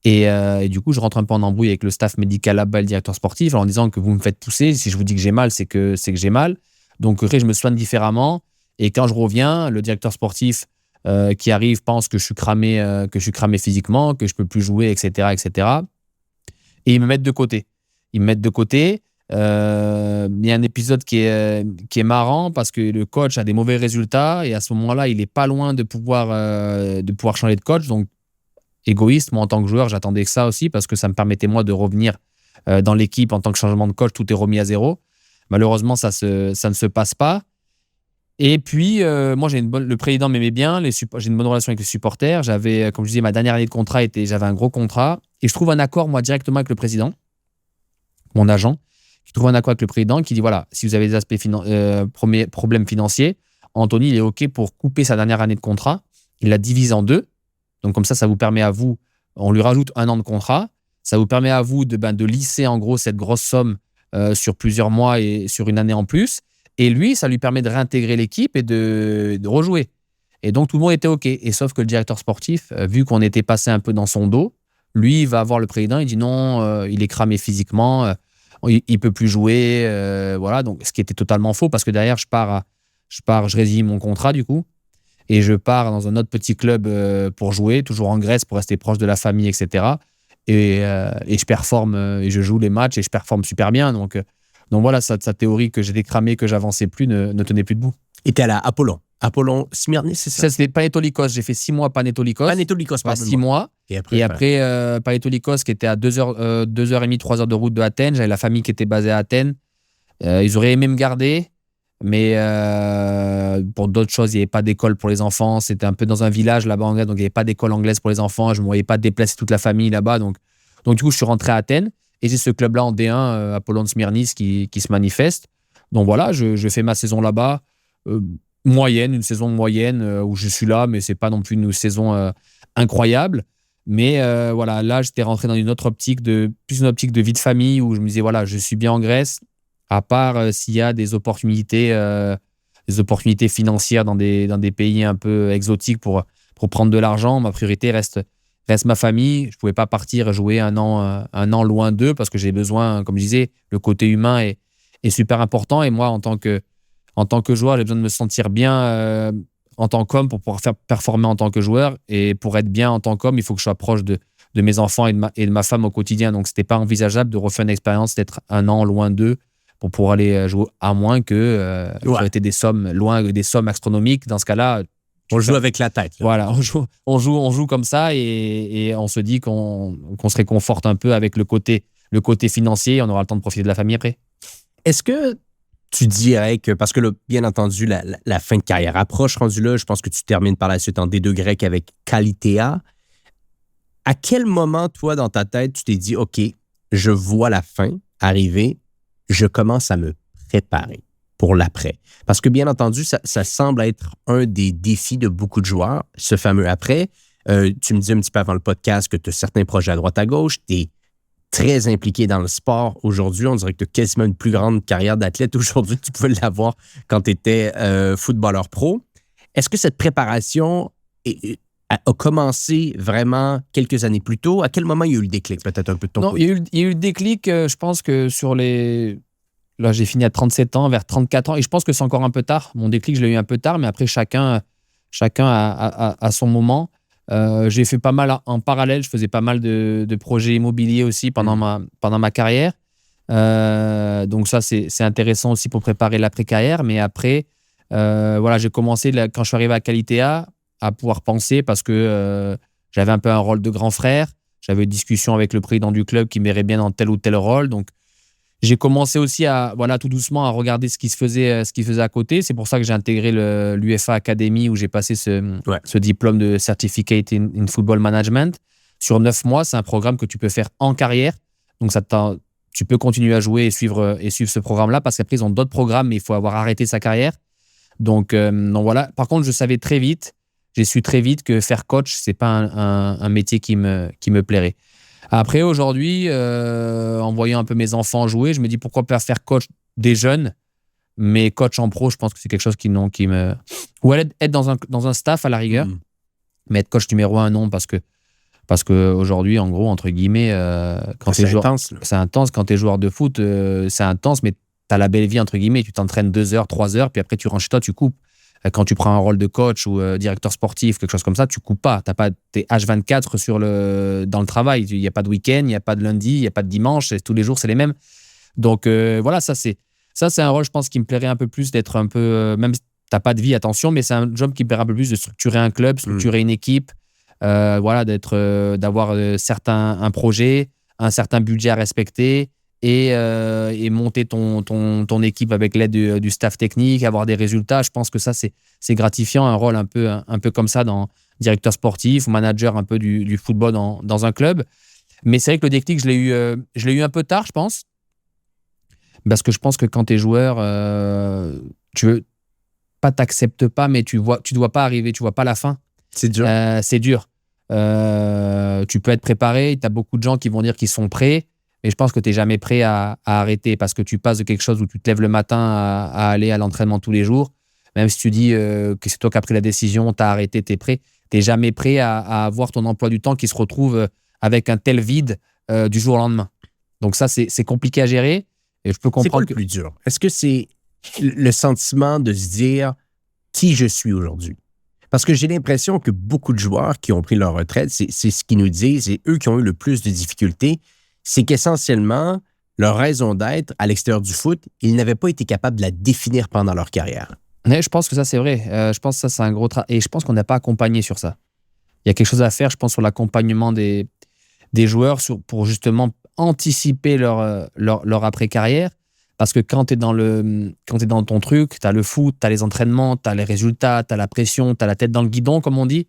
Et du coup, je rentre un peu en embrouille avec le staff médical là-bas, le directeur sportif, en disant que vous me faites pousser. Si je vous dis que j'ai mal, c'est que j'ai mal. Donc, après, je me soigne différemment. Et quand je reviens, le directeur sportif qui arrive pense que je suis cramé physiquement, que je ne peux plus jouer, etc., etc. Et ils me mettent de côté. Il y a un épisode qui est marrant parce que le coach a des mauvais résultats et à ce moment-là, il n'est pas loin de pouvoir changer de coach. Donc, égoïste, moi en tant que joueur, j'attendais que ça aussi parce que ça me permettait moi de revenir dans l'équipe en tant que changement de coach, tout est remis à zéro. Malheureusement, ça ne se passe pas. Et puis, moi, le président m'aimait bien, j'ai une bonne relation avec les supporters. J'avais, comme je disais, ma dernière année de contrat, j'avais un gros contrat. Et je trouve un accord, moi, directement avec le président, mon agent, qui trouve un accord avec le président, qui dit, voilà, si vous avez des aspects problèmes financiers, Anthony, il est OK pour couper sa dernière année de contrat. Il la divise en 2. Donc, comme ça vous permet à vous, on lui rajoute 1 an de contrat. Ça vous permet à vous de lisser, en gros, cette grosse somme sur plusieurs mois et sur une année en plus. Et lui, ça lui permet de réintégrer l'équipe et de rejouer. Et donc, tout le monde était OK. Et sauf que le directeur sportif, vu qu'on était passé un peu dans son dos, lui, il va voir le président, il dit non, il est cramé physiquement, il ne peut plus jouer. Voilà, donc, ce qui était totalement faux parce que derrière, je résilie mon contrat du coup et je pars dans un autre petit club pour jouer, toujours en Grèce, pour rester proche de la famille, etc. Et je performe et je joue les matchs et je performe super bien. Donc voilà, sa théorie que j'étais cramé, que j'avançais plus, ne tenait plus debout. Et tu es à Apollon Smyrnis, c'est ça? Ça, c'était Panetolikos. J'ai fait 6 mois à Panetolikos. Panetolikos, pardon. 6 mois. Et après Panetolikos, qui était à 2h30, 3 heures de route de Athènes. J'avais la famille qui était basée à Athènes. Ils auraient aimé me garder. Mais pour d'autres choses, il n'y avait pas d'école pour les enfants. C'était un peu dans un village là-bas en Grèce, donc il n'y avait pas d'école anglaise pour les enfants. Je ne me voyais pas déplacer toute la famille là-bas. Donc du coup, je suis rentré à Athènes et j'ai ce club-là en D1, Apollon Smyrnis, qui se manifeste. Donc voilà, je fais ma saison là-bas, une saison moyenne où je suis là, mais ce n'est pas non plus une saison incroyable. Mais voilà, là, j'étais rentré dans une autre optique, plus une optique de vie de famille où je me disais, voilà, je suis bien en Grèce. À part s'il y a des opportunités financières dans des pays un peu exotiques pour prendre de l'argent, ma priorité reste ma famille. Je ne pouvais pas partir et jouer un an loin d'eux parce que j'ai besoin, comme je disais, le côté humain est super important. Et moi, en tant que joueur, j'ai besoin de me sentir bien en tant qu'homme pour pouvoir faire performer en tant que joueur. Et pour être bien en tant qu'homme, il faut que je sois proche de mes enfants et de ma femme au quotidien. Donc, ce n'était pas envisageable de refaire une expérience d'être un an loin d'eux pour pouvoir aller jouer, à moins que ça aurait été des sommes astronomiques. Dans ce cas-là, on joue avec la tête. Là. Voilà, on joue comme ça et on se dit qu'on se réconforte un peu avec le côté financier et on aura le temps de profiter de la famille après. Est-ce que tu dirais que, parce que là, bien entendu, la fin de carrière approche, rendu là, je pense que tu termines par la suite en D2 grec avec Kalitea. À quel moment, toi, dans ta tête, tu t'es dit, OK, je vois la fin arriver, je commence à me préparer pour l'après? Parce que, bien entendu, ça semble être un des défis de beaucoup de joueurs, ce fameux après. Tu me disais un petit peu avant le podcast que tu as certains projets à droite à gauche, tu es très impliqué dans le sport aujourd'hui. On dirait que tu as quasiment une plus grande carrière d'athlète aujourd'hui que tu pouvais l'avoir quand tu étais footballeur pro. Est-ce que cette préparation a commencé vraiment quelques années plus tôt? À quel moment il y a eu le déclic, peut-être un peu de ton côté? Non, il y a eu le déclic, je pense que là, j'ai fini à 37 ans, vers 34 ans, et je pense que c'est encore un peu tard. Mon déclic, je l'ai eu un peu tard, mais après, chacun a son moment. J'ai fait pas mal en parallèle, je faisais pas mal de projets immobiliers aussi pendant ma carrière. Donc ça, c'est intéressant aussi pour préparer l'après-carrière. Mais après, voilà, j'ai commencé, quand je suis arrivé à Kalitea, à pouvoir penser parce que j'avais un peu un rôle de grand frère. J'avais une discussion avec le président du club qui m'irait bien dans tel ou tel rôle. Donc, j'ai commencé aussi tout doucement à regarder ce qui se faisait à côté. C'est pour ça que j'ai intégré l'UFA Academy où j'ai passé ce diplôme de Certificate in Football Management. Sur 9 mois, c'est un programme que tu peux faire en carrière. Donc, tu peux continuer à jouer et suivre ce programme-là parce qu'après, ils ont d'autres programmes, mais il faut avoir arrêté sa carrière. Donc voilà. Par contre, j'ai su très vite que faire coach, c'est pas un métier qui me plairait. Après, aujourd'hui, en voyant un peu mes enfants jouer, je me dis pourquoi pas faire coach des jeunes, mais coach en pro, je pense que c'est quelque chose qui me... Ou être dans un staff à la rigueur, mais être coach numéro 1, non, parce que aujourd'hui, en gros, entre guillemets, quand t'es joueur, c'est intense. Quand tu es joueur de foot, c'est intense, mais tu as la belle vie, entre guillemets. Tu t'entraînes 2 heures, 3 heures, puis après, tu rentres chez toi, tu coupes. Quand tu prends un rôle de coach ou directeur sportif, quelque chose comme ça, tu coupes pas. T'es H24 dans le travail. Il n'y a pas de week-end, il n'y a pas de lundi, il n'y a pas de dimanche. Tous les jours, c'est les mêmes. Donc voilà, ça c'est un rôle, je pense, qui me plairait un peu plus d'être un peu... même si tu n'as pas de vie, attention, mais c'est un job qui me plairait un peu plus de structurer un club, structurer une équipe, voilà, d'avoir un projet, un certain budget à respecter et monter ton équipe avec l'aide du staff technique, avoir des résultats. Je pense que ça, c'est gratifiant, un rôle un peu comme ça dans directeur sportif ou manager un peu du football dans un club. Mais c'est vrai que le déclic, je l'ai eu un peu tard, je pense. Parce que je pense que quand tu es joueur, t'acceptes pas, mais tu dois pas arriver, tu vois pas la fin. C'est dur. C'est dur. Tu peux être préparé. Tu as beaucoup de gens qui vont dire qu'ils sont prêts. Mais je pense que tu n'es jamais prêt à arrêter parce que tu passes de quelque chose où tu te lèves le matin à aller à l'entraînement tous les jours. Même si tu dis que c'est toi qui as pris la décision, tu as arrêté, tu es prêt. Tu n'es jamais prêt à avoir ton emploi du temps qui se retrouve avec un tel vide du jour au lendemain. Donc ça, c'est compliqué à gérer. Et je peux comprendre. C'est quoi le plus dur? Est-ce que c'est le sentiment de se dire qui je suis aujourd'hui? Parce que j'ai l'impression que beaucoup de joueurs qui ont pris leur retraite, c'est ce qu'ils nous disent, et eux qui ont eu le plus de difficultés, c'est qu'essentiellement, leur raison d'être à l'extérieur du foot, ils n'avaient pas été capables de la définir pendant leur carrière. Mais je pense que ça, c'est vrai. Je pense que ça, c'est un gros travail. Et je pense qu'on n'a pas accompagné sur ça. Il y a quelque chose à faire, je pense, sur l'accompagnement des joueurs pour justement anticiper leur après-carrière. Parce que quand tu es dans ton truc, tu as le foot, tu as les entraînements, tu as les résultats, tu as la pression, tu as la tête dans le guidon, comme on dit.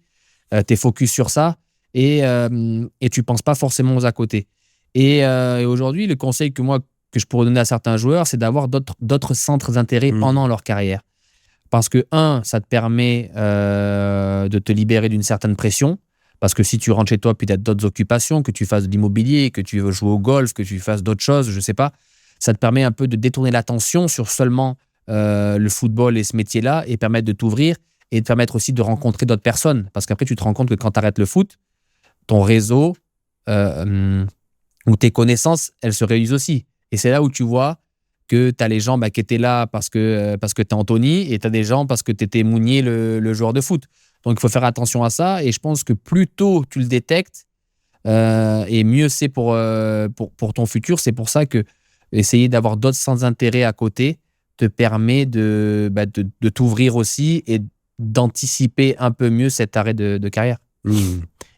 Tu es focus sur ça et tu ne penses pas forcément aux à côté. Et aujourd'hui, le conseil que je pourrais donner à certains joueurs, c'est d'avoir d'autres centres d'intérêt pendant leur carrière. Parce que, ça te permet de te libérer d'une certaine pression. Parce que si tu rentres chez toi, puis tu as d'autres occupations, que tu fasses de l'immobilier, que tu veux jouer au golf, que tu fasses d'autres choses, je ne sais pas, ça te permet un peu de détourner l'attention sur seulement le football et ce métier-là et permettre de t'ouvrir et de permettre aussi de rencontrer d'autres personnes. Parce qu'après, tu te rends compte que quand tu arrêtes le foot, ton réseau ou tes connaissances, elles se réduisent aussi. Et c'est là où tu vois que tu as les gens qui étaient là parce que tu es Anthony et tu as des gens parce que tu étais Mounier, le joueur de foot. Donc, il faut faire attention à ça. Et je pense que plus tôt tu le détectes, et mieux c'est pour ton futur. C'est pour ça que essayer d'avoir d'autres centres d'intérêt à côté te permet de t'ouvrir aussi et d'anticiper un peu mieux cet arrêt de carrière.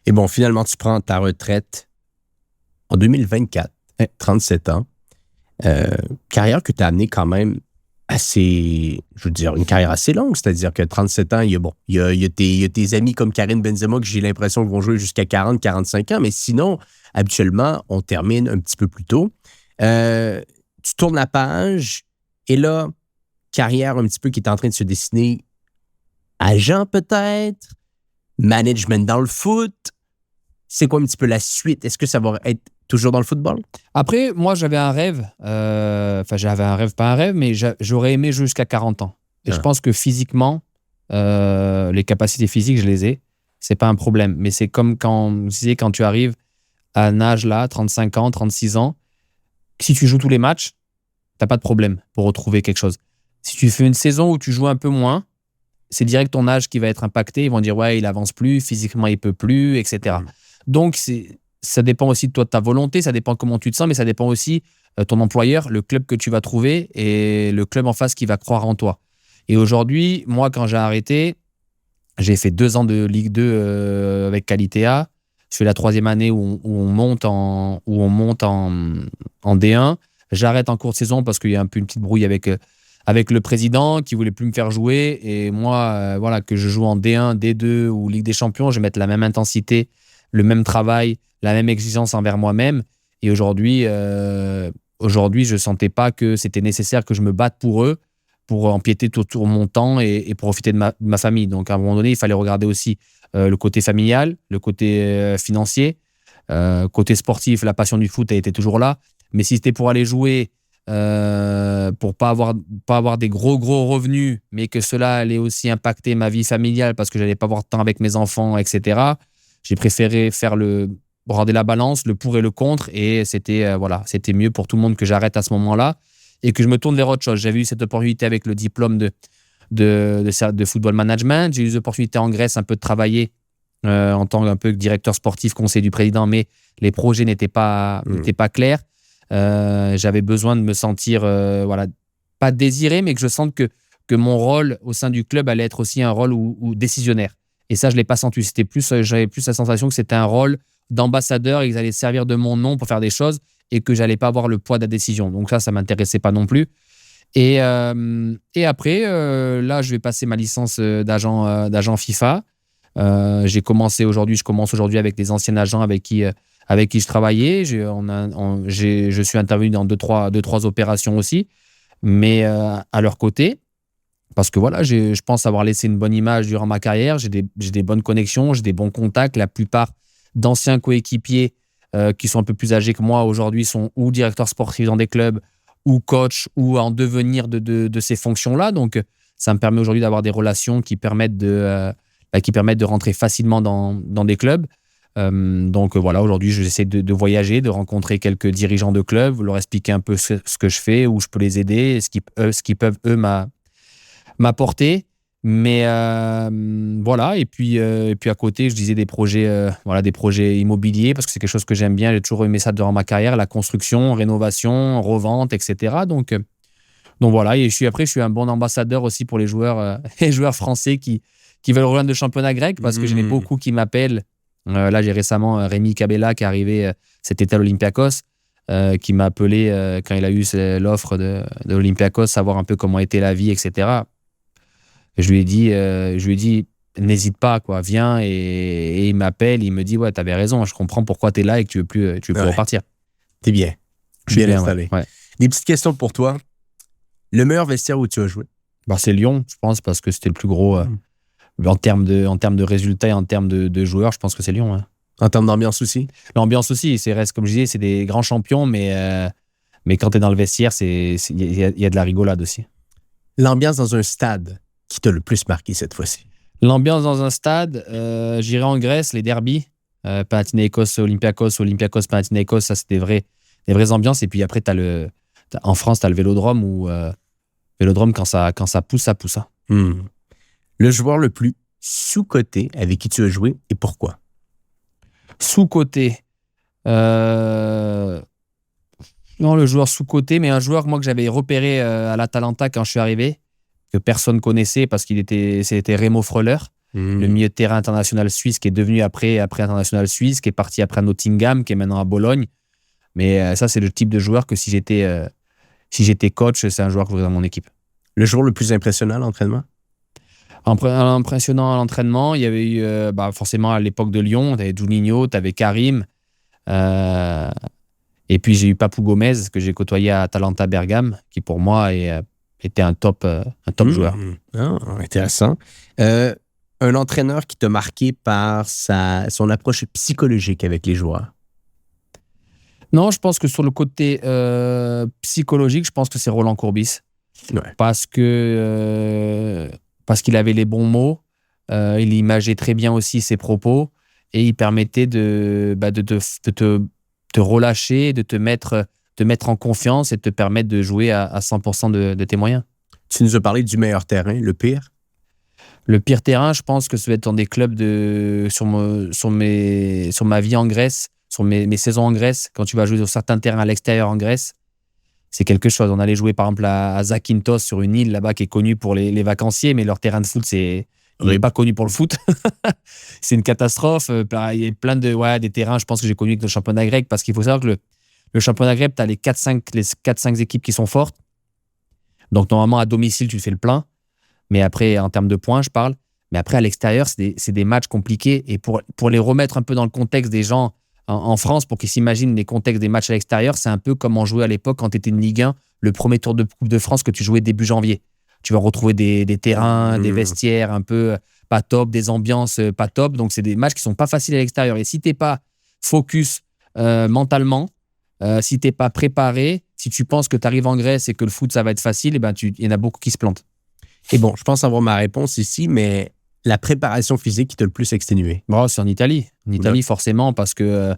Et bon, finalement, tu prends ta retraite en 2024, 37 ans. Carrière que tu as amenée quand même assez, je veux dire, une carrière assez longue, c'est-à-dire que 37 ans, il y a tes amis comme Karim Benzema que j'ai l'impression qu'ils vont jouer jusqu'à 40, 45 ans, mais sinon, habituellement, on termine un petit peu plus tôt. Tu tournes la page et là, carrière un petit peu qui est en train de se dessiner, agent peut-être, management dans le foot. C'est quoi un petit peu la suite? Est-ce que ça va être toujours dans le football? Après, moi, j'avais un rêve. J'avais un rêve, pas un rêve, mais j'aurais aimé jouer jusqu'à 40 ans. Et je pense que physiquement, les capacités physiques, je les ai. C'est pas un problème. Mais c'est comme quand tu arrives à un âge là, 35 ans, 36 ans, si tu joues tous les matchs, t'as pas de problème pour retrouver quelque chose. Si tu fais une saison où tu joues un peu moins, c'est direct ton âge qui va être impacté. Ils vont dire, ouais, il avance plus, physiquement, il peut plus, etc. Donc, ça dépend aussi de toi, de ta volonté, ça dépend comment tu te sens, mais ça dépend aussi de ton employeur, le club que tu vas trouver et le club en face qui va croire en toi. Et aujourd'hui, moi, quand j'ai arrêté, j'ai fait 2 ans de Ligue 2 avec Qualité A. Je fais la 3e année où on monte en D1. J'arrête en cours de saison parce qu'il y a un peu une petite brouille avec le président qui voulait plus me faire jouer. Et moi, que je joue en D1, D2 ou Ligue des Champions, je vais mettre la même intensité, le même travail, la même exigence envers moi-même. Et aujourd'hui, je ne sentais pas que c'était nécessaire que je me batte pour eux, pour empiéter sur mon temps et profiter de ma famille. Donc, à un moment donné, il fallait regarder aussi le côté familial, le côté financier, côté sportif. La passion du foot a été toujours là. Mais si c'était pour aller jouer, pour pas avoir des gros revenus, mais que cela allait aussi impacter ma vie familiale parce que j'allais pas avoir de temps avec mes enfants, etc., j'ai préféré regarder la balance, le pour et le contre, et c'était mieux pour tout le monde que j'arrête à ce moment-là et que je me tourne vers autre chose. J'avais eu cette opportunité avec le diplôme de football management. J'ai eu l'opportunité en Grèce un peu de travailler en tant qu'un peu directeur sportif, conseiller du président, mais les projets n'étaient pas clairs. J'avais besoin de me sentir, pas désiré, mais que je sente que mon rôle au sein du club allait être aussi un rôle où décisionnaire. Et ça, je ne l'ai pas senti. J'avais plus la sensation que c'était un rôle d'ambassadeur et qu'ils allaient servir de mon nom pour faire des choses et que je n'allais pas avoir le poids de la décision. Donc ça ne m'intéressait pas non plus. Et après, là, je vais passer ma licence d'agent FIFA. Je commence aujourd'hui avec des anciens agents avec qui je travaillais. Je suis intervenu dans deux, trois opérations aussi, mais à leur côté. Parce que voilà, je pense avoir laissé une bonne image durant ma carrière. J'ai des bonnes connexions, j'ai des bons contacts. La plupart d'anciens coéquipiers qui sont un peu plus âgés que moi aujourd'hui sont ou directeurs sportifs dans des clubs, ou coach, ou en devenir de ces fonctions-là. Donc, ça me permet aujourd'hui d'avoir des relations qui permettent de rentrer facilement dans des clubs. Donc voilà, aujourd'hui, j'essaie de voyager, de rencontrer quelques dirigeants de clubs, leur expliquer un peu ce que je fais, où je peux les aider, ce qu'ils peuvent, eux, m'apporter. Mais voilà, et puis à côté, je disais des projets immobiliers, parce que c'est quelque chose que j'aime bien. J'ai toujours aimé ça durant ma carrière, la construction, rénovation, revente, etc. Donc voilà, et je suis un bon ambassadeur aussi pour les joueurs français qui veulent rejoindre le championnat grec, parce que j'en ai beaucoup qui m'appellent. Là, j'ai récemment Rémi Cabella qui est arrivé cet été à l'Olympiakos, qui m'a appelé quand il a eu l'offre de l'Olympiakos, savoir un peu comment était la vie, etc. Je lui ai dit, n'hésite pas, quoi, viens. Et il m'appelle, il me dit, ouais, t'avais raison, je comprends pourquoi t'es là et que tu veux plus repartir. T'es bien. Je suis bien installé. Ouais. Des petites questions pour toi. Le meilleur vestiaire où tu as joué? C'est Lyon, je pense, parce que c'était le plus gros en termes de résultats et en termes de joueurs. Je pense que c'est Lyon. Ouais. En termes d'ambiance aussi? L'ambiance aussi, comme je disais, c'est des grands champions, mais quand t'es dans le vestiaire, il y a de la rigolade aussi. L'ambiance dans un stade qui t'a le plus marqué cette fois-ci? L'ambiance dans un stade, j'irai en Grèce, les derbies, Panathinaikos, Olympiakos, Panathinaikos, ça c'est des vraies ambiances. Et puis après, en France, tu as le Vélodrome, Vélodrome, quand ça pousse, ça pousse. Hein. Le joueur le plus sous-coté avec qui tu as joué et pourquoi? Sous-coté. Non, le joueur sous-coté, mais un joueur moi que j'avais repéré à l'Atalanta quand je suis arrivé, que personne connaissait parce c'était Remo Freuler, le milieu de terrain international suisse qui est devenu après international suisse, qui est parti après à Nottingham, qui est maintenant à Bologne. Mais ça, c'est le type de joueur que si j'étais coach, c'est un joueur que je voudrais dans mon équipe. Le joueur le plus impressionnant à l'entraînement? Impressionnant à l'entraînement, il y avait eu forcément à l'époque de Lyon, tu avais Juninho, tu avais Karim, et puis j'ai eu Papou Gomez que j'ai côtoyé à Atalanta Bergame, qui pour moi était un top joueur. Intéressant. Un entraîneur qui t'a marqué par son approche psychologique avec les joueurs? Non, je pense que sur le côté psychologique, je pense que c'est Roland Courbis. Ouais. Parce qu'il avait les bons mots, il imageait très bien aussi ses propos et il permettait de te relâcher, de te mettre en confiance et de te permettre de jouer à 100% de tes moyens. Tu nous as parlé du meilleur terrain, le pire? Le pire terrain, je pense que ça va être dans des clubs sur ma vie en Grèce, sur mes saisons en Grèce, quand tu vas jouer sur certains terrains à l'extérieur en Grèce. C'est quelque chose. On allait jouer par exemple à Zakynthos sur une île là-bas qui est connue pour les vacanciers, mais leur terrain de foot, il n'est pas connu pour le foot. C'est une catastrophe. Il y a plein des terrains, je pense que j'ai connu avec le championnat grec, parce qu'il faut savoir que le championnat grec, tu as les 4-5 équipes qui sont fortes. Donc normalement, à domicile, tu fais le plein. Mais après, en termes de points, je parle. Mais après, à l'extérieur, c'est des matchs compliqués. Et pour les remettre un peu dans le contexte des gens en France, pour qu'ils s'imaginent les contextes des matchs à l'extérieur, c'est un peu comme on jouait à l'époque quand tu étais une Ligue 1, le premier tour de Coupe de France que tu jouais début janvier. Tu vas retrouver des terrains, des vestiaires un peu pas top, des ambiances pas top. Donc, c'est des matchs qui sont pas faciles à l'extérieur. Et si tu n'es pas focus mentalement, si tu n'es pas préparé, si tu penses que tu arrives en Grèce et que le foot, ça va être facile, il y en a beaucoup qui se plantent. Et bon, je pense avoir ma réponse ici, mais la préparation physique qui t'a le plus exténué? C'est en Italie. En Italie, forcément, parce que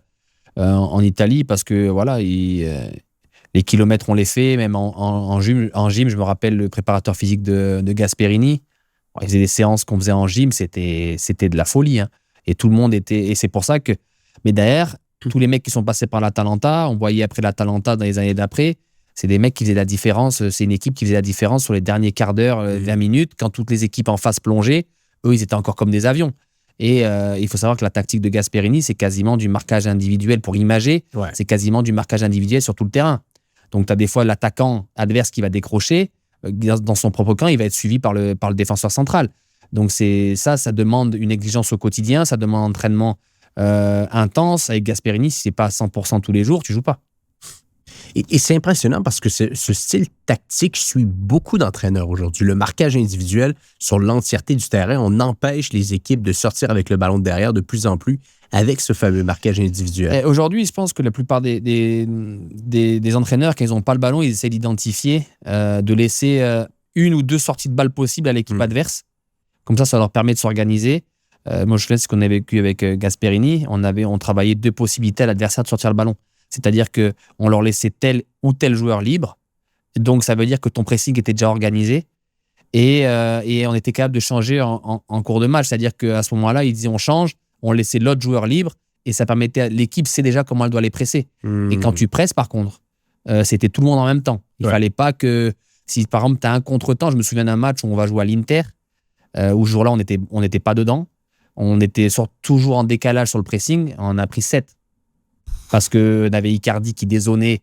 voilà, les kilomètres, on les fait. Même en gym, je me rappelle le préparateur physique de Gasperini. Il faisait des séances qu'on faisait en gym, c'était de la folie. Hein. Et tout le monde était... Et c'est pour ça que... Mais derrière, tous les mecs qui sont passés par l'Atalanta, on voyait après l'Atalanta dans les années d'après, c'est des mecs qui faisaient la différence. C'est une équipe qui faisait la différence sur les derniers quarts d'heure, 20 minutes. Quand toutes les équipes en face plongeaient, eux, ils étaient encore comme des avions. Et il faut savoir que la tactique de Gasperini, c'est quasiment du marquage individuel pour imager. Ouais. C'est quasiment du marquage individuel sur tout le terrain. Donc, tu as des fois l'attaquant adverse qui va décrocher. Dans son propre camp, il va être suivi par le défenseur central. Donc, ça demande une exigence au quotidien. Ça demande un entraînement intense. Avec Gasperini, si ce n'est pas à 100% tous les jours, tu ne joues pas. Et c'est impressionnant parce que ce style tactique suit beaucoup d'entraîneurs aujourd'hui. Le marquage individuel sur l'entièreté du terrain, on empêche les équipes de sortir avec le ballon de derrière de plus en plus avec ce fameux marquage individuel. Et aujourd'hui, je pense que la plupart des entraîneurs, quand ils n'ont pas le ballon, ils essaient d'identifier, de laisser une ou deux sorties de balle possibles à l'équipe adverse. Comme ça leur permet de s'organiser. Moi, je sais ce qu'on a vécu avec Gasperini. On travaillait deux possibilités à l'adversaire de sortir le ballon. C'est-à-dire qu'on leur laissait tel ou tel joueur libre. Donc, ça veut dire que ton pressing était déjà organisé. Et on était capable de changer en cours de match. C'est-à-dire qu'à ce moment-là, ils disaient on change, on laissait l'autre joueur libre. Et ça permettait l'équipe sait déjà comment elle doit les presser. Et quand tu presses, par contre, c'était tout le monde en même temps. Il ne fallait pas que, si par exemple, tu as un contre-temps, je me souviens d'un match où on va jouer à l'Inter, où ce jour-là, on n'était pas dedans. On était toujours en décalage sur le pressing. On a pris 7. Parce qu'on avait Icardi qui dézonnait,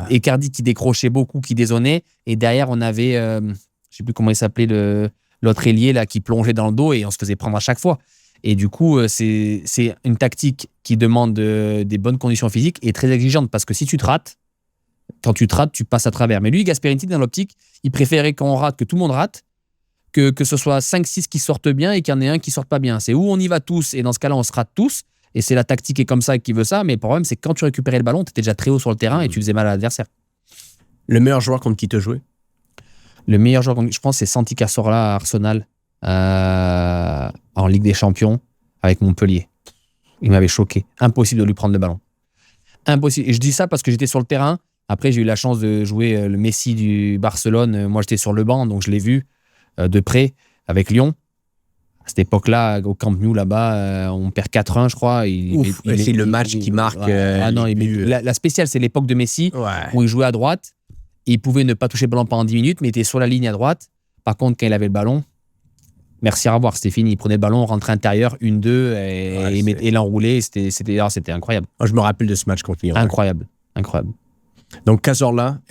Icardi qui décrochait beaucoup, qui dézonnait. Et derrière, on avait, je ne sais plus comment il s'appelait, l'autre ailier là, qui plongeait dans le dos et on se faisait prendre à chaque fois. Et du coup, c'est une tactique qui demande des bonnes conditions physiques et très exigeante. Parce que si tu te rates, quand tu te rates, tu passes à travers. Mais lui, Gasperini, dans l'optique, il préférait qu'on rate, que tout le monde rate, que ce soit 5-6 qui sortent bien et qu'il y en ait un qui ne sorte pas bien. C'est où on y va tous et dans ce cas-là, on se rate tous. Et c'est la tactique qui est comme ça qui veut ça. Mais le problème, c'est que quand tu récupérais le ballon, tu étais déjà très haut sur le terrain et tu faisais mal à l'adversaire. Le meilleur joueur contre qui tu as joué? Le meilleur joueur, je pense, c'est Santi Cazorla à Arsenal en Ligue des Champions avec Montpellier. Il m'avait choqué. Impossible de lui prendre le ballon. Impossible. Et je dis ça parce que j'étais sur le terrain. Après, j'ai eu la chance de jouer le Messi du Barcelone. Moi, j'étais sur le banc, donc je l'ai vu de près avec Lyon. À cette époque-là, au Camp Nou, là-bas, on perd 4-1, je crois. C'est le match qui marque. La spéciale, c'est l'époque de Messi, où il jouait à droite. Il pouvait ne pas toucher le ballon pendant 10 minutes, mais il était sur la ligne à droite. Par contre, quand il avait le ballon, merci, au revoir, c'était fini. Il prenait le ballon, rentrait intérieur, 1-2, et l'enroulait. C'était incroyable. Je me rappelle de ce match contre Lyon. Incroyable. Donc, Cazorla,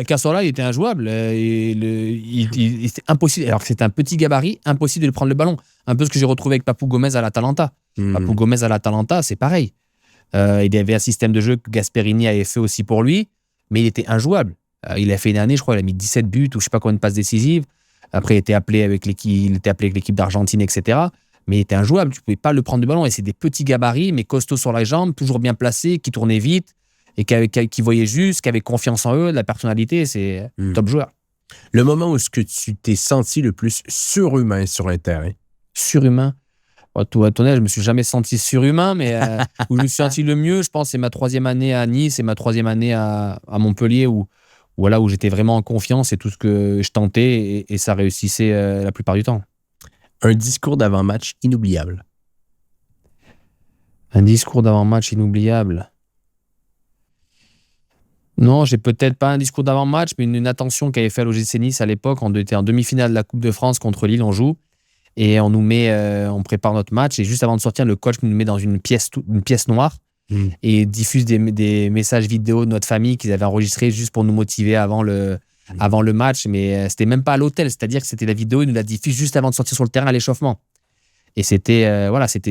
Cazorla, il était injouable. C'était impossible. Alors que c'était un petit gabarit, impossible de lui prendre le ballon. Un peu ce que j'ai retrouvé avec Papou Gomez à l'Atalanta. Papou Gomez à l'Atalanta, c'est pareil. Il y avait un système de jeu que Gasperini avait fait aussi pour lui, mais il était injouable. Il a fait une année, je crois, il a mis 17 buts ou je ne sais pas combien de passes décisives. Après, il était appelé avec l'équipe d'Argentine, etc. Mais il était injouable. Tu ne pouvais pas le prendre le ballon. Et c'est des petits gabarits, mais costauds sur les jambes, toujours bien placés, qui tournaient vite. Et qui voyait juste, qui avait confiance en eux, de la personnalité, c'est top joueur. Le moment où est-ce que tu t'es senti le plus surhumain sur un terrain? Surhumain? Tout à ton âge, je me suis jamais senti surhumain, mais où je me suis senti le mieux, je pense, c'est ma 3e année à Nice et ma 3e année à Montpellier, où j'étais vraiment en confiance et tout ce que je tentais, et ça réussissait la plupart du temps. Un discours d'avant-match inoubliable? Un discours d'avant-match inoubliable? Non, j'ai peut-être pas un discours d'avant-match, mais une attention qu'avait fait à l'OGC Nice à l'époque. On était en demi-finale de la Coupe de France contre Lille, on joue. Et on prépare notre match. Et juste avant de sortir, le coach nous met dans une pièce noire et diffuse des messages vidéo de notre famille qu'ils avaient enregistrés juste pour nous motiver avant le match. Mais c'était même pas à l'hôtel. C'est-à-dire que c'était la vidéo, il nous la diffuse juste avant de sortir sur le terrain à l'échauffement. Et c'était,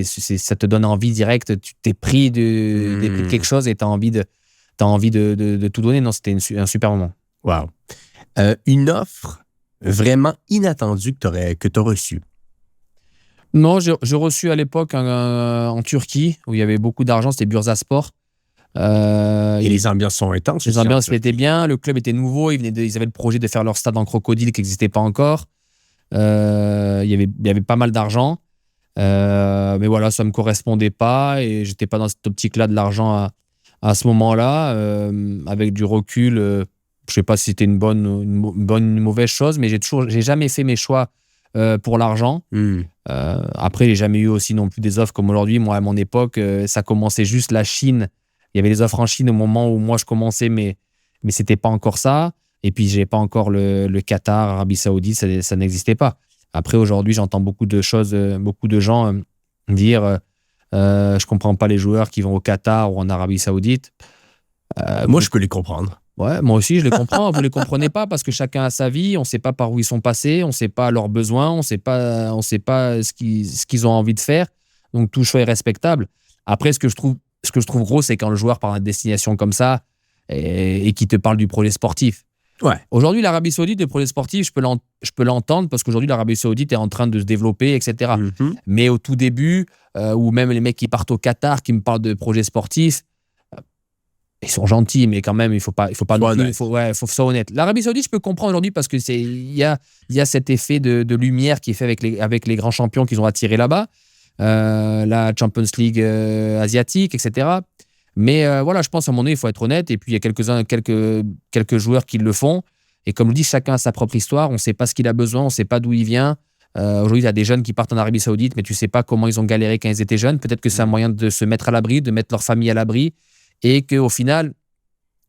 ça te donne envie direct. Tu t'es pris de quelque chose et tu as envie de tout donner. Non, c'était un super moment. Wow. Une offre vraiment inattendue que tu as reçue? Non, j'ai reçu à l'époque en Turquie, où il y avait beaucoup d'argent, c'était Bursaspor. Et les ambiances sont intenses. Les ambiances étaient bien, le club était nouveau, ils avaient le projet de faire leur stade en crocodile qui n'existait pas encore. Il y avait pas mal d'argent. Mais voilà, ça ne me correspondait pas et j'étais pas dans cette optique-là de l'argent à ce moment-là. Avec du recul, je sais pas si c'était une bonne ou une mauvaise chose, mais j'ai jamais fait mes choix pour l'argent. Après, j'ai jamais eu aussi non plus des offres comme aujourd'hui. Moi, à mon époque, ça commençait juste la Chine. Il y avait des offres en Chine au moment où moi je commençais, mais c'était pas encore ça. Et puis, j'ai pas encore le Qatar, Arabie Saoudite, ça n'existait pas. Après, aujourd'hui, j'entends beaucoup de choses, beaucoup de gens dire je comprends pas les joueurs qui vont au Qatar ou en Arabie Saoudite. Moi, je peux les comprendre. Ouais, moi aussi, je les comprends. Vous les comprenez pas parce que chacun a sa vie. On ne sait pas par où ils sont passés. On ne sait pas leurs besoins. On ne sait pas ce qu'ils ont envie de faire. Donc, tout choix est respectable. Après, ce que je trouve gros, c'est quand le joueur part à une destination comme ça, et qui te parle du projet sportif. Ouais. Aujourd'hui, l'Arabie Saoudite, le projet sportif, je peux l'entendre parce qu'aujourd'hui, l'Arabie Saoudite est en train de se développer, etc. Mm-hmm. Mais au tout début, ou même les mecs qui partent au Qatar, qui me parlent de projets sportifs, ils sont gentils, mais quand même, il faut pas non plus, faut que ça soit honnête. L'Arabie Saoudite, je peux comprendre aujourd'hui parce que il y a cet effet de lumière qui est fait avec les grands champions qu'ils ont attirés là-bas, la Champions League asiatique, etc. Mais voilà, je pense à un moment donné, il faut être honnête. Et puis, il y a quelques joueurs qui le font. Et comme je dis, chacun a sa propre histoire. On ne sait pas ce qu'il a besoin, on ne sait pas d'où il vient. Aujourd'hui, il y a des jeunes qui partent en Arabie Saoudite, mais tu ne sais pas comment ils ont galéré quand ils étaient jeunes. Peut-être que c'est un moyen de se mettre à l'abri, de mettre leur famille à l'abri. Et qu'au final,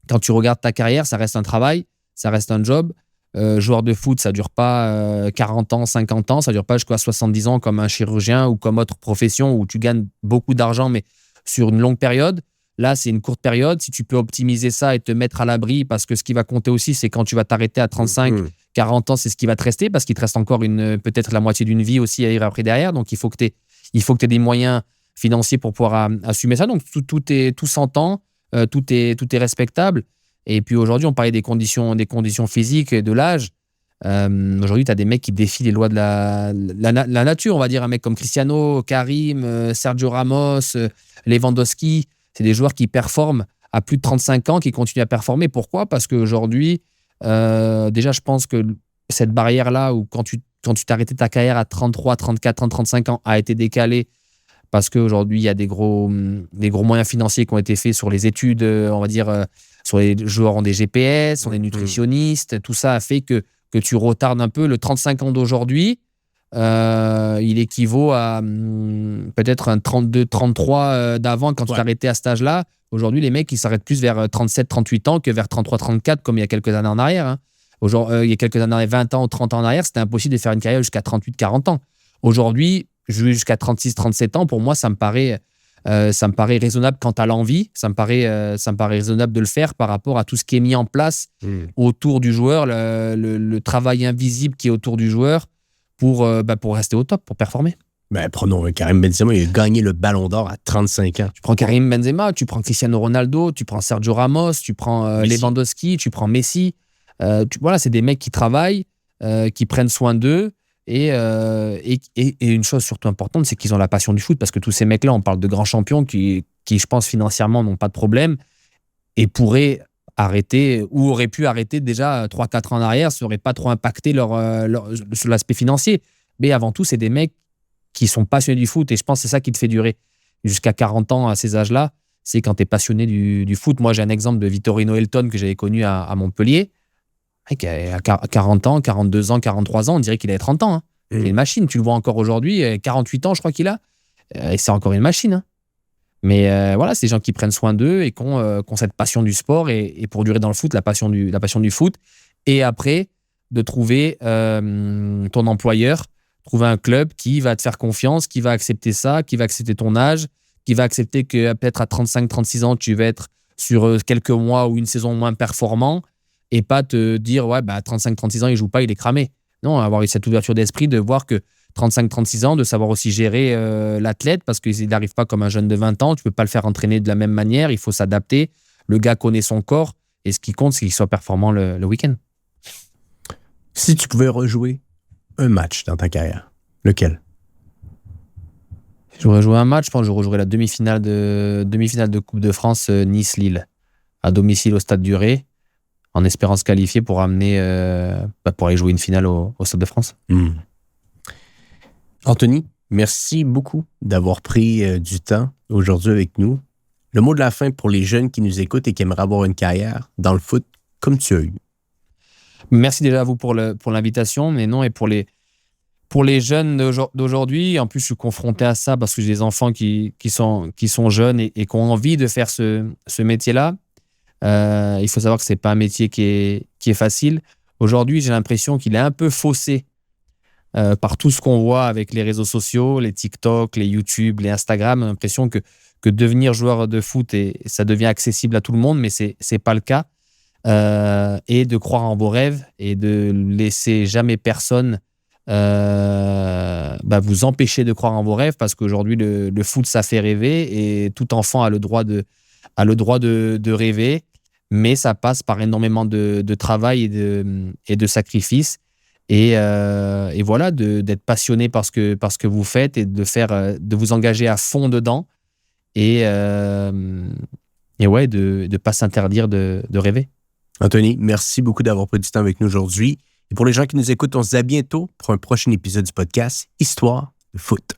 quand tu regardes ta carrière, ça reste un travail, ça reste un job. Joueur de foot, ça ne dure pas 40 ans, 50 ans. Ça ne dure pas jusqu'à 70 ans comme un chirurgien ou comme autre profession où tu gagnes beaucoup d'argent, mais sur une longue période. Là, c'est une courte période. Si tu peux optimiser ça et te mettre à l'abri, parce que ce qui va compter aussi, c'est quand tu vas t'arrêter à 35, 40 ans, c'est ce qui va te rester, parce qu'il te reste encore peut-être la moitié d'une vie aussi à ir après derrière. Donc, il faut que tu aies des moyens financiers pour pouvoir assumer ça. Donc, tout s'entend, tout est respectable. Et puis, aujourd'hui, on parlait des conditions physiques et de l'âge. Aujourd'hui, tu as des mecs qui défient les lois de la nature. On va dire un mec comme Cristiano, Karim, Sergio Ramos, Lewandowski. C'est des joueurs qui performent à plus de 35 ans, qui continuent à performer. Pourquoi ? Parce qu'aujourd'hui, déjà, je pense que cette barrière-là, où quand tu t'es arrêté ta carrière à 33, 34 ans, 35 ans, a été décalée parce qu'aujourd'hui, il y a des gros moyens financiers qui ont été faits sur les études, on va dire, sur les joueurs ont des GPS, sont des nutritionnistes. Tout ça a fait que tu retardes un peu. Le 35 ans d'aujourd'hui, il équivaut à peut-être un 32, 33 d'avant quand tu t'es arrêté à cet âge-là. Aujourd'hui, les mecs, ils s'arrêtent plus vers 37, 38 ans que vers 33, 34 comme il y a quelques années en arrière. Hein. Il y a quelques années, 20 ans ou 30 ans en arrière, c'était impossible de faire une carrière jusqu'à 38, 40 ans. Aujourd'hui, jouer jusqu'à 36, 37 ans, pour moi, ça me paraît raisonnable quand tu as l'envie. Ça me paraît raisonnable de le faire par rapport à tout ce qui est mis en place autour du joueur, le travail invisible qui est autour du joueur pour rester au top, pour performer. Ben, prenons Karim Benzema, il a gagné le Ballon d'Or à 35 ans. Tu prends Karim Benzema, tu prends Cristiano Ronaldo, tu prends Sergio Ramos, tu prends Lewandowski, tu prends Messi. Voilà, c'est des mecs qui travaillent, qui prennent soin d'eux. Et une chose surtout importante, c'est qu'ils ont la passion du foot, parce que tous ces mecs-là, on parle de grands champions qui, je pense, financièrement, n'ont pas de problème et pourraient arrêter ou auraient pu arrêter déjà 3-4 ans en arrière, ça n'aurait pas trop impacté sur l'aspect financier. Mais avant tout, c'est des mecs qui sont passionnés du foot, et je pense que c'est ça qui te fait durer jusqu'à 40 ans à ces âges-là. C'est quand tu es passionné du foot. Moi, j'ai un exemple de Vittorino Elton que j'avais connu à Montpellier. Qui a 40 ans, 42 ans, 43 ans, on dirait qu'il a 30 ans. Hein. C'est une machine, tu le vois encore aujourd'hui, 48 ans, je crois qu'il a. Et c'est encore une machine. Hein. Mais voilà, c'est des gens qui prennent soin d'eux et qui ont cette passion du sport et pour durer dans le foot, la passion du foot. Et après, de trouver ton employeur, trouver un club qui va te faire confiance, qui va accepter ça, qui va accepter ton âge, qui va accepter que peut-être à 35, 36 ans, tu vas être sur quelques mois ou une saison moins performant. Et pas te dire, ouais, à 35-36 ans, il ne joue pas, il est cramé. Non, avoir eu cette ouverture d'esprit, de voir que 35-36 ans, de savoir aussi gérer l'athlète, parce qu'il n'arrive pas comme un jeune de 20 ans, tu ne peux pas le faire entraîner de la même manière, il faut s'adapter. Le gars connaît son corps, et ce qui compte, c'est qu'il soit performant le week-end. Si tu pouvais rejouer un match dans ta carrière, lequel? Si je rejouais un match, je pense que je rejouerais la demi-finale de Coupe de France Nice-Lille, à domicile au Stade du Ré, en espérant se qualifier pour pour aller jouer une finale au Stade de France. Anthony, merci beaucoup d'avoir pris du temps aujourd'hui avec nous. Le mot de la fin pour les jeunes qui nous écoutent et qui aimeraient avoir une carrière dans le foot comme tu as eu. Merci déjà à vous pour l'invitation, mais non, et pour les jeunes d'aujourd'hui, en plus je suis confronté à ça parce que j'ai des enfants qui sont jeunes et qui ont envie de faire ce métier-là. Il faut savoir que ce n'est pas un métier qui est facile. Aujourd'hui, j'ai l'impression qu'il est un peu faussé par tout ce qu'on voit avec les réseaux sociaux, les TikTok, les YouTube, les Instagram. J'ai l'impression que devenir joueur de foot, ça devient accessible à tout le monde, mais ce n'est pas le cas. Et de croire en vos rêves et de laisser jamais personne vous empêcher de croire en vos rêves, parce qu'aujourd'hui, le foot, ça fait rêver et tout enfant a le droit de rêver. mais ça passe par énormément de travail et de sacrifices. Et voilà, d'être passionné par ce que vous faites et de vous engager à fond dedans et ouais, de ne pas s'interdire de rêver. Anthony, merci beaucoup d'avoir pris du temps avec nous aujourd'hui. Et pour les gens qui nous écoutent, on se dit à bientôt pour un prochain épisode du podcast Histoire de foot.